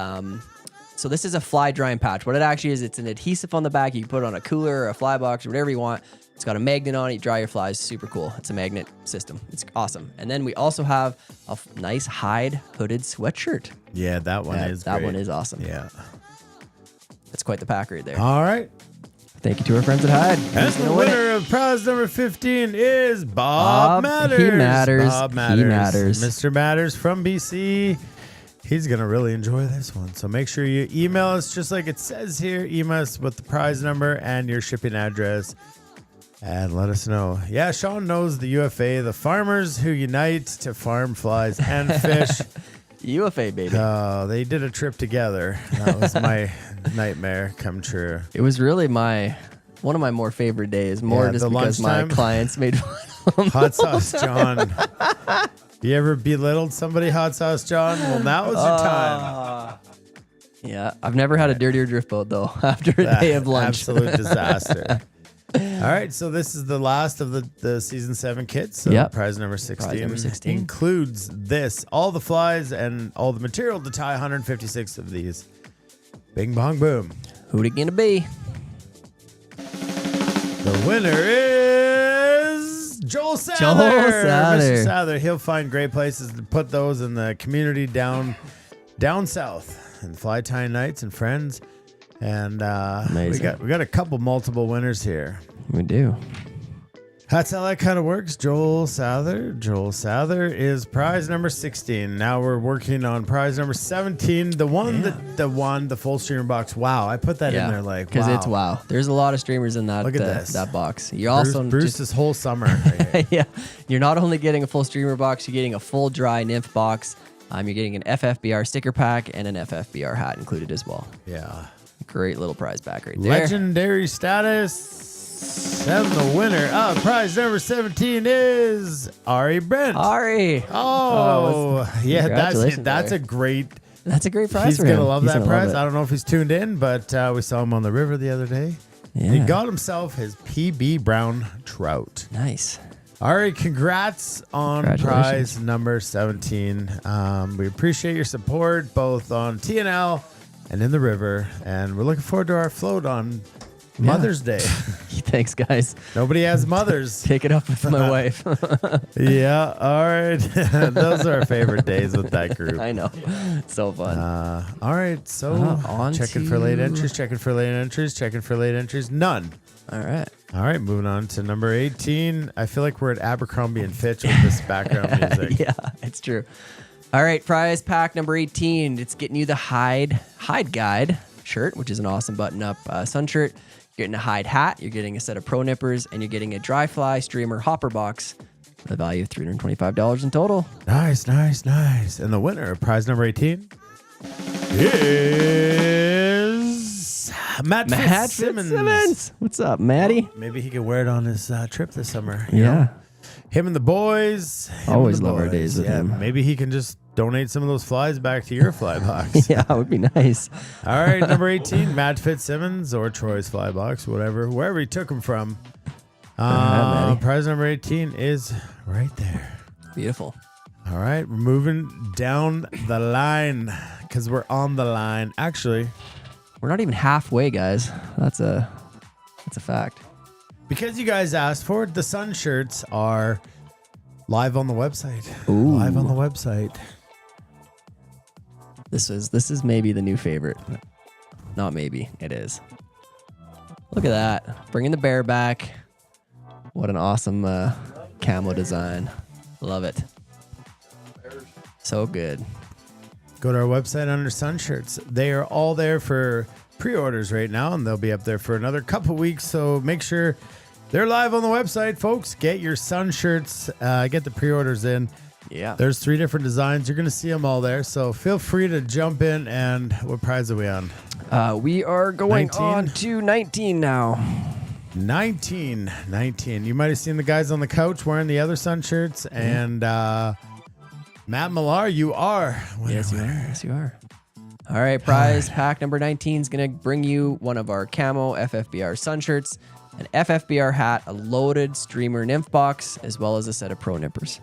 so this is a fly drying patch. What it actually is, it's an adhesive on the back. You can put it on a cooler or a fly box or whatever you want. It's got a magnet on it. You dry your flies. Super cool. It's a magnet system. It's awesome. And then we also have a nice Hyde hooded sweatshirt. Yeah, that one is That great. one is awesome. Yeah. That's quite the pack right there. All right. Thank you to our friends at Hyde. And Who's the gonna win it? winner of prize number 15 is Bob Matters. He matters. Bob He Matters. matters. Mr. Matters from BC. He's going to really enjoy this one. So make sure you email us just like it says here. Email us with the prize number and your shipping address and let us know. Yeah, Sean knows the UFA, the farmers who unite to farm flies and fish. UFA, baby. They did a trip together. That was my nightmare come true. It was really one of my more favorite days. More Yeah, just the because my lunchtime. clients made fun of them. Hot Sauce John. You ever belittled somebody, Hot Sauce John? Well, now is your time. Yeah, I've never had a dirtier drift boat though. After a day of lunch, Absolute disaster. All right, so this is the last of the season 7 kits. So Yep. prize number 16, Prize number 16. includes this, all the flies and all the material to tie 156 of these. Bing bong boom. Who'd it gonna be? The winner is Joel Sather. Sather. Mr. Sather. He'll find great places to put those in the community down south and fly tying nights and friends. And we got a couple multiple winners here. We do. That's how that kind of works. Joel Sather. Joel Sather is prize number 16. Now we're working on prize number 17. The one that won the full streamer box. Wow, I put that in there like because wow. it's wow. There's a lot of streamers in that. Look at this. That box. You're also Bruce's whole summer. yeah. You're not only getting a full streamer box, you're getting a full dry nymph box. You're getting an FFBR sticker pack and an FFBR hat included as well. Yeah. Great little prize pack right there. Legendary status. And the winner of prize number 17 is Ari Brent. Ari. Oh, yeah, Congratulations, that's Ari. a great. That's a great prize He's for gonna him. love He's that gonna prize. love it. I don't know if he's tuned in, but we saw him on the river the other day. Yeah. He got himself his PB brown trout. Nice. Ari, congrats on prize number 17. We appreciate your support both on TNL and in the river, and we're looking forward to our float on Mother's Day. Thanks, guys. Nobody has mothers. Pick it up with my wife. Yeah, all right. Those are our favorite days with that group. I know. So fun. All right, so on checking for late entries, checking for late entries, checking for late entries. None. All right. All right, moving on to number 18. I feel like we're at Abercrombie and Fitch with this background music. Yeah, it's true. All right, prize pack number 18. It's getting you the Hyde Guide shirt, which is an awesome button-up sun shirt. You're getting a Hyde hat. You're getting a set of pro nippers, and you're getting a dry fly streamer hopper box The value of $325 in total. Nice. And the winner of prize number 18 is Matt Fitzsimmons. What's up, Matty? Maybe he could wear it on his trip this summer. Yeah. know? Him and the boys. Always love our days with him. Maybe he can just donate some of those flies back to your fly box. Yeah, it would be nice. All right, number 18, Matt Fitzsimmons or Troy's fly box, wherever he took him from. Prize number 18 is right there. Beautiful. All right, we're moving down the line because we're on the line. Actually, we're not even halfway, guys. That's a fact. Because you guys asked for it, the sun shirts are live on the website. Ooh. Live on the website. This is maybe the new favorite. Not maybe, it is. Look at that. Bringing the bear back. What an awesome camo design. Love it. So good. Go to our website under sun shirts. They are all there for pre-orders right now, and they'll be up there for another couple weeks. So make sure they're live on the website, folks. Get your sun shirts. Get the pre-orders in. Yeah. There's 3 different designs. You're going to see them all there. So feel free to jump in. And what prize are we on? We are going 19? on to 19 now. 19. You might have seen the guys on the couch wearing the other sun shirts. And Matt Millar, you are. Yes, you are. All right, prize pack number 19 is going to bring you one of our camo FFBR sun shirts, an FFBR hat, a loaded streamer nymph box, as well as a set of pro nippers.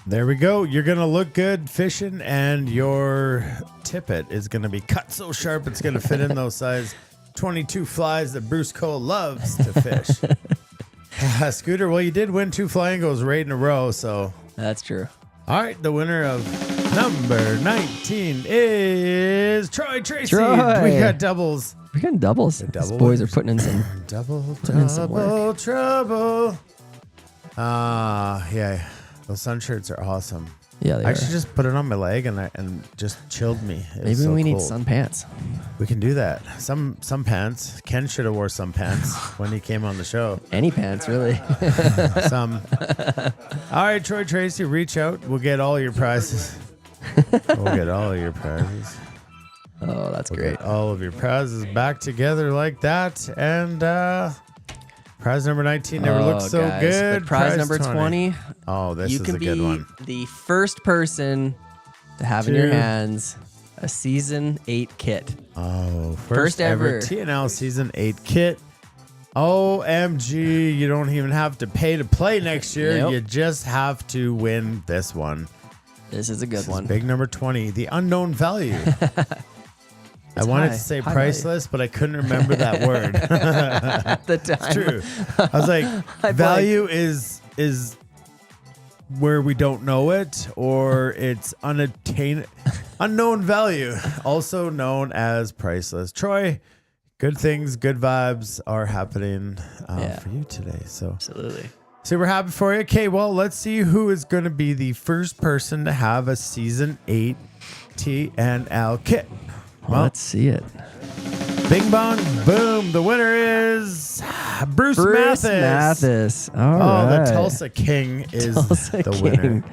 There we go. You're going to look good fishing, and your tippet is going to be cut so sharp it's going to fit in those size 22 flies that Bruce Cole loves to fish. Scooter, well, you did win 2 flamingos right in a row, so. That's true. All right, the winner of number 19 is Troy Tracy. Troy. We got doubles. We're getting doubles. These boys are putting in some double work. trouble. Yeah, those sun shirts are awesome. Yeah, they I are. actually just put it on my leg and just chilled me. It Maybe was so we need cold. sun pants. We can do that. Some pants. Ken should have wore some pants when he came on the show. Any pants, really. Some. All right, Troy Tracy, reach out. We'll get all your prizes. We'll get all of your prizes. Oh, that's great. Get all of your prizes back together like that. And prize number 19 never looked so guys, good. but prize number 20. Oh, this you is can a good one. be the first person to have in your hands a season 8 kit. Oh, First ever. TNL season 8 kit. OMG, you don't even have to pay to play next year. Nope. You just have to win this one. This is a good one. Big number 20, the unknown value. I wanted to say priceless, but I couldn't remember that word. At the time. It's true. I was like, value is where we don't know it, or it's unknown value, also known as priceless. Troy, good things, good vibes are happening for you today. So absolutely. So we're happy for you. Okay, well, let's see who is going to be the first person to have a season 8 TNL kit. Well, let's see it. Bing bong boom. The winner is Bruce Mathis. All right. The Tulsa King is Tulsa the King. winner.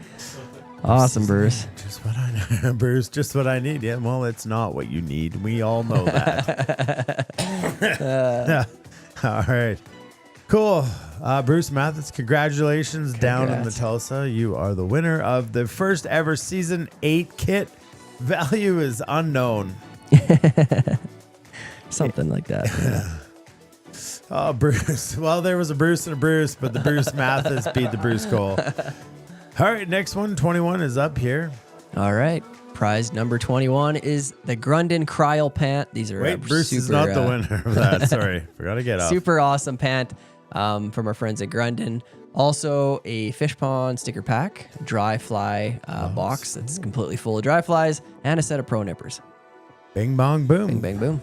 Awesome, Bruce. Just what I know. Bruce, just what I need. Yeah, well, it's not what you need. We all know that. All right. Cool. Bruce Mathis, congratulations down in the Tulsa. You are the winner of the first ever season 8 kit. Value is unknown. Something like that. Yeah. Oh, Bruce. Well, there was a Bruce and a Bruce, but the Bruce Mathis beat the Bruce Cole. All right, next one, 21 is up here. All right. Prize number 21 is the Grundon Cryle pant. These are Wait, Bruce is not the winner of that. Sorry, forgot to get off. Super awesome pant from our friends at Grundon. Also, a fish pond sticker pack, dry fly box that's completely full of dry flies, and a set of pro nippers. Bing, bong, boom. Bing, bang, boom.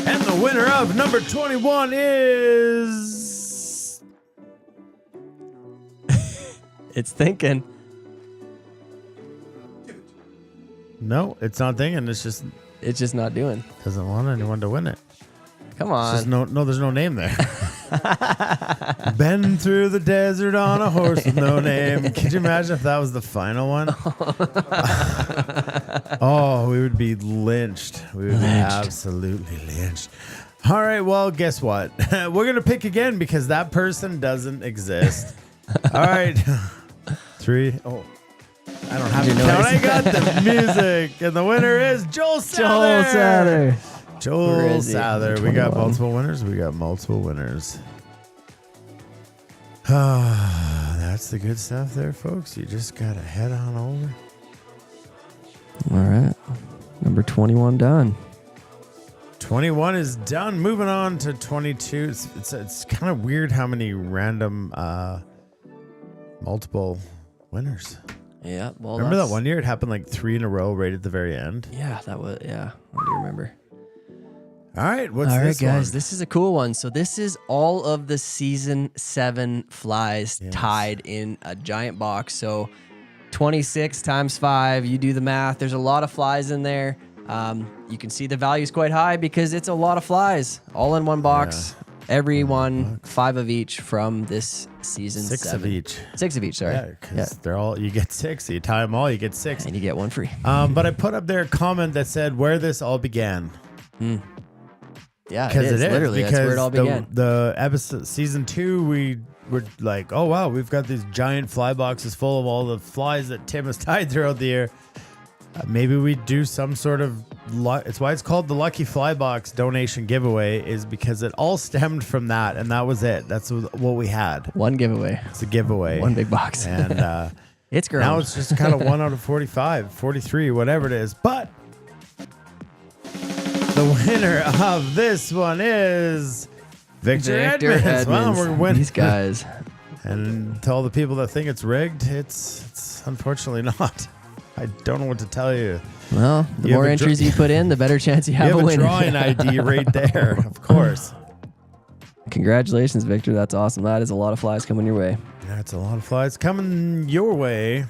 And the winner of number 21 is... It's thinking. No, it's not thinking. It's just not doing. Doesn't want anyone to win it. Come on. It's just there's no name there. Been through the desert on a horse with no name. Could you imagine if that was the final one? Oh, we would be lynched. We would be absolutely lynched. All right, well, guess what? We're going to pick again because that person doesn't exist. All right. 3. Oh, I don't have to count. I got the music. And the winner is Joel Sather. Joel Sather. We got multiple winners. That's the good stuff there, folks. You just got to head on over. All right. Number 21 done. 21 is done. Moving on to 22. It's kind of weird how many random multiple winners. Yeah. Well, remember that one year it happened like 3 in a row right at the very end? Yeah, that was, yeah. I do remember. All right. What's all right, this guys. one? This is a cool one. So this is all of the season 7 flies tied in a giant box. So 26 times 5. You do the math. There's a lot of flies in there. You can see the value is quite high because it's a lot of flies all in one box. Yeah. Every one, 5 of each from this season 6 7. of each. 6 of each, sorry. Yeah, because they're all, you get 6. You tie them all, you get 6. And you get one free. But I put up there a comment that said where this all began. Yeah, it is. Literally, that's where it all began. The episode, season 2, we were like, oh, wow, we've got these giant fly boxes full of all the flies that Tim has tied throughout the year. Maybe we do some sort of it's why it's called the Lucky Fly Box donation giveaway, is because it all stemmed from that, and that was it. That's what we had. One giveaway. It's a giveaway. One big box. And it's grown. Now it's just kind of 1 out of 45, 43, whatever it is. But the winner of this one is Victor Edmonds. Well, we're winning. These guys. And to all the people that think it's rigged, it's unfortunately not. I don't know what to tell you. Well, the more entries you put in, the better chance you have a winner. You have a drawing ID right there, of course. Congratulations, Victor. That's awesome. That is a lot of flies coming your way. That's a lot of flies coming your way.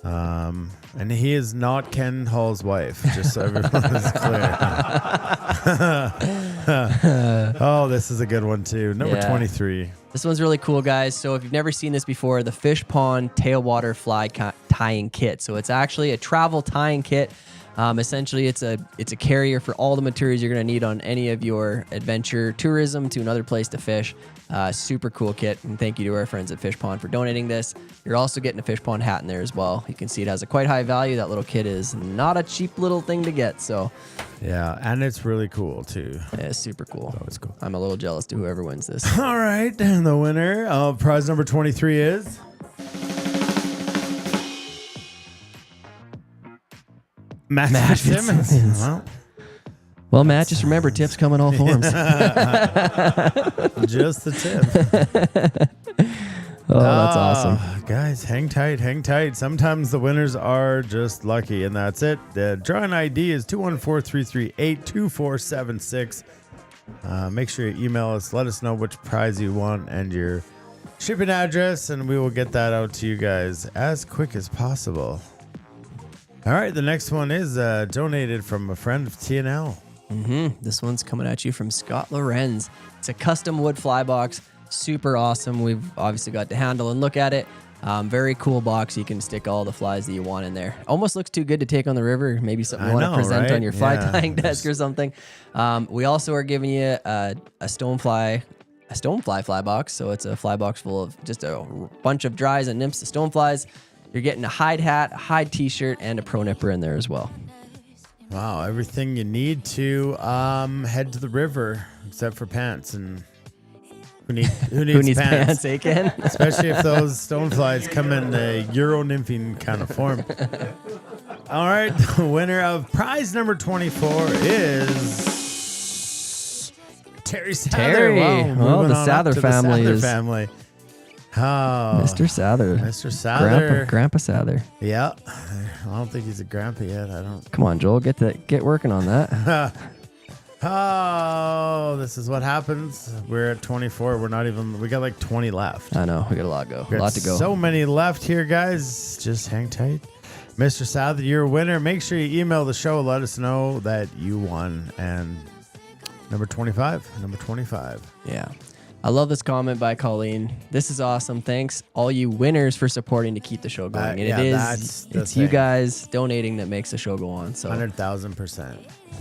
And he is not Ken Hall's wife, just so everyone is clear. Oh, this is a good one, too. Number 23. This one's really cool, guys. So if you've never seen this before, the Fish Pond Tailwater Fly Tying Kit. So it's actually a travel tying kit. Essentially, it's a carrier for all the materials you're going to need on any of your adventure tourism to another place to fish. Super cool kit, and thank you to our friends at Fish Pond for donating this. You're also getting a Fish Pond hat in there as well. You can see it has a quite high value. That little kit is not a cheap little thing to get. So, yeah, and it's really cool too. Yeah, it's super cool. Oh, it's cool. I'm a little jealous to whoever wins this. All right, and the winner of prize number 23 is Matt Simmons. Well, Matt, just remember, tips come in all forms. Just the tip. Oh, that's awesome. Guys, hang tight. Sometimes the winners are just lucky, and that's it. The drawing ID is 214-338-2476. Make sure you email us. Let us know which prize you want and your shipping address, and we will get that out to you guys as quick as possible. All right, the next one is donated from a friend of TNL. This one's coming at you from Scott Lorenz. It's a custom wood fly box. Super awesome. We've obviously got to handle and look at it. Very cool box. You can stick all the flies that you want in there. Almost looks too good to take on the river. Maybe something you want to present on your fly tying desk or something. We also are giving you a stonefly fly box. So it's a fly box full of just a bunch of dries and nymphs of stoneflies. You're getting a hide hat, a hide t-shirt, and a pro nipper in there as well. Wow, everything you need to head to the river, except for pants. And who needs pants? Eh, Ken? Especially if those stoneflies come in the Euro nymphing kind of form. All right, the winner of prize number 24 is Terry Sather. Terry, wow, the Sather family is family. Oh, Mr. Sather. Mr. Sather. Grandpa Sather. Yeah. I don't think he's a grandpa yet. I don't. Come on, Joel. Get working on that. Oh, this is what happens. We're at 24. We got like 20 left. I know. We got a lot to go. So many left here, guys. Just hang tight. Mr. Sather, you're a winner. Make sure you email the show. Let us know that you won. And Number 25. Number 25. Yeah. I love this comment by Colleen. This is awesome. Thanks all you winners for supporting to keep the show going. And yeah, it's you guys donating that makes the show go on. So 100,000%.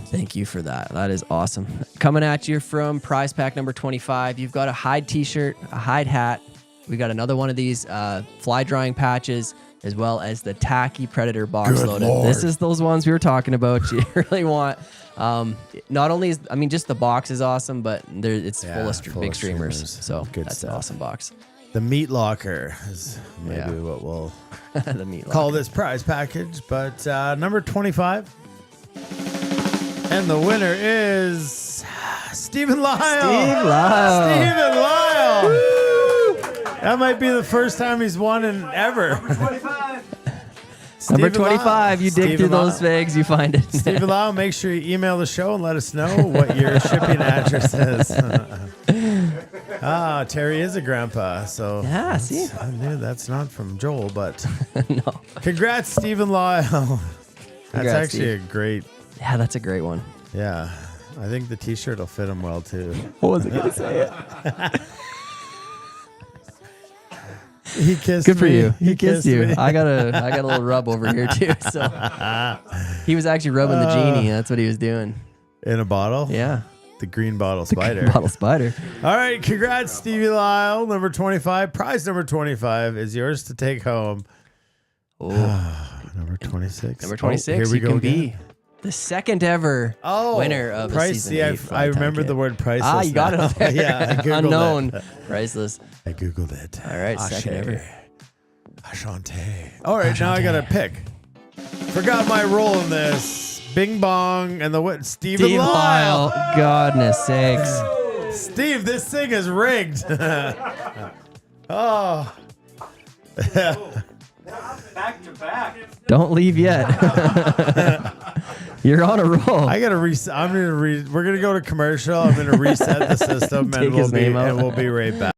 Thank you for that. That is awesome. Coming at you from prize pack number 25. You've got a hide t-shirt, a hide hat. We got another one of these fly drying patches, as well as the tacky Predator box Good loaded. Lord. This is those ones we were talking about. You really want. Not only is, I mean, just the box is awesome, but it's full of big streamers. So Good that's stuff. an awesome box. The meat locker is maybe what we'll the meat call locker. this prize package. But number 25. And the winner is Stephen Lyle. Steve Lyle. Stephen Lyle. That might be the first time he's won in ever. Number 25. Stephen Number 25. Lyle. You dig Stephen through those Lyle. bags, you find it. Stephen Lyle, make sure you email the show and let us know what your shipping address is. Terry is a grandpa, so yeah, see, I knew that's not from Joel, but no. Congrats, Stephen Lyle. That's Congrats, actually Steve. a great. Yeah, that's a great one. Yeah, I think the T-shirt will fit him well too. What was I gonna say? He kissed Good for me. you. He kissed you. me. I got a little rub over here too. So he was actually rubbing the genie. That's what he was doing. In a bottle? Yeah. The green bottle The spider. green bottle spider. All right, congrats, Stevie Lyle. Number 25. Prize number 25 is yours to take home. Number 26. Number 26. Here we you go can again. be the second ever winner of the price. season. See, 8 I remembered the word priceless. You got it now. up there. Yeah, I Googled Unknown. it. Priceless. I Googled it. All right, second ever. Ashante. All right, now I got to pick. Forgot my role in this. Bing bong and the what? Steve Lyle. Godness sakes. Steve, this thing is rigged. Oh. Back to back. Don't leave yet. You're on a roll. I gotta reset. We're gonna go to commercial. I'm gonna reset the system, Take his name out. and we'll be right back.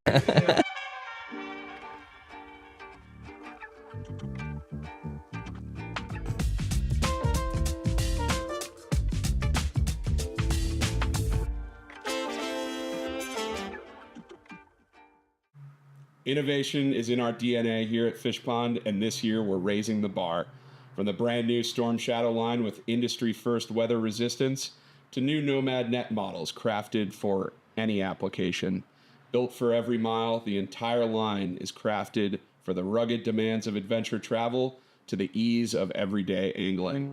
Innovation is in our DNA here at Fish Pond, and this year we're raising the bar. From the brand new Storm Shadow line with industry first weather resistance to new Nomad net models crafted for any application. Built for every mile, the entire line is crafted for the rugged demands of adventure travel to the ease of everyday angling.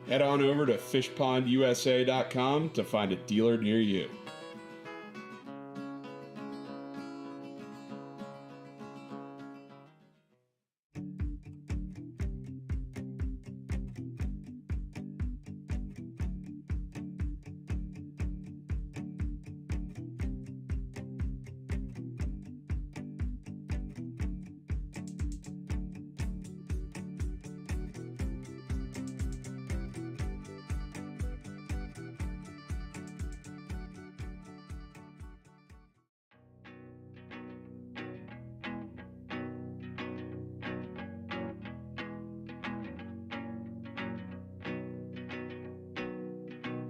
Head on over to fishpondusa.com to find a dealer near you.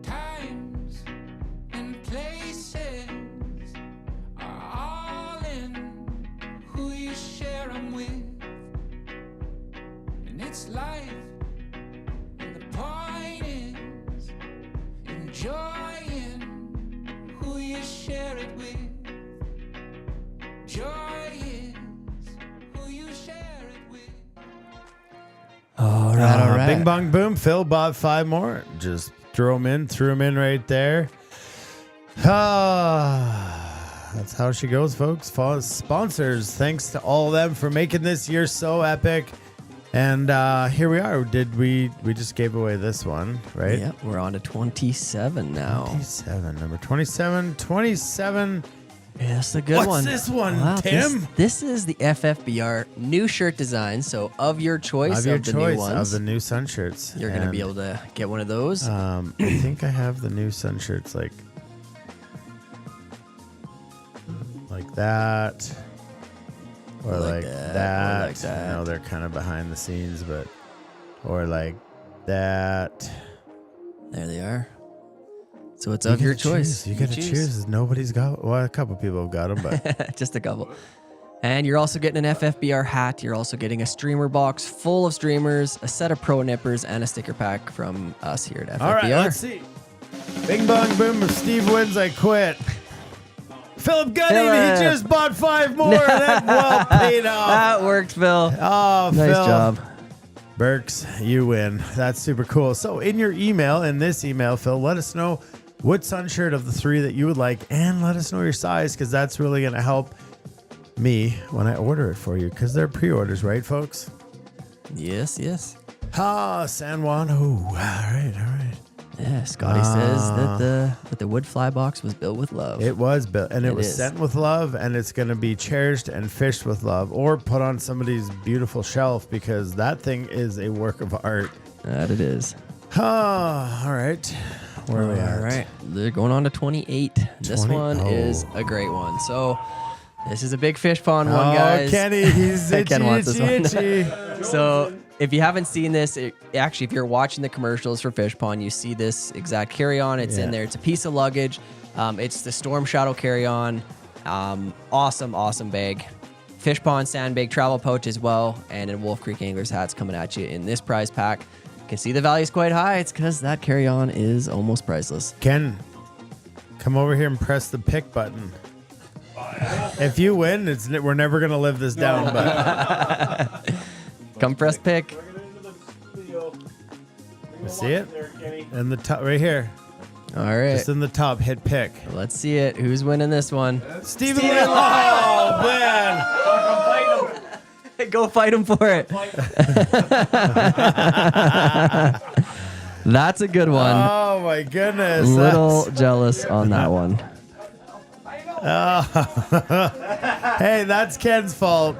Times and places are all in who you share them with. And it's life, and the point is enjoying who you share it with. Joy is who you share it with. All right. Bing bong boom. Phil bought 5 more. Just threw them in right there. That's how she goes, folks. Sponsors, thanks to all of them for making this year so epic. And here we are. We just gave away this one, right? Yep, we're on to 27 now. 27, number 27. 27 Yeah, this is a good What's one. this one, Wow, Tim? This is the FFBR new shirt design. So of your choice Of your the choice new ones, of the new sun shirts. you're going to be And, able to get one of those. I think I have the new sun shirts like that. Or like that. or like that. I know they're kind of behind the scenes, but or like that. There they are. So it's You of your gotta choice. choose. You gotta choose. Nobody's got. Well, a couple people have got them, but Just a couple. And you're also getting an FFBR hat. You're also getting a streamer box full of streamers, a set of pro nippers, and a sticker pack from us here at FFBR. all right. Let's see. Bing bong boom. If Steve wins, I quit. Philip Gunning, Philip. he just bought 5 more. That well paid off. That worked, Phil. Oh, Nice Phil. job. Burks, you win. That's super cool. So in your email, in this email, Phil, let us know what sun shirt of the 3 that you would like, and let us know your size, because that's really going to help me when I order it for you, because they're pre-orders, right, folks? Yes, yes. San Juan. Oh, all right. Yeah, Scotty says that the wood fly box was built with love. It was built, and it was is. sent with love, and it's going to be cherished and fished with love, or put on somebody's beautiful shelf, because that thing is a work of art. That it is. All right. Where are we at? All right. They're going on to 28. This 20 one is a great one. So this is a big fish pond one, guys. Kenny, he's itchy, Ken wants this itchy, one. itchy. So if you haven't seen this, actually, if you're watching the commercials for Fish Pond, you see this exact carry-on. It's in there. It's a piece of luggage. It's the Storm Shadow carry-on. Awesome bag. Fish Pond sandbag travel pouch as well. And in Wolf Creek Anglers hats coming at you in this prize pack. You can see the value is quite high. It's because that carry-on is almost priceless. Ken, come over here and press the pick button. If you win, we're never going to live this down. But Come press pick. You see it? In the top, right here. All right. Just in the top, hit pick. Let's see it. Who's winning this one? Stephen Lee. Oh, man. Go fight him for it. That's a good one. Oh, my goodness. Little jealous on that one. Hey, that's Ken's fault.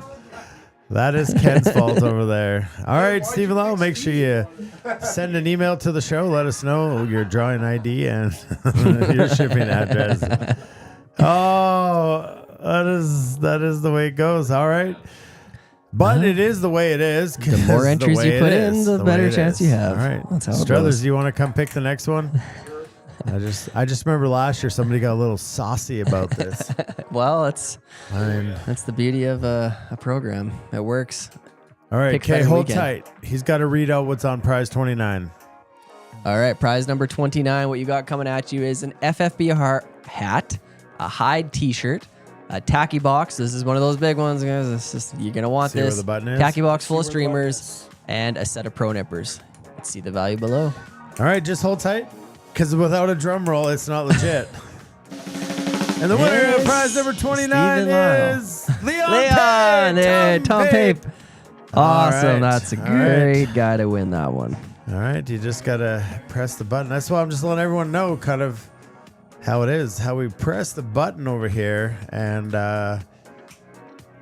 That is Ken's fault over there. All right, Stephen Lau, make sure you send an email to the show. Let us know your drawing ID and your shipping address. Oh, that is the way it goes. All right. But it is the way it is. The more entries you put in, the better chance you have. All right. That's how it Struthers, goes. do you want to come pick the next one? I just remember last year somebody got a little saucy about this. Well, that's the beauty of a program. It works. All right, Pick okay, better hold weekend. tight. He's got to read out what's on prize 29. All right, prize number 29. What you got coming at you is an FFBR hat, a hide T-shirt, a tacky box. This is one of those big ones, guys. You're gonna want See where this. the button is? Tacky box full of streamers and a set of pro nippers. Let's see the value below. All right, just hold tight, because without a drum roll, it's not legit. And the winner of prize number 29 Stephen Lyle. is Leon There, Pape, Tom Pape. Awesome. All right, That's a all great right. guy to win that one. All right, you just got to press the button. That's why I'm just letting everyone know kind of how it is, how we press the button over here. And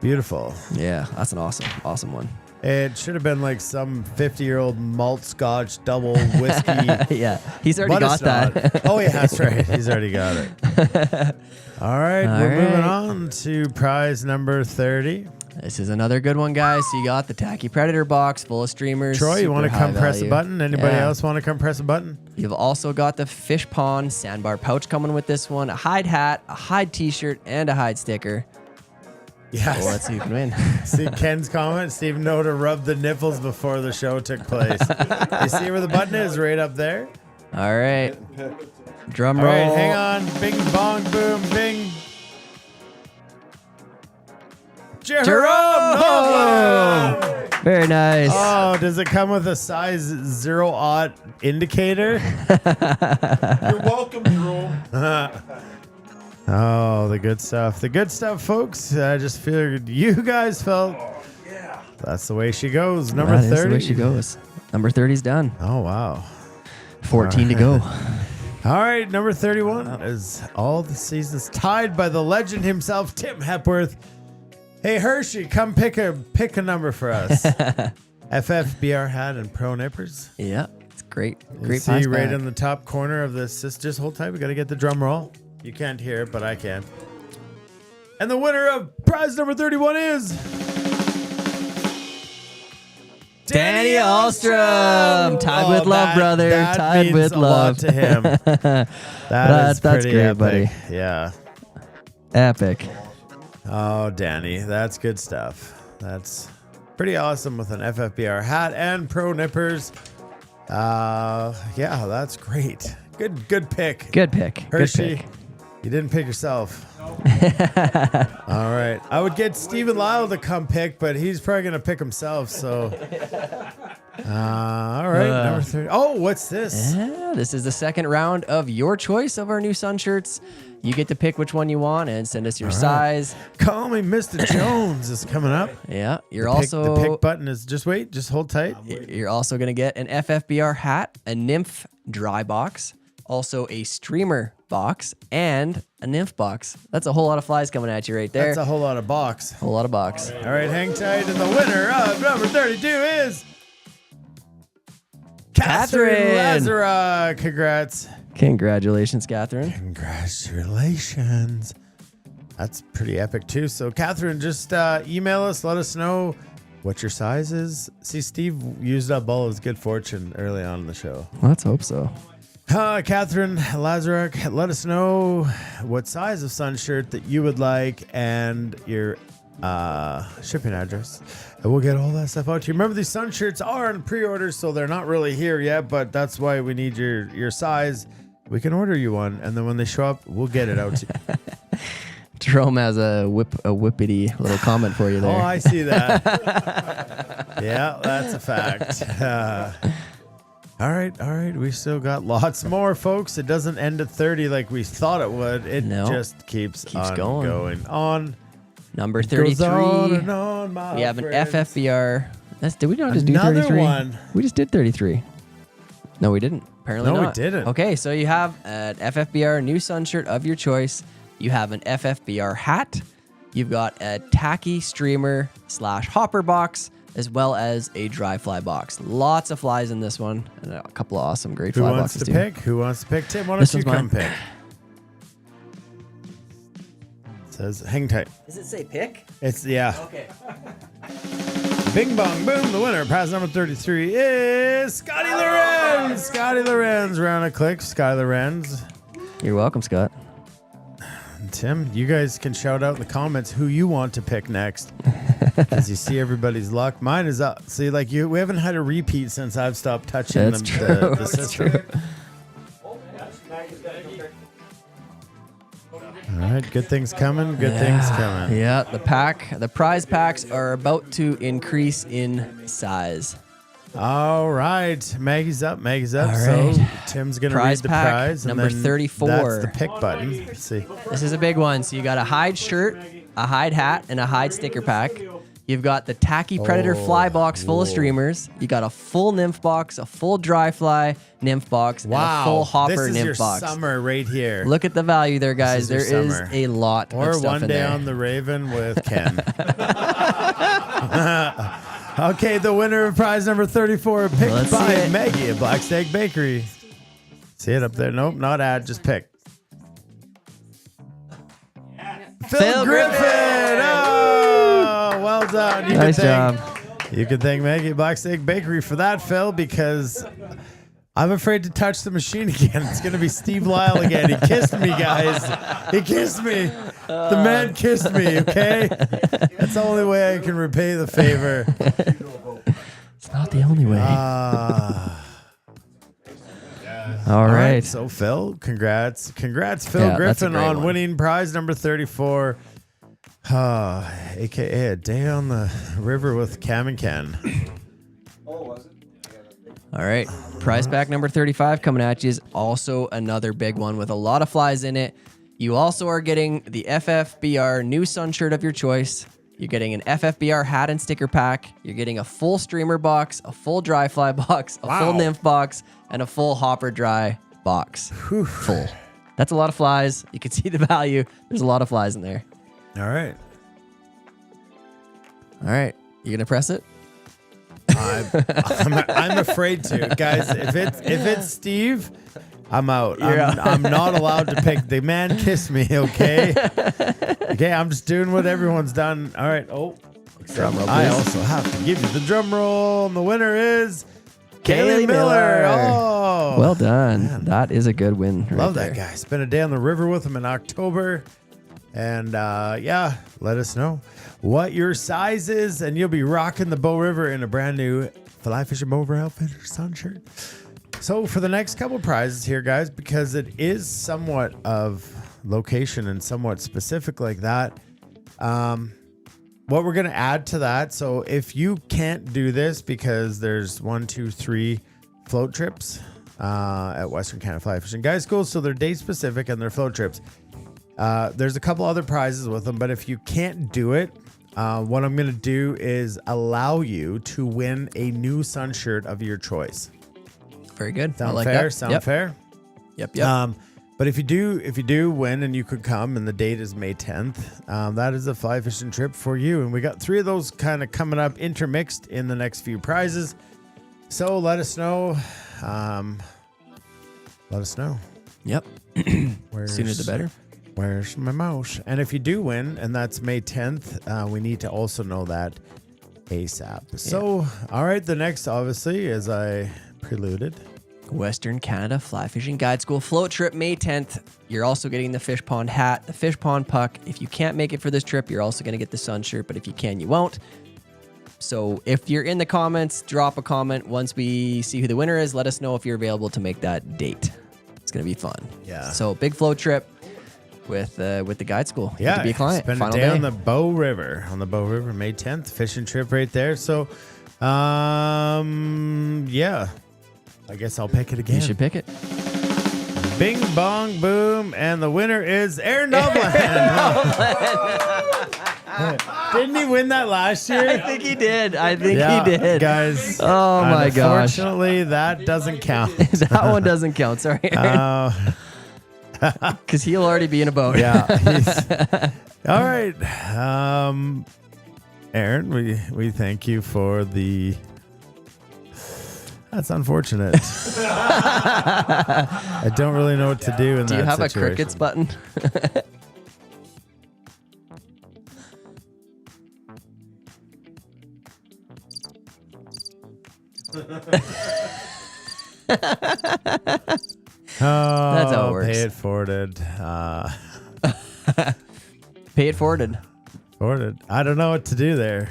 beautiful. Yeah, that's an awesome one. It should have been like some 50-year-old malt scotch double whiskey. Yeah, he's already But got it's not. that. Oh, yeah, that's right. He's already got it. All right, we're moving on to prize number 30. This is another good one, guys. So you got the Tacky Predator box full of streamers. Troy, you want to super come high press a value. button? Anybody Yeah. else want to come press a button? You've also got the Fish Pond sandbar pouch coming with this one, a hide hat, a hide T-shirt, and a hide sticker. Yes. Well, let's see who can win. See Ken's comment? Steve know to rub the nipples before the show took place. You see where the button is? Right up there. All right. Drum All roll. right, hang on. Bing, bong, boom, bing. Jerome! No! Very nice. Oh, does it come with a size 0-aught indicator? You're welcome, Jerome. Oh, the good stuff. The good stuff, folks. I just figured you guys felt that's the way she goes. Number That is 30. the way she goes. Number 30's done. Oh, wow. 14 to go. All right, number 31 is all the seasons tied by the legend himself, Tim Hepworth. Hey, Hershey, come pick a number for us. FFBR hat and pro nippers. Yeah, it's great. You Great see prize right pack. in the top corner of this. Just hold tight. We got to get the drum roll. You can't hear it, but I can. And the winner of prize number 31 is Danny Ahlstrom. Tied with love, brother. That Tied means with a love. lot to him. That's pretty great, epic. buddy. Yeah. Epic. Oh, Danny, that's good stuff. That's pretty awesome with an FFBR hat and pro nippers. Yeah, that's great. Good pick. Good pick. Hershey, Good pick. you didn't pick yourself. All right. I would get Stephen Lyle to come pick, but he's probably going to pick himself. So, all right. Number 30. Oh, what's this? Yeah, this is the second round of your choice of our new sun shirts. You get to pick which one you want and send us your All right. size. Call me Mr. Jones is coming up. Yeah, you're The also pick button is just hold tight. You're also going to get an FFBR hat, a nymph dry box, also a streamer box, and a nymph box. That's a whole lot of flies coming at you right there. That's a whole lot of box. Whole lot of box. All right, hang tight. And the winner of number 32 is Catherine Lazara. Congrats. Congratulations, Catherine. Congratulations. That's pretty epic, too. So, Catherine, just email us. Let us know what your size is. See, Steve used up all his good fortune early on in the show. Let's hope so. Catherine Lazaruk, let us know what size of sun shirt that you would like and your shipping address. And we'll get all that stuff out to you. Remember, these sun shirts are in pre-orders, so they're not really here yet, but that's why we need your size. We can order you one, and then when they show up, we'll get it out to you. Jerome has a whippity little comment for you there. Oh, I see that. Yeah, that's a fact. All right. We still got lots more, folks. It doesn't end at 30 like we thought it would. It just keeps on going on. Number It goes 33. on and on, my We have an friends. FFBR. Did we not just do Another 33? one. We just did 33. No, we didn't. Apparently No, we not. didn't. Okay, so you have an FFBR new sun shirt of your choice. You have an FFBR hat. You've got a tacky streamer / hopper box, as well as a dry fly box. Lots of flies in this one, and a couple of awesome great Who fly wants boxes to too. pick? Who wants to pick? Tim, why This don't you one's come mine. pick? It says hang tight. Does it say pick? It's, yeah. Okay. Bing bong boom. The winner, prize number 33 is Scotty Lorenz. Scotty Lorenz. Round of clicks. Scotty Lorenz. You're welcome, Scott. Tim, you guys can shout out in the comments who you want to pick next. Because you see everybody's luck. Mine is up. See, like we haven't had a repeat since I've stopped touching That's the true. That's system. true. All right, good things coming. Good things coming. Yeah, the prize packs are about to increase in size. All right, Maggie's up. Maggie's up. All So right. Tim's gonna Prize read the pack prize. number and then 34. That's the pick button. Let's see. This is a big one. So you got a hide shirt, a hide hat, and a hide sticker pack. You've got the Tacky Predator fly box full of streamers. You got a full nymph box, a full dry fly nymph box, and a full hopper this is nymph your box. summer right here. Look at the value there, guys. This There is is your summer. a lot Or of stuff one in day there. on the Raven with Ken. Okay, the winner of prize number 34, picked Let's see by it. Maggie at Black Stag Bakery. See it up there? Nope, not ad, just pick. Phil Griffin! Oh, well done. Nice job. You can thank Maggie at Black Stag Bakery for that, Phil, because I'm afraid to touch the machine again. It's going to be Steve Lyle again. He kissed me, guys. He kissed me. The man kissed me, okay? That's the only way I can repay the favor. It's not the only way. All right. So, Phil, congrats. Congrats, Phil Yeah, that's a Griffin, great on one. winning prize number 34. AKA a day on the river with Cam and Ken. All right. Prize pack number 35 coming at you is also another big one with a lot of flies in it. You also are getting the FFBR new sun shirt of your choice. You're getting an FFBR hat and sticker pack. You're getting a full streamer box, a full dry fly box, a full nymph box, and a full hopper dry box full. That's a lot of flies. You can see the value. There's a lot of flies in there. All right. All right. You gonna press it? I'm afraid to, guys. If it's Steve, I'm out. You're out. I'm not allowed to pick. The man kissed me. Okay. Okay. I'm just doing what everyone's done. All right. Oh, drum roll, I please. also have to give you the drum roll. And the winner is Kaylee Kaylee Miller. Oh, Well done. That is a good win. Right love there. that guy. Spent a day on the river with him in October. And yeah, let us know what your size is, and you'll be rocking the Bow River in a brand new Fly Fishing Bow River Outfitter sun shirt. So for the next couple prizes here, guys, because it is somewhat of location and somewhat specific like that, what we're going to add to that. So if you can't do this because there's 1, 2, 3 float trips at Western Canada Fly Fishing Guide School, so they're day specific and they're float trips. There's a couple other prizes with them, but if you can't do it, what I'm going to do is allow you to win a new sun shirt of your choice. Very good. Sound I like fair? that. Sound Yep. fair? Yep. But if you do win and you could come and the date is May 10th, that is a fly fishing trip for you. And we got 3 of those kind of coming up intermixed in the next few prizes. So let us know. Let us know. Yep. Sooner the better. Where's my mouse? And if you do win, and that's May 10th, we need to also know that ASAP. So, all right, the next, obviously, as I preluded, Western Canada Fly Fishing Guide School float trip May 10th. You're also getting the fish pond hat, the fish pond puck. If you can't make it for this trip, you're also going to get the sun shirt, but if you can, you won't. So if you're in the comments, drop a comment. Once we see who the winner is, let us know if you're available to make that date. It's going to be fun. Yeah. So big float trip with the guide school. You get yeah, to be a client. spend Final a day day. on the Bow River, May 10th, fishing trip right there. So, yeah, I guess I'll pick it again. You should pick it. Bing, bong, boom, and the winner is Aaron Dublin. Didn't he win that last year? I think he did. He did. Guys. Oh my gosh. Unfortunately, that doesn't count. That one doesn't count. Sorry, Aaron. Because he'll already be in a boat. Yeah. All right. Aaron, we thank you for the... That's unfortunate. I don't really know what to do in that situation. Do you have a crickets button? That's how it works. Pay it forwarded. Pay it forwarded. Forwarded. I don't know what to do there.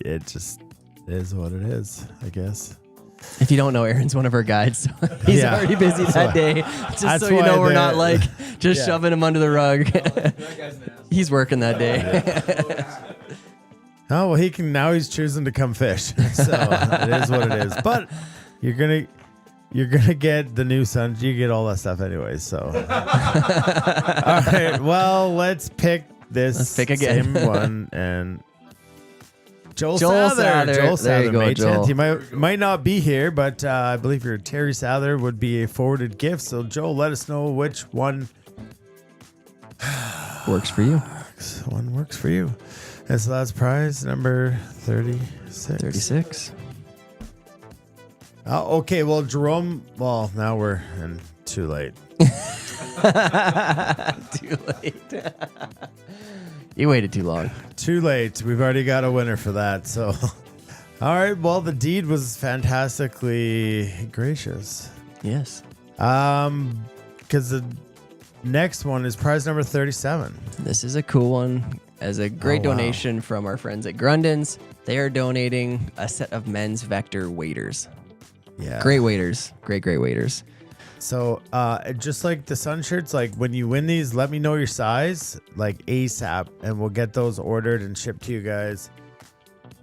It just is what it is, I guess. If you don't know, Aaron's one of our guides. So he's Yeah. already busy that day. Just so you know, we're not like just shoving him under the rug. He's working that day. Oh, well, he's choosing to come fish. So it is what it is. But you're gonna get the new sun. You get all that stuff anyway. So all right. Well, let's pick this. Let's pick again. Same one and Joel Sather. Sather. Joel There you Sather, go, May Joel. 10th. He might not be here, but I believe your Terry Sather would be a forwarded gift. So Joel, let us know which one works for you. One works for you. And so that's prize number 36. 36. Oh, okay. Well, Jerome. Well, now we're in too late. Too late. You waited too long. Too late. We've already got a winner for that. So, all right. Well, the deed was fantastically gracious. Yes. Because the next one is prize number 37. This is a cool one. As a great Oh, wow. donation from our friends at Grundens, they are donating a set of men's Vector waders. Yeah. Great waders. Great waders. So, just like the sun shirts, like when you win these, let me know your size, like ASAP, and we'll get those ordered and shipped to you guys.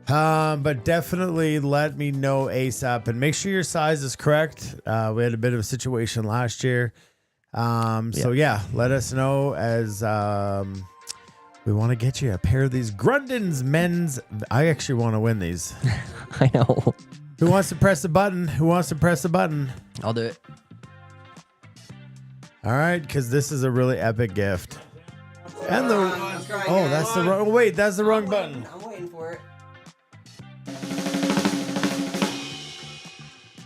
But definitely let me know ASAP and make sure your size is correct. We had a bit of a situation last year. So yeah, let us know as we want to get you a pair of these Grundens men's. I actually want to win these. I know. Who wants to press the button? Who wants to press the button? I'll do it. All right, because this is a really epic gift. And that's the wrong. Wait, that's the wrong button. I'm waiting for it.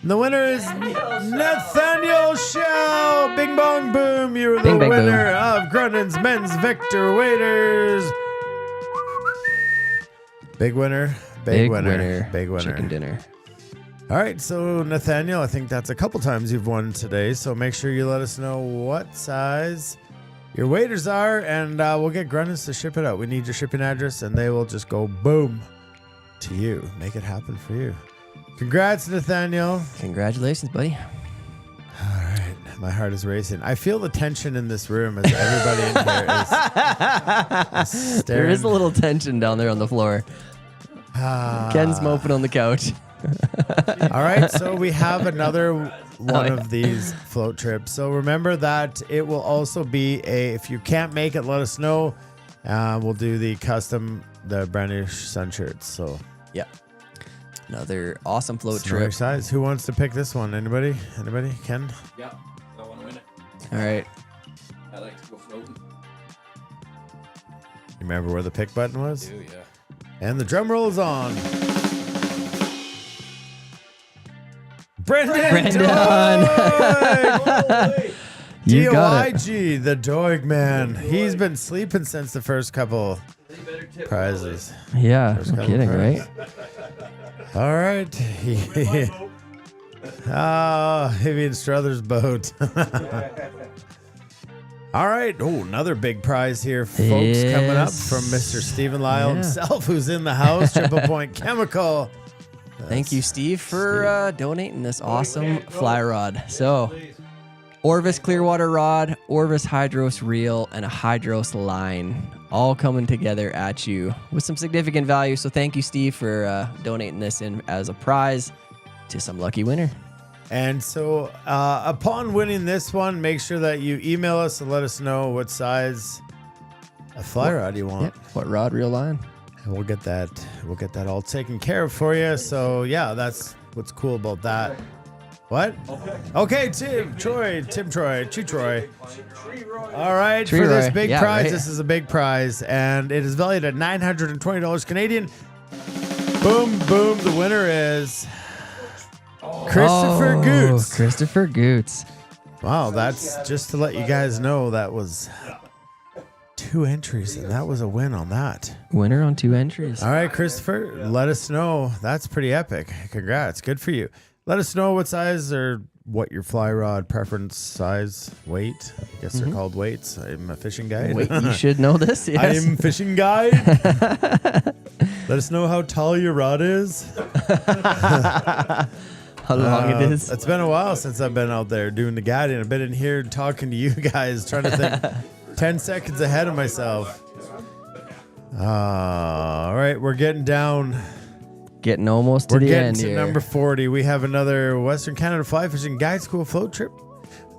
The winner is Nathaniel Shell. Bing bong boom. You're the Bing, bang, winner of Grunin's Men's Victor Waiters. Big winner. Big winner. Big winner. Chicken dinner. All right, so Nathaniel, I think that's a couple times you've won today. So make sure you let us know what size your waiters are, and we'll get Grunin's to ship it out. We need your shipping address, and they will just go boom to you. Make it happen for you. Congrats, Nathaniel. Congratulations, buddy. All right, my heart is racing. I feel the tension in this room as everybody in here is staring. There is a little tension down there on the floor. Ken's moping on the couch. All right, so we have another one of these float trips. So remember that it will also be if you can't make it, let us know. We'll do the brand new sun shirts. So yeah, another awesome float Snowy trip. size. Who wants to pick this one? Anybody? Ken? Yeah, I want to win it. All right. I like to go floating. You remember where the pick button was? I do, yeah. And the drum roll is on. Brendan! You got it. DOIG, the Doig man. He's been sleeping since the first couple prizes. Yeah, First no couple kidding, prizes. right? All right. Heavy and Struthers boat. All right. Oh, another big prize here, folks, coming up from Mr. Stephen Lyle himself, who's in the house. Triple Point Chemical. Thank you, Steve, for donating this awesome fly rod. So, Orvis Clearwater rod, Orvis Hydros reel, and a Hydros line, all coming together at you with some significant value. So thank you, Steve, for donating this in as a prize to some lucky winner. And so upon winning this one, make sure that you email us and let us know what size of fly rod you want. Yep. What rod, reel, line. And we'll get that all taken care of for you. So yeah, that's what's cool about that. What? Okay, Tim Troy. All right, Tree for this Roy. big Yeah, prize, right. this is a big prize, and it is valued at $920 Canadian. Boom, boom. The winner is Christopher Goots. Christopher Goots. Wow, that's just to let you guys know that was 2 entries, and that was a win on that. Winner on 2 entries. All right, Christopher, let us know. That's pretty epic. Congrats. Good for you. Let us know what size or what your fly rod preference, size, weight. I guess they're called weights. I'm a fishing guide. Wait, you should know this. Yes. I'm fishing guide. Let us know how tall your rod is. How long it is. It's been a while since I've been out there doing the guiding. I've been in here talking to you guys, trying to think 10 seconds ahead of myself. All right, we're getting down. Getting almost to We're the getting end to here. number 40. We have another Western Canada Fly Fishing Guide School float trip.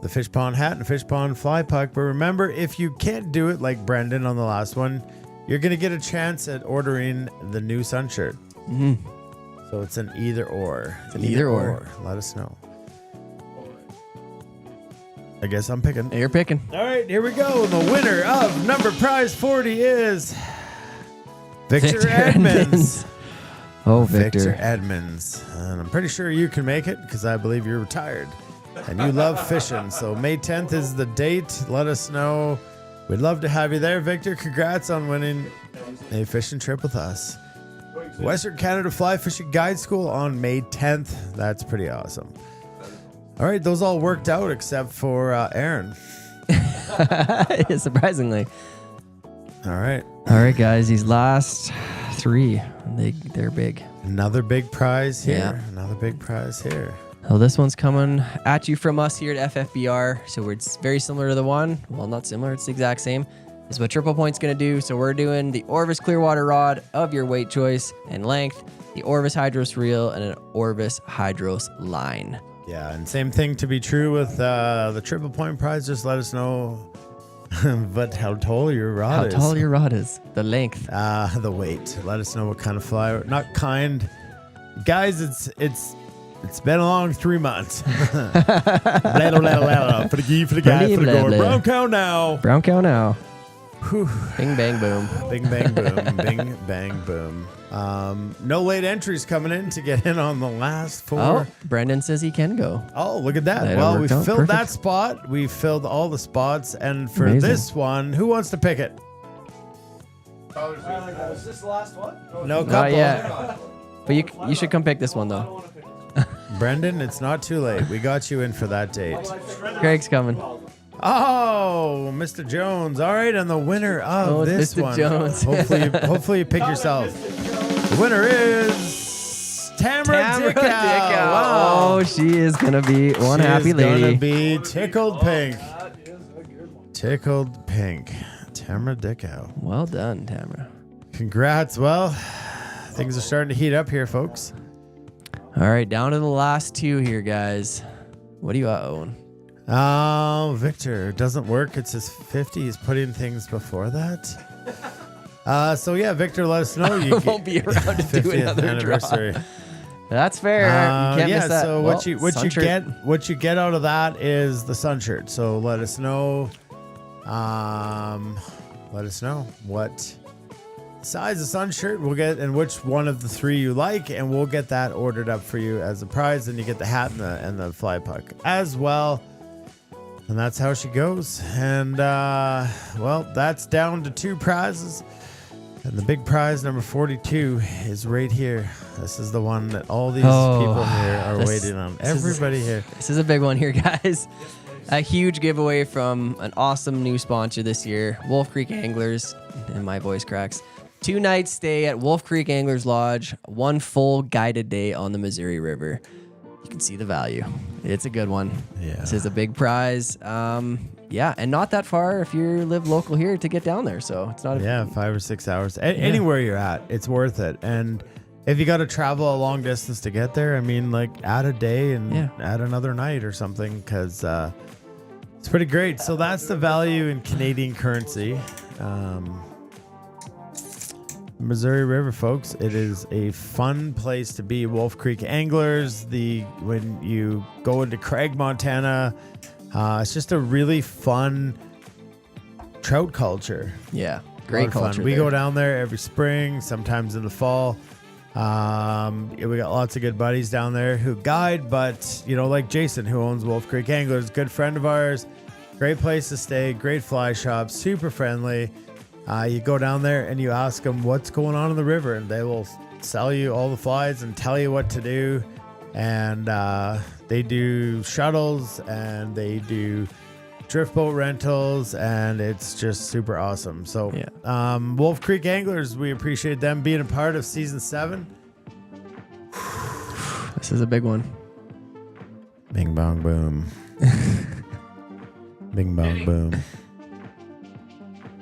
The Fish Pond hat and Fish Pond fly puck. But remember, if you can't do it like Brendan on the last one, you're going to get a chance at ordering the new sun shirt. Mm-hmm. So it's an either or. It's an either or. Let us know. I guess I'm picking. You're picking. All right, here we go. The winner of number prize 40 is Victor Edmonds. Oh, Victor. Edmonds. And I'm pretty sure you can make it because I believe you're retired and you love fishing. So May 10th is the date. Let us know. We'd love to have you there, Victor. Congrats on winning a fishing trip with us. Western Canada Fly Fishing Guide School on May 10th. That's pretty awesome. All right, those all worked out except for Aaron. Surprisingly. All right. All right, guys. These last 3, they're big. Another big prize here. Yeah. Another big prize here. So this one's coming at you from us here at FFBR. So it's very similar to the one. Well, not similar. It's the exact same. This is what Triple Point's going to do. So we're doing the Orvis Clearwater rod of your weight choice and length, the Orvis Hydros reel, and an Orvis Hydros line. Yeah, and same thing to be true with the Triple Point prize. Just let us know but how tall your rod is. How tall your rod is. The length. The weight. Let us know what kind of fly. Not kind. Guys, it's It's been a long 3 months. For the geek, for the guy, for the gore. Brown cow now. Brown cow now. Bing, bang, boom. Bing, bang, boom. Bing, bang, boom. No late entries coming in to get in on the last 4. Oh, Brendan says he can go. Oh, look at that. That Well, we worked out. filled Perfect. that spot. We filled all the spots. And for Amazing. this one, who wants to pick it? Is this the last one? No couple. Not yet. But you should come pick this one, though. Brendan, it's not too late. We got you in for that date. Craig's coming. Oh, Mr. Jones. All right, and the winner of Oh, it's this Mr. one. Jones. hopefully you pick yourself. The winner is Tamara Dickow. Wow. Oh, she is going to be one She happy is lady. gonna be tickled pink. Tickled pink. Tamara Dickow. Well done, Tamara. Congrats. Well, things are starting to heat up here, folks. All right, down to the last 2 here, guys. What do you own? Victor, doesn't work. It says 50. He's putting things before that. So yeah, Victor, let us know. You won't be around to do 50th another anniversary. draw. That's fair. You can't Yeah. miss that. So Well, what you sun shirt. what you get out of that is the sun shirt. So let us know. Let us know what size of sun shirt we'll get and which one of the 3 you like, and we'll get that ordered up for you as a prize. And you get the hat and the fly puck as well. And that's how she goes. And well, that's down to 2 prizes. And the big prize, number 42, is right here. This is the one that all these people here are waiting on. Everybody here. This is a big one here, guys. A huge giveaway from an awesome new sponsor this year, Wolf Creek Anglers. And my voice cracks. 2 nights stay at Wolf Creek Anglers Lodge, 1 full guided day on the Missouri River. You can see the value. It's a good one. Yeah. This is a big prize. Yeah, and not that far if you live local here to get down there. So it's not. 5 or 6 hours. Anywhere you're at, it's worth it. And if you got to travel a long distance to get there, I mean, like add a day and add another night or something, because it's pretty great. So that's the value in Canadian currency. Missouri River, folks. It is a fun place to be. Wolf Creek Anglers. When you go into Craig, Montana, it's just a really fun trout culture. Yeah, great culture. We go down there every spring, sometimes in the fall. We got lots of good buddies down there who guide, but like Jason, who owns Wolf Creek Anglers, good friend of ours. Great place to stay, great fly shop, super friendly. You go down there and you ask them what's going on in the river, and they will sell you all the flies and tell you what to do. And they do shuttles and they do drift boat rentals, and it's just super awesome. So Wolf Creek Anglers, we appreciate them being a part of season 7. This is a big one. Bing bong boom. Bing bong boom.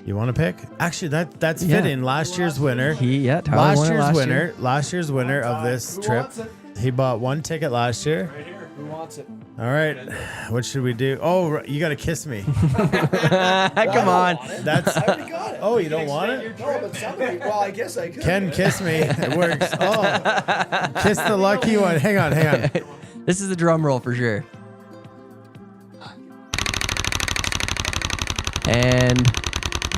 You want to pick? Actually, that's fitting. Last year's winner. Last year's winner of this trip. He bought 1 ticket last year. Right here. Who wants it? All right. What should we do? Oh, you got to kiss me. Come on. That's. I already got it. Oh, you don't want it? No, but somebody. Well, I guess I could. Ken, kiss me. It works. Oh, kiss the lucky one. Hang on. This is a drum roll for sure. And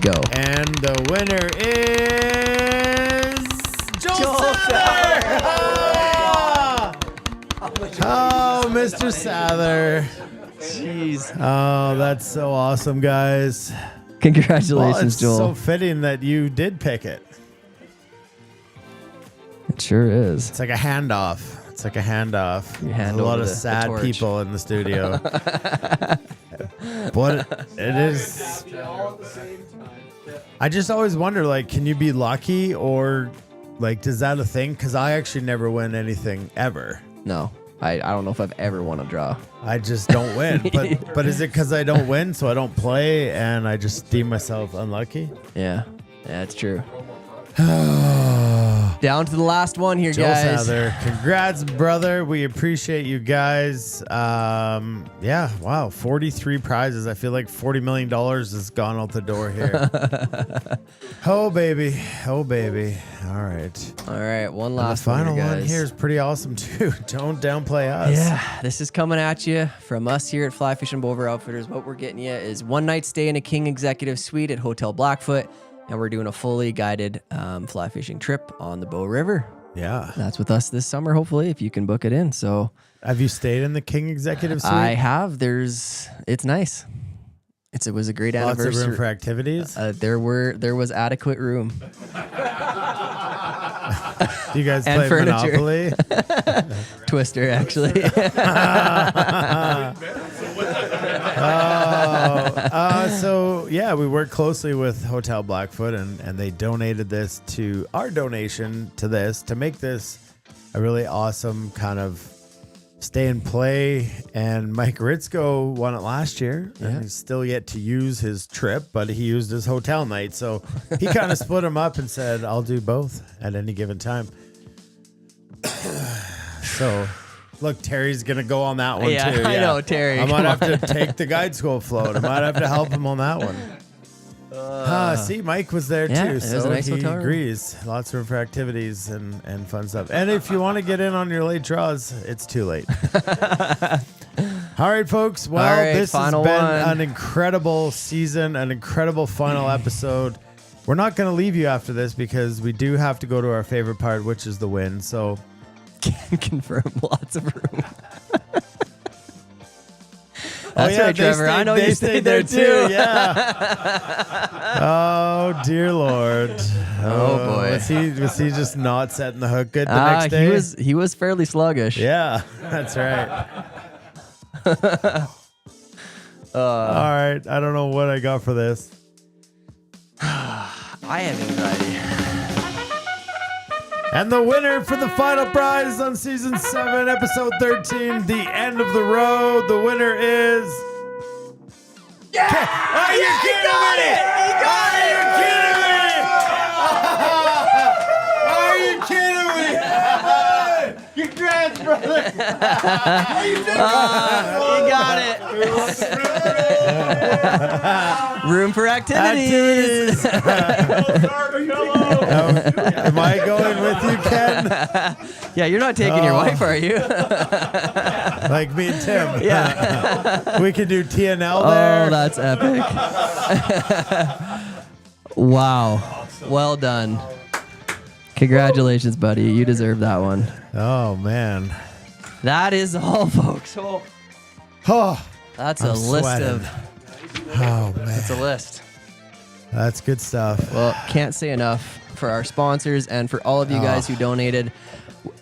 go. And the winner is Joel Sather. Oh, Mr. Sather. Jeez. Oh, that's so awesome, guys. Congratulations, it's Joel. so fitting that you did pick it. It sure is. It's like a handoff. You hand a lot over of the sad torch. people in the studio. But it is. I just always wonder, like, can you be lucky, or like, is that a thing? Because I actually never win anything ever. No, I don't know if I've ever won a draw. I just don't win. But is it because I don't win, so I don't play, and I just deem myself unlucky? Yeah, it's true. Down to the last one here, Joe guys. Souther. Congrats, brother. We appreciate you guys. Yeah, wow, 43 prizes. I feel like $40 million has gone out the door here. Oh, baby. Oh, baby. All right. All right, one And last the final one, one guys. here is pretty awesome, too. Don't downplay us. Yeah, this is coming at you from us here at Fly Fishing Bover Outfitters. What we're getting you is one night stay in a King Executive Suite at Hotel Blackfoot, and we're doing a fully guided fly fishing trip on the Bow River. Yeah. That's with us this summer, hopefully, if you can book it in. So, have you stayed in the King Executive Suite? I have. It's nice. It was a great Lots anniversary. of room for activities? There was adequate room. Do you guys And play furniture. Monopoly? Twister, actually. So yeah, we work closely with Hotel Blackfoot, and they donated this to our donation to this to make this a really awesome kind of stay and play. And Mike Ritzko won it last year, and he's still yet to use his trip, but he used his hotel night, so he kind of split them up and said, "I'll do both at any given time." So. Look, Terry's going to go on that one, too. Yeah, I know, Terry. I might come have on. to take the guide school float. I might have to help him on that one. See, Mike was there, yeah, too, it was so a nice he hotel room. agrees. Lots of room for activities and fun stuff. And if you want to get in on your late draws, it's too late. All right, folks. Well, All right, this has final been one. an incredible season, an incredible final episode. We're not going to leave you after this because we do have to go to our favorite part, which is the win. So... Can confirm lots of room. Oh, That's yeah, right, Trevor. I know they you stayed there too. Yeah. Oh dear Lord. Oh, boy. Was he just not setting the hook good the next day? He was fairly sluggish. Yeah, that's right. All right. I don't know what I got for this. I have anxiety. And the winner for the final prize on season 7, episode 13, the end of the road. The winner is. Yeah! Are you kidding me? He got it! Are you kidding me? Congrats, brother! He got it. Room for activities. Am I going with you, Ken? Yeah, you're not taking your wife, are you? Like me and Tim. Yeah. We can do TNL there. Oh, that's epic. Wow. Well done. Congratulations, buddy. You deserve that one. Oh, man. That is all, folks. Oh, that's I'm a list sweating. of. Oh, man. That's a list. That's good stuff. Well, can't say enough for our sponsors and for all of you guys who donated.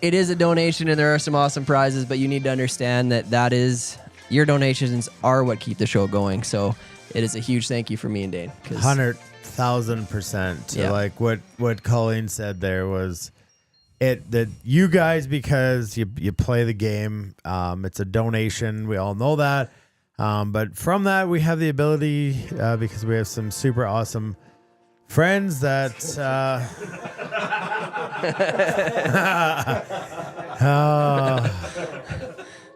It is a donation and there are some awesome prizes, but you need to understand that is your donations are what keep the show going. So it is a huge thank you for me and Dane. 100,000%. Yeah. Like what Colleen said there was that you guys, because you play the game, it's a donation. We all know that. But from that, we have the ability, because we have some super awesome friends that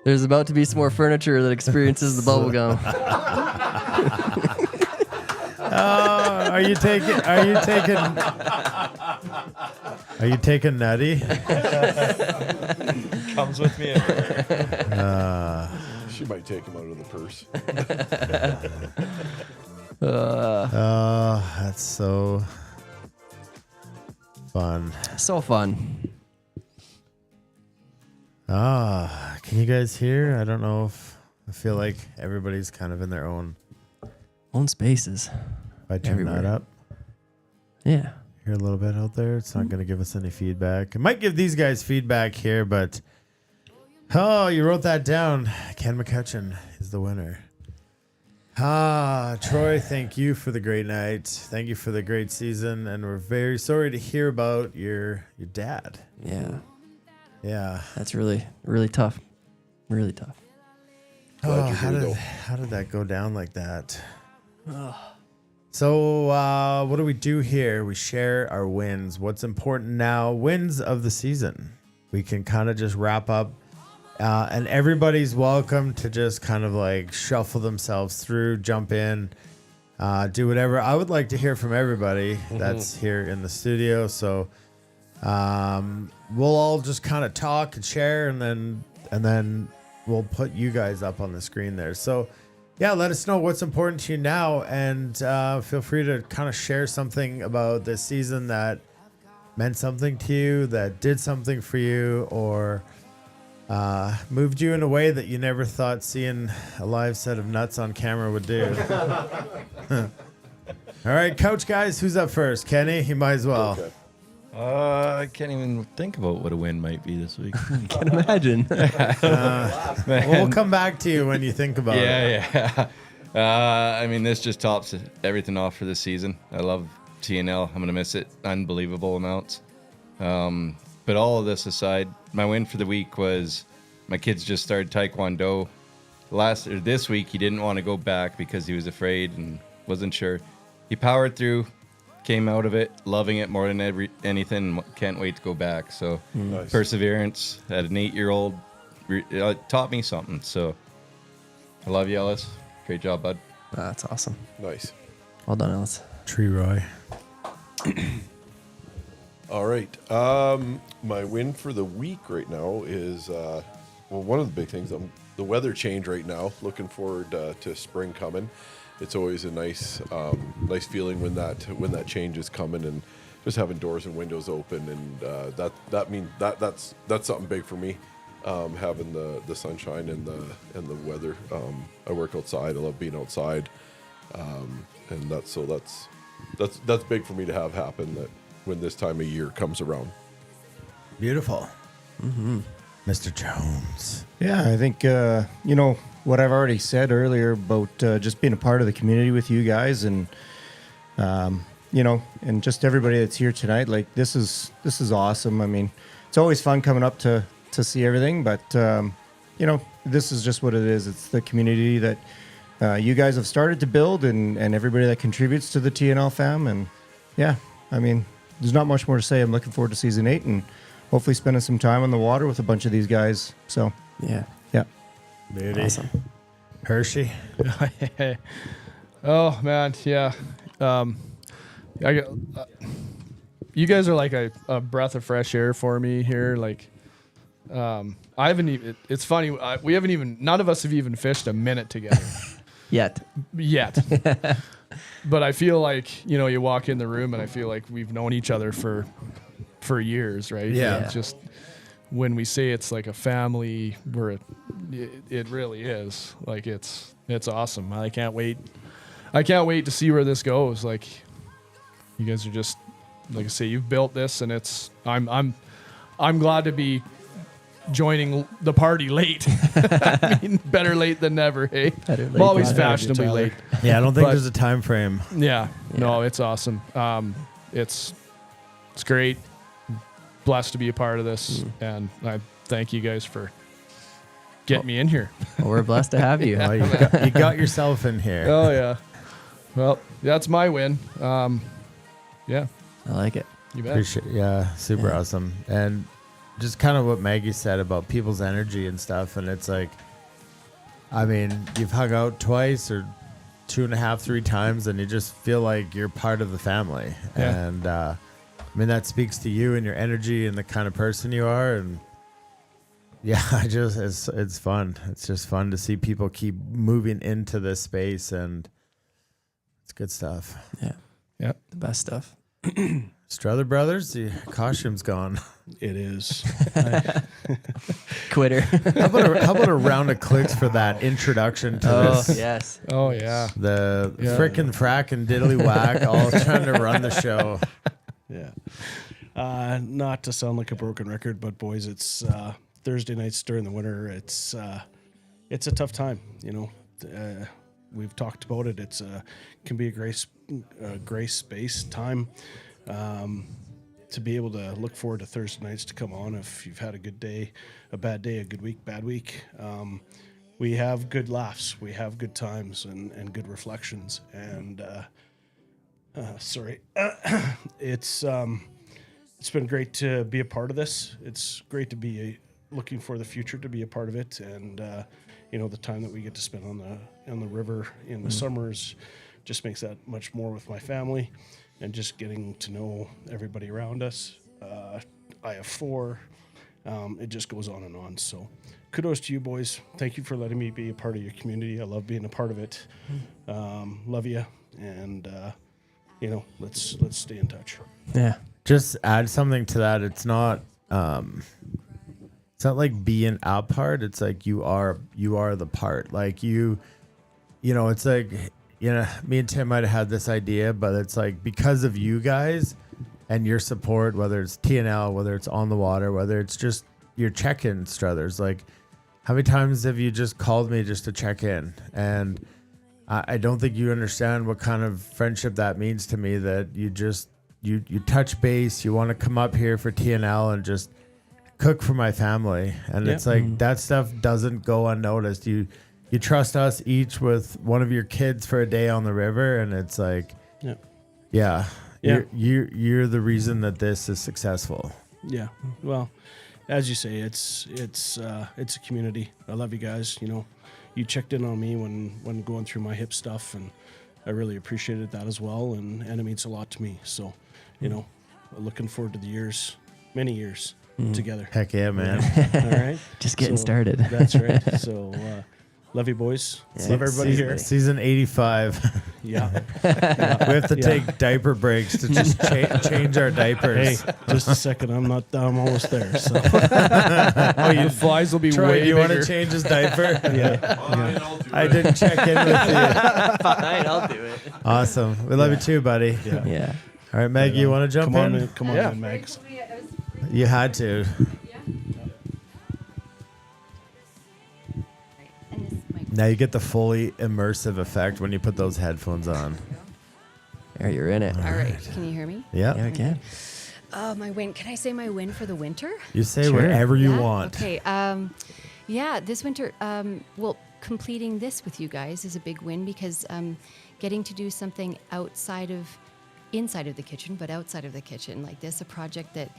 there's about to be some more furniture that experiences the bubble gum. Are you taking Nutty? Comes with me everywhere. She might take him out of the purse. That's so fun. So fun. Can you guys hear? I don't know if I feel like everybody's kind of in their own spaces. If I turn everywhere. that up. Yeah. Hear a little bit out there. It's not going to give us any feedback. It might give these guys feedback here, but you wrote that down. Ken McCutcheon is the winner. Troy, thank you for the great night. Thank you for the great season, and we're very sorry to hear about your dad. Yeah. Yeah. That's really, really tough. Really tough. How did that go down like that? So what do we do here? We share our wins. What's important now? Wins of the season. We can kind of just wrap up. And everybody's welcome to just kind of like shuffle themselves through, jump in, do whatever. I would like to hear from everybody that's here in the studio. So we'll all just kind of talk and share, and then we'll put you guys up on the screen there. So yeah, let us know what's important to you now, and feel free to kind of share something about this season that meant something to you, that did something for you, or moved you in a way that you never thought seeing a live set of nuts on camera would do. All right, coach guys, who's up first? Kenny, you might as well. Okay. I can't even think about what a win might be this week. I can imagine. Well, we'll come back to you when you think about it. Yeah. I mean, this just tops everything off for this season. I love TNL. I'm going to miss it unbelievable amounts. But all of this aside, my win for the week was my kids just started Taekwondo. This week, he didn't want to go back because he was afraid and wasn't sure. He powered through, came out of it, loving it more than anything. Can't wait to go back. So Nice. Perseverance at an 8-year-old taught me something. So I love you, Ellis. Great job, bud. That's awesome. Nice. Well done, Ellis. Tree Roy. All right. My win for the week right now is one of the big things. The weather change right now. Looking forward to spring coming. It's always a nice feeling when that change is coming, and just having doors and windows open, and that's something big for me. Having the sunshine and the weather. I work outside. I love being outside, and that's big for me to have happen. That when this time of year comes around. Beautiful. Mr. Jones. Yeah, I think, what I've already said earlier about just being a part of the community with you guys, and, and just everybody that's here tonight. Like, this is awesome. I mean, it's always fun coming up to see everything, but, this is just what it is. It's the community that you guys have started to build, and everybody that contributes to the TNL fam. And, yeah, I mean, there's not much more to say. I'm looking forward to season 8 and hopefully spending some time on the water with a bunch of these guys. So, yeah. Beauty. Awesome. Hershey. Oh man, yeah. You guys are like a breath of fresh air for me here. Like, I haven't even. It's funny. We haven't even. None of us have even fished a minute together yet. But I feel like you walk in the room and I feel like we've known each other for years, right? Yeah. It's just when we say it's like a family, it really is. Like it's awesome. I can't wait to see where this goes. Like, you guys are just, like I say, you've built this, and I'm glad to be joining the party late. I mean, better late than never, hey? I'm always fashionably late. Yeah, I don't think there's a time frame. Yeah, no, it's awesome. It's great. Blessed to be a part of this, and I thank you guys for getting me in here. Well, we're blessed to have you. Well, you got yourself in here. Oh yeah. Well, that's my win. Yeah, I like it. You bet. Super awesome. And just kind of what Maggie said about people's energy and stuff. And it's like, I mean, you've hung out twice or 2.5, 3 times, and you just feel like you're part of the family. Yeah. And I mean, that speaks to you and your energy and the kind of person you are. And yeah, it's fun. It's just fun to see people keep moving into this space, and it's good stuff. Yeah. Yeah. The best stuff. Strother Brothers, the costume's gone. It is. Quitter. How about a round of clicks for that introduction to this? Yes. Oh yeah. The frickin' frack and diddly whack all trying to run the show. Yeah. Not to sound like a broken record, but boys, it's Thursday nights during the winter. It's a tough time. We've talked about it. It's can be a gray space time. To be able to look forward to Thursday nights to come on if you've had a good day, a bad day, a good week, bad week. We have good laughs, we have good times and good reflections. And Sorry. It's been great to be a part of this. It's great to be looking for the future to be a part of it, and the time that we get to spend on the river in the summers just makes that much more with my family, and just getting to know everybody around us. I have 4. It just goes on and on. So kudos to you boys. Thank you for letting me be a part of your community. I love being a part of it. Love you. And, let's stay in touch. Yeah. Just add something to that. It's not like being a part. It's like you are the part. Like it's like, me and Tim might have had this idea, but it's like because of you guys and your support, whether it's TNL, whether it's on the water, whether it's just your check-in, Struthers. Like, how many times have you just called me just to check in? And I don't think you understand what kind of friendship that means to me, that you touch base, you want to come up here for TNL and just cook for my family. And it's like that stuff doesn't go unnoticed. You trust us each with one of your kids for a day on the river, and it's like, you're the reason that this is successful. Yeah. Well, as you say, it's a community. I love you guys. You checked in on me when going through my hip stuff, and I really appreciated that as well. And it means a lot to me. So, looking forward to the years, many years together. Heck yeah, man. All right. Just getting started. That's right. So, love you, boys. Love everybody here. Season 85. Yeah. We have to take diaper breaks to just change our diapers. Hey, just a second. I'm almost there. So. The flies will be Troy, way do you bigger. want to change his diaper? Yeah. I didn't check in with you. Fine, I'll do it. Awesome. We love you too, buddy. Yeah. All right, Meg, you want to jump in? Come on, Meg. You had to. Now you get the fully immersive effect when you put those headphones on. There, you're in it. All right. Can you hear me? Yeah. Yeah, I can. Oh, my win. Can I say my win for the winter? You say Sure. whatever you Yeah? want. Okay. This winter, completing this with you guys is a big win, because getting to do something inside of the kitchen, but outside of the kitchen like this, a project that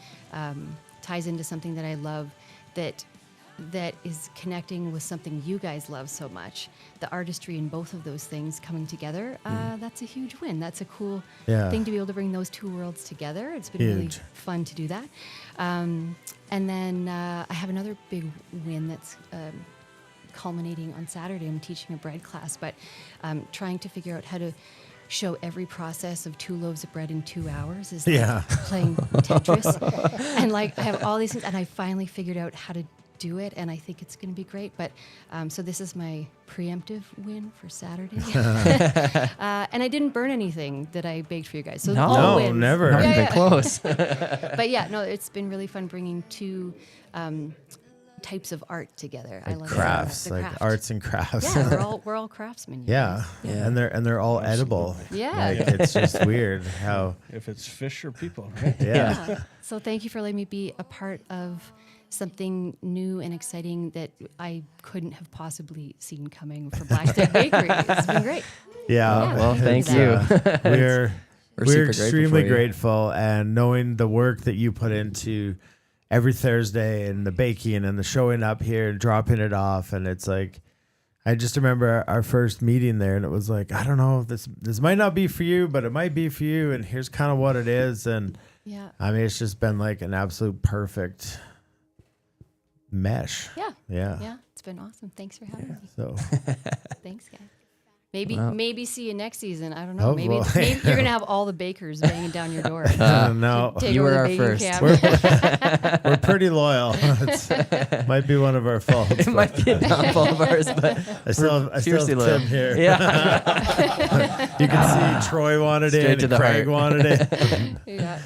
ties into something that I love, that is connecting with something you guys love so much. The artistry in both of those things coming together, that's a huge win. That's a cool thing to be able to bring those two worlds together. It's been really fun to do that. And then I have another big win that's culminating on Saturday. I'm teaching a bread class, but trying to figure out how to show every process of 2 loaves of bread in 2 hours is like playing Tetris. And I have all these things, and I finally figured out how to do it, and I think it's going to be great. But so this is my preemptive win for Saturday. And I didn't burn anything that I baked for you guys. So all wins. Never. Not even close. But it's been really fun bringing 2 types of art together. I love crafts, the like craft. arts and crafts. Yeah, we're all craftsmen. you Yeah. guys. And they're all edible. Yeah. It's just weird how if it's fish or people, right? Yeah. So thank you for letting me be a part of something new and exciting that I couldn't have possibly seen coming for Black Stag Bakery. It's been great. Yeah. Well, thank it's, you. We're super extremely grateful for you. grateful, and knowing the work that you put into every Thursday and the baking and the showing up here and dropping it off. And it's like, I just remember our first meeting there, and it was like, I don't know, this might not be for you, but it might be for you. And here's kind of what it is. And I mean, it's just been like an absolute perfect mesh. Yeah. It's been awesome. Thanks for having me. So Thanks, guys. Maybe see you next season. I don't know. Oh, Maybe you're gonna have all the bakers banging down your door. No, Take you over were the our baking first. cabinet. We're pretty loyal. Might be one of our faults. It might be a downfall of ours, but I still have fiercely Tim loyal. here. Yeah. You can see Troy wanted Straight in to and the Craig heart. wanted in. Yeah.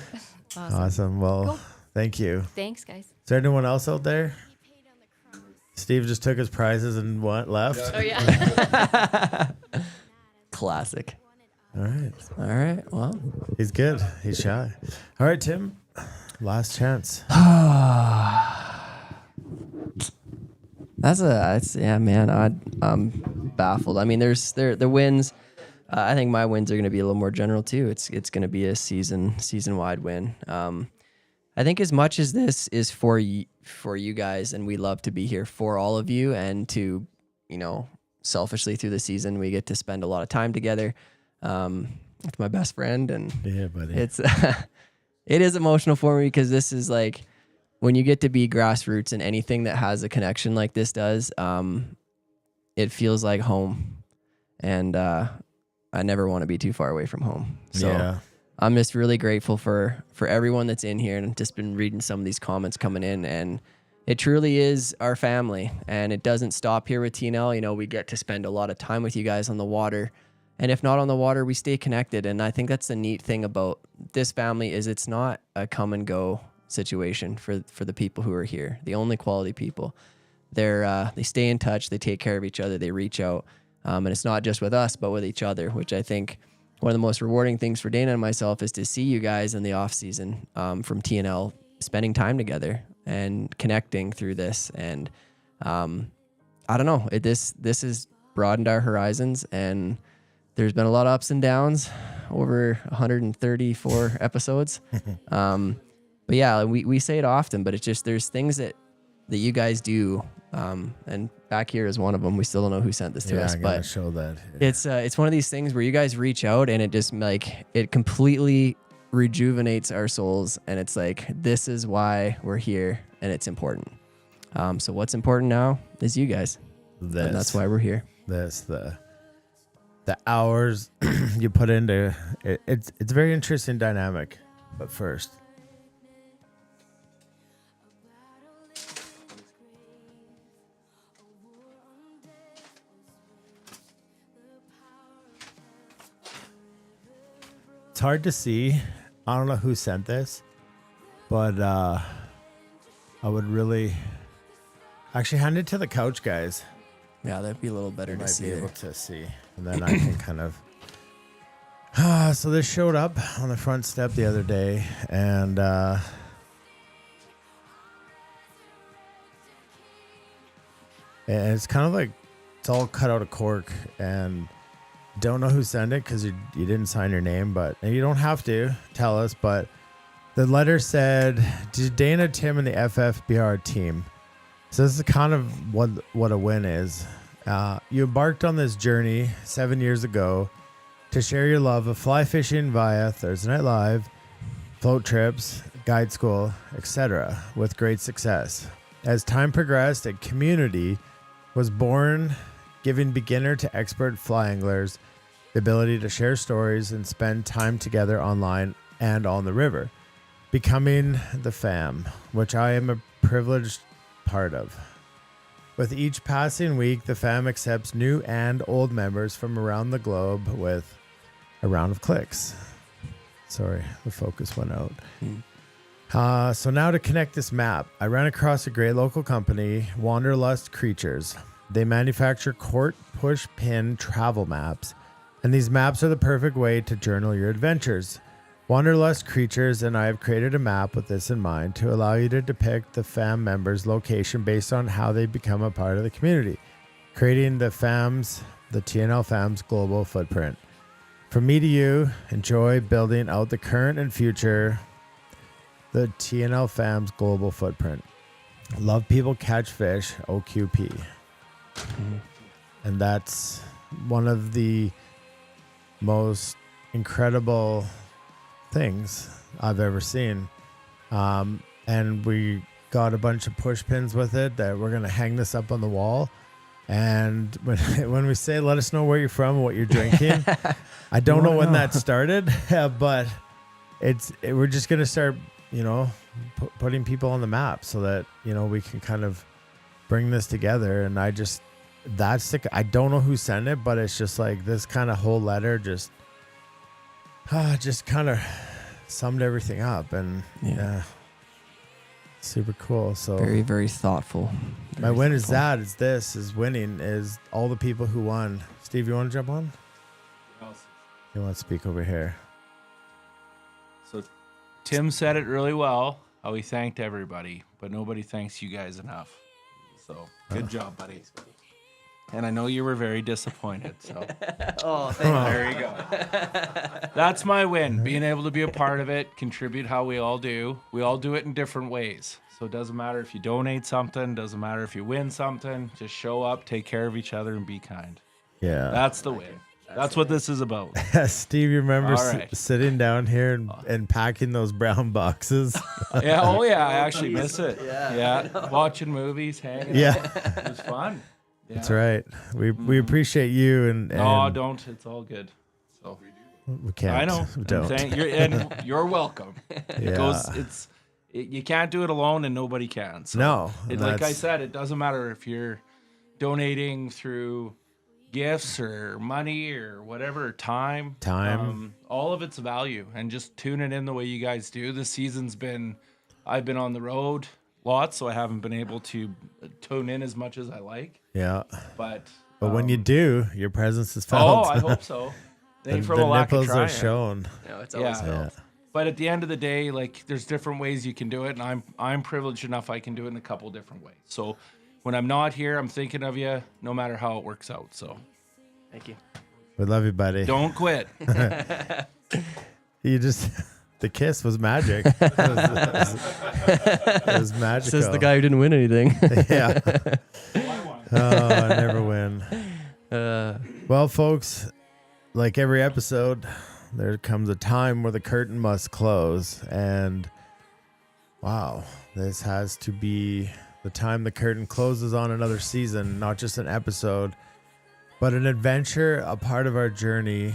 Awesome. Well, Cool. thank you. Thanks, guys. Is there anyone else out there? Steve just took his prizes and left. Oh yeah. Classic. All right. Well, He's good. He's shy. All right, Tim. Last chance. man. I'm baffled. I mean, there wins. I think my wins are going to be a little more general too. It's going to be a season wide win. I think as much as this is for you guys, and we love to be here for all of you, and to, selfishly through the season, we get to spend a lot of time together with my best friend, and yeah, buddy. It's it is emotional for me because this is like when you get to be grassroots and anything that has a connection like this does, it feels like home, and I never want to be too far away from home. So. Yeah. I'm just really grateful for everyone that's in here, and I've just been reading some of these comments coming in, and it truly is our family, and it doesn't stop here with TNL. We get to spend a lot of time with you guys on the water, and if not on the water, we stay connected. And I think that's the neat thing about this family is it's not a come and go situation for the people who are here, the only quality people. They stay in touch, they take care of each other, they reach out, and it's not just with us, but with each other, which I think one of the most rewarding things for Dana and myself is to see you guys in the off season from TNL spending time together and connecting through this. And I don't know, this has broadened our horizons, and there's been a lot of ups and downs over 134 episodes. But yeah, we say it often, but it's just there's things that you guys do. And back here is one of them. We still don't know who sent this to us, but show that. It's one of these things where you guys reach out, and it just it completely rejuvenates our souls. And it's like, this is why we're here, and it's important. So what's important now is you guys. And that's why we're here. The hours you put into it. It's a very interesting dynamic. But first, it's hard to see. I don't know who sent this, but I would really actually hand it to the couch guys. Yeah, that'd be a little better to see. Be able to see, and then I can kind of. So this showed up on the front step the other day, and it's kind of like it's all cut out of cork, and don't know who sent it because you didn't sign your name, but and you don't have to tell us. But the letter said, "To Dana, Tim, and the FFBR team." So this is kind of what a win is. You embarked on this journey 7 years ago to share your love of fly fishing via Thursday Night Live, float trips, guide school, etc. with great success. As time progressed, a community was born, giving beginner to expert fly anglers the ability to share stories and spend time together online and on the river, becoming the fam, which I am a privileged part of. With each passing week, the fam accepts new and old members from around the globe with a round of clicks. Sorry, the focus went out. So now to connect this map, I ran across a great local company, Wanderlust Creatures. They manufacture court push pin travel maps, and these maps are the perfect way to journal your adventures. Wanderlust Creatures and I have created a map with this in mind to allow you to depict the fam members' location based on how they become a part of the community, creating the TNL fam's global footprint. From me to you, enjoy building out the current and future, the TNL fam's global footprint. Love people, catch fish, OQP. And that's one of the most incredible things I've ever seen. And we got a bunch of push pins with it that we're going to hang this up on the wall. And when we say, let us know where you're from and what you're drinking, I don't know when that started, but we're just going to start, putting people on the map so that, we can kind of bring this together. And I don't know who sent it, but it's just like this kind of whole letter just kind of summed everything up, and super cool. So very, very thoughtful. My win is that. It's this. Is winning. Is all the people who won. Steve, you want to jump on? You want to speak over here? So Tim said it really well, how he thanked everybody, but nobody thanks you guys enough. So good job, buddy. and I know you were very disappointed. So, Oh, thank there you go. That's my win. Being able to be a part of it, contribute how we all do. We all do it in different ways. So it doesn't matter if you donate something, doesn't matter if you win something. Just show up, take care of each other, and be kind. Yeah. That's the win. That's what this is about. Steve, you remember All right. sitting down here and packing those brown boxes? Yeah. Oh, yeah. I actually miss it. Yeah. Watching movies, hanging Yeah. out. It was fun. Yeah. That's right. We appreciate you and No, don't. It's all good. So we can't. I know. We don't. And you're welcome. Yeah. You can't do it alone, and nobody can. So No, like I said, it doesn't matter if you're donating through gifts or money or whatever, time. All of it's value, and just tuning in the way you guys do. This season's I've been on the road lots, so I haven't been able to tune in as much as I like. Yeah. But when you do, your presence is felt. Oh, I hope so. the From a lack of nipples trying. are shown. No, it's always felt. But at the end of the day, like, there's different ways you can do it, and I'm privileged enough I can do it in a couple different ways. So when I'm not here, I'm thinking of you, no matter how it works out. So thank you. We love you, buddy. Don't quit. You just the kiss was magic. It was magical. Says the guy who didn't win anything. Yeah. Oh, I never win. Well, folks, like every episode, there comes a time where the curtain must close. And wow, this has to be the time the curtain closes on another season, not just an episode, but an adventure, a part of our journey.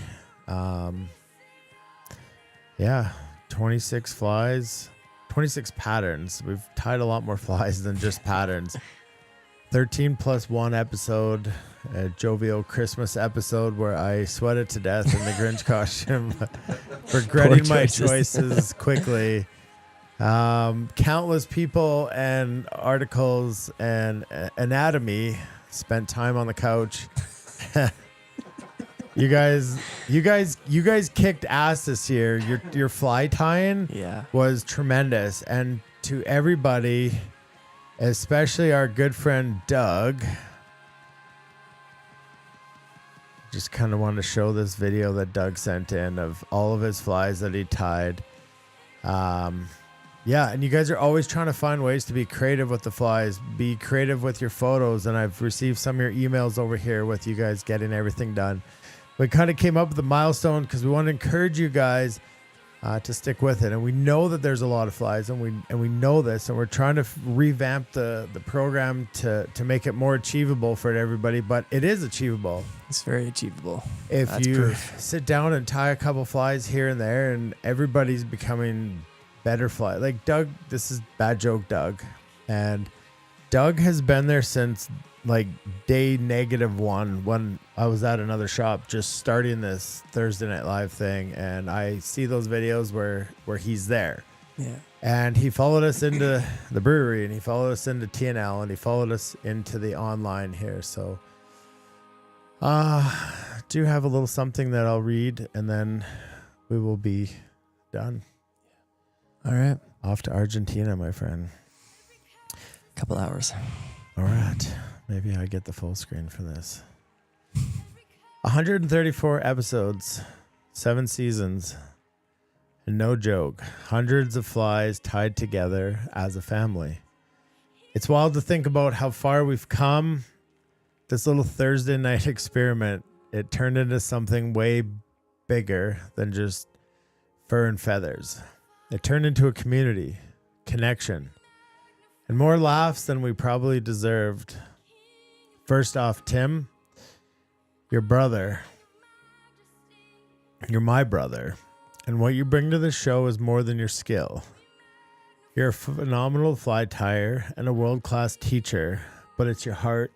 26 flies, 26 patterns. We've tied a lot more flies than just patterns. 13 plus 1 episode, a jovial Christmas episode where I sweated to death in the Grinch costume, regretting my choices quickly. Countless people and articles and anatomy spent time on the couch. You guys kicked ass this year. Your fly tying was tremendous. And to everybody, especially our good friend Doug, just kind of wanted to show this video that Doug sent in of all of his flies that he tied. And you guys are always trying to find ways to be creative with the flies, be creative with your photos. And I've received some of your emails over here with you guys getting everything done. We kind of came up with a milestone because we want to encourage you guys to stick with it. And we know that there's a lot of flies, and we know this, and we're trying to revamp the program to make it more achievable for everybody. But it is achievable. It's very achievable. If That's you proof. sit down and tie a couple flies here and there, and everybody's becoming better fly. Like Doug, this is bad joke, Doug, and Doug has been there since like day -1 when I was at another shop just starting this Thursday Night Live thing, and I see those videos where he's there. Yeah. And he followed us into the brewery, and he followed us into TNL, and he followed us into the online here. So do have a little something that I'll read, and then we will be done. All right. Off to Argentina, my friend. Couple hours. All right. Maybe I get the full screen for this. 134 episodes, 7 seasons, and no joke, hundreds of flies tied together as a family. It's wild to think about how far we've come. This little Thursday night experiment, it turned into something way bigger than just fur and feathers. It turned into a community, connection, and more laughs than we probably deserved. First off, Tim, your brother. You're my brother. And what you bring to the show is more than your skill. You're a phenomenal fly tyer and a world-class teacher, but it's your heart,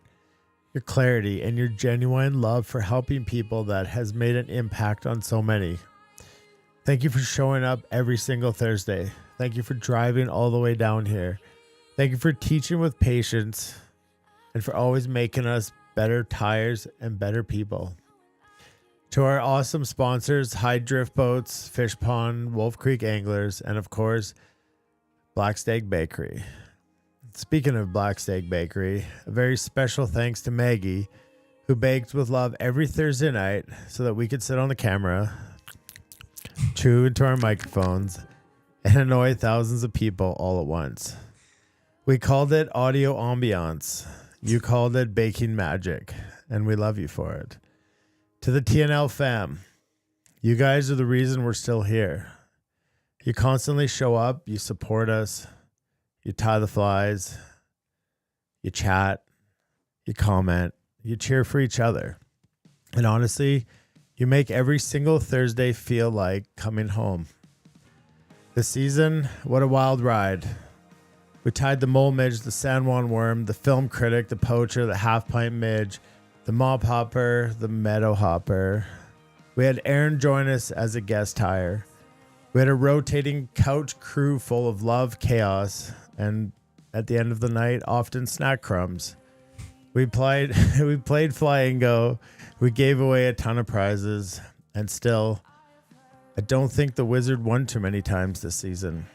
your clarity, and your genuine love for helping people that has made an impact on so many. Thank you for showing up every single Thursday. Thank you for driving all the way down here. Thank you for teaching with patience and for always making us better tires and better people. To our awesome sponsors, Hyde Drift Boats, Fish Pond, Wolf Creek Anglers, and of course, Black Stag Bakery. Speaking of Black Stag Bakery, a very special thanks to Maggie, who baked with love every Thursday night so that we could sit on the camera, chew into our microphones, and annoy thousands of people all at once. We called it audio ambiance. You called it baking magic, and we love you for it. To the TNL fam, you guys are the reason we're still here. You constantly show up, you support us, you tie the flies, you chat, you comment, you cheer for each other. And honestly, you make every single Thursday feel like coming home. This season, what a wild ride. We tied the mole midge, the San Juan worm, the film critic, the poacher, the half pint midge, the mob hopper, the meadow hopper. We had Aaron join us as a guest hire. We had a rotating couch crew full of love, chaos, and at the end of the night, often snack crumbs. We played Fly and Go. We gave away a ton of prizes, and still, I don't think the Wizard won too many times this season.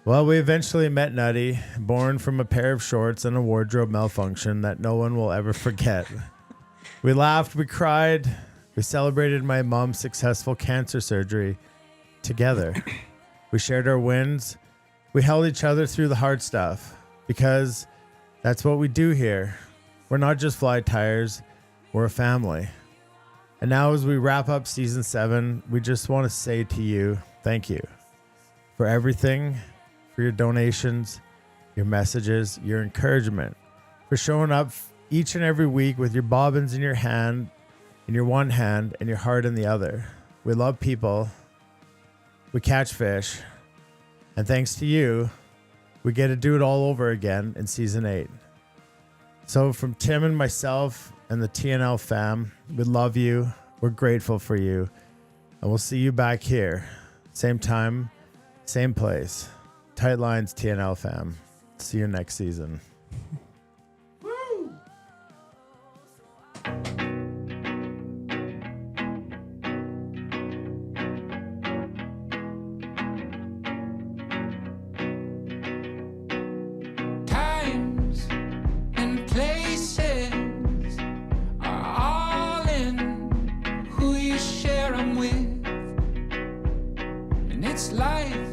Well, we eventually met Nutty, born from a pair of shorts and a wardrobe malfunction that no one will ever forget. We laughed, we cried, we celebrated my mom's successful cancer surgery together. We shared our wins. We held each other through the hard stuff because that's what we do here. We're not just fly tires, we're a family. And now as we wrap up season 7, we just want to say to you, thank you for everything, for your donations, your messages, your encouragement, for showing up each and every week with your bobbins in your hand, in your one hand, and your heart in the other. We love people. We catch fish. And thanks to you, we get to do it all over again in season 8. So from Tim and myself and the TNL fam, we love you. We're grateful for you. And we'll see you back here. Same time, same place. Tight lines, TNL fam. See you next season. Times and places are all in who you share them with, and it's life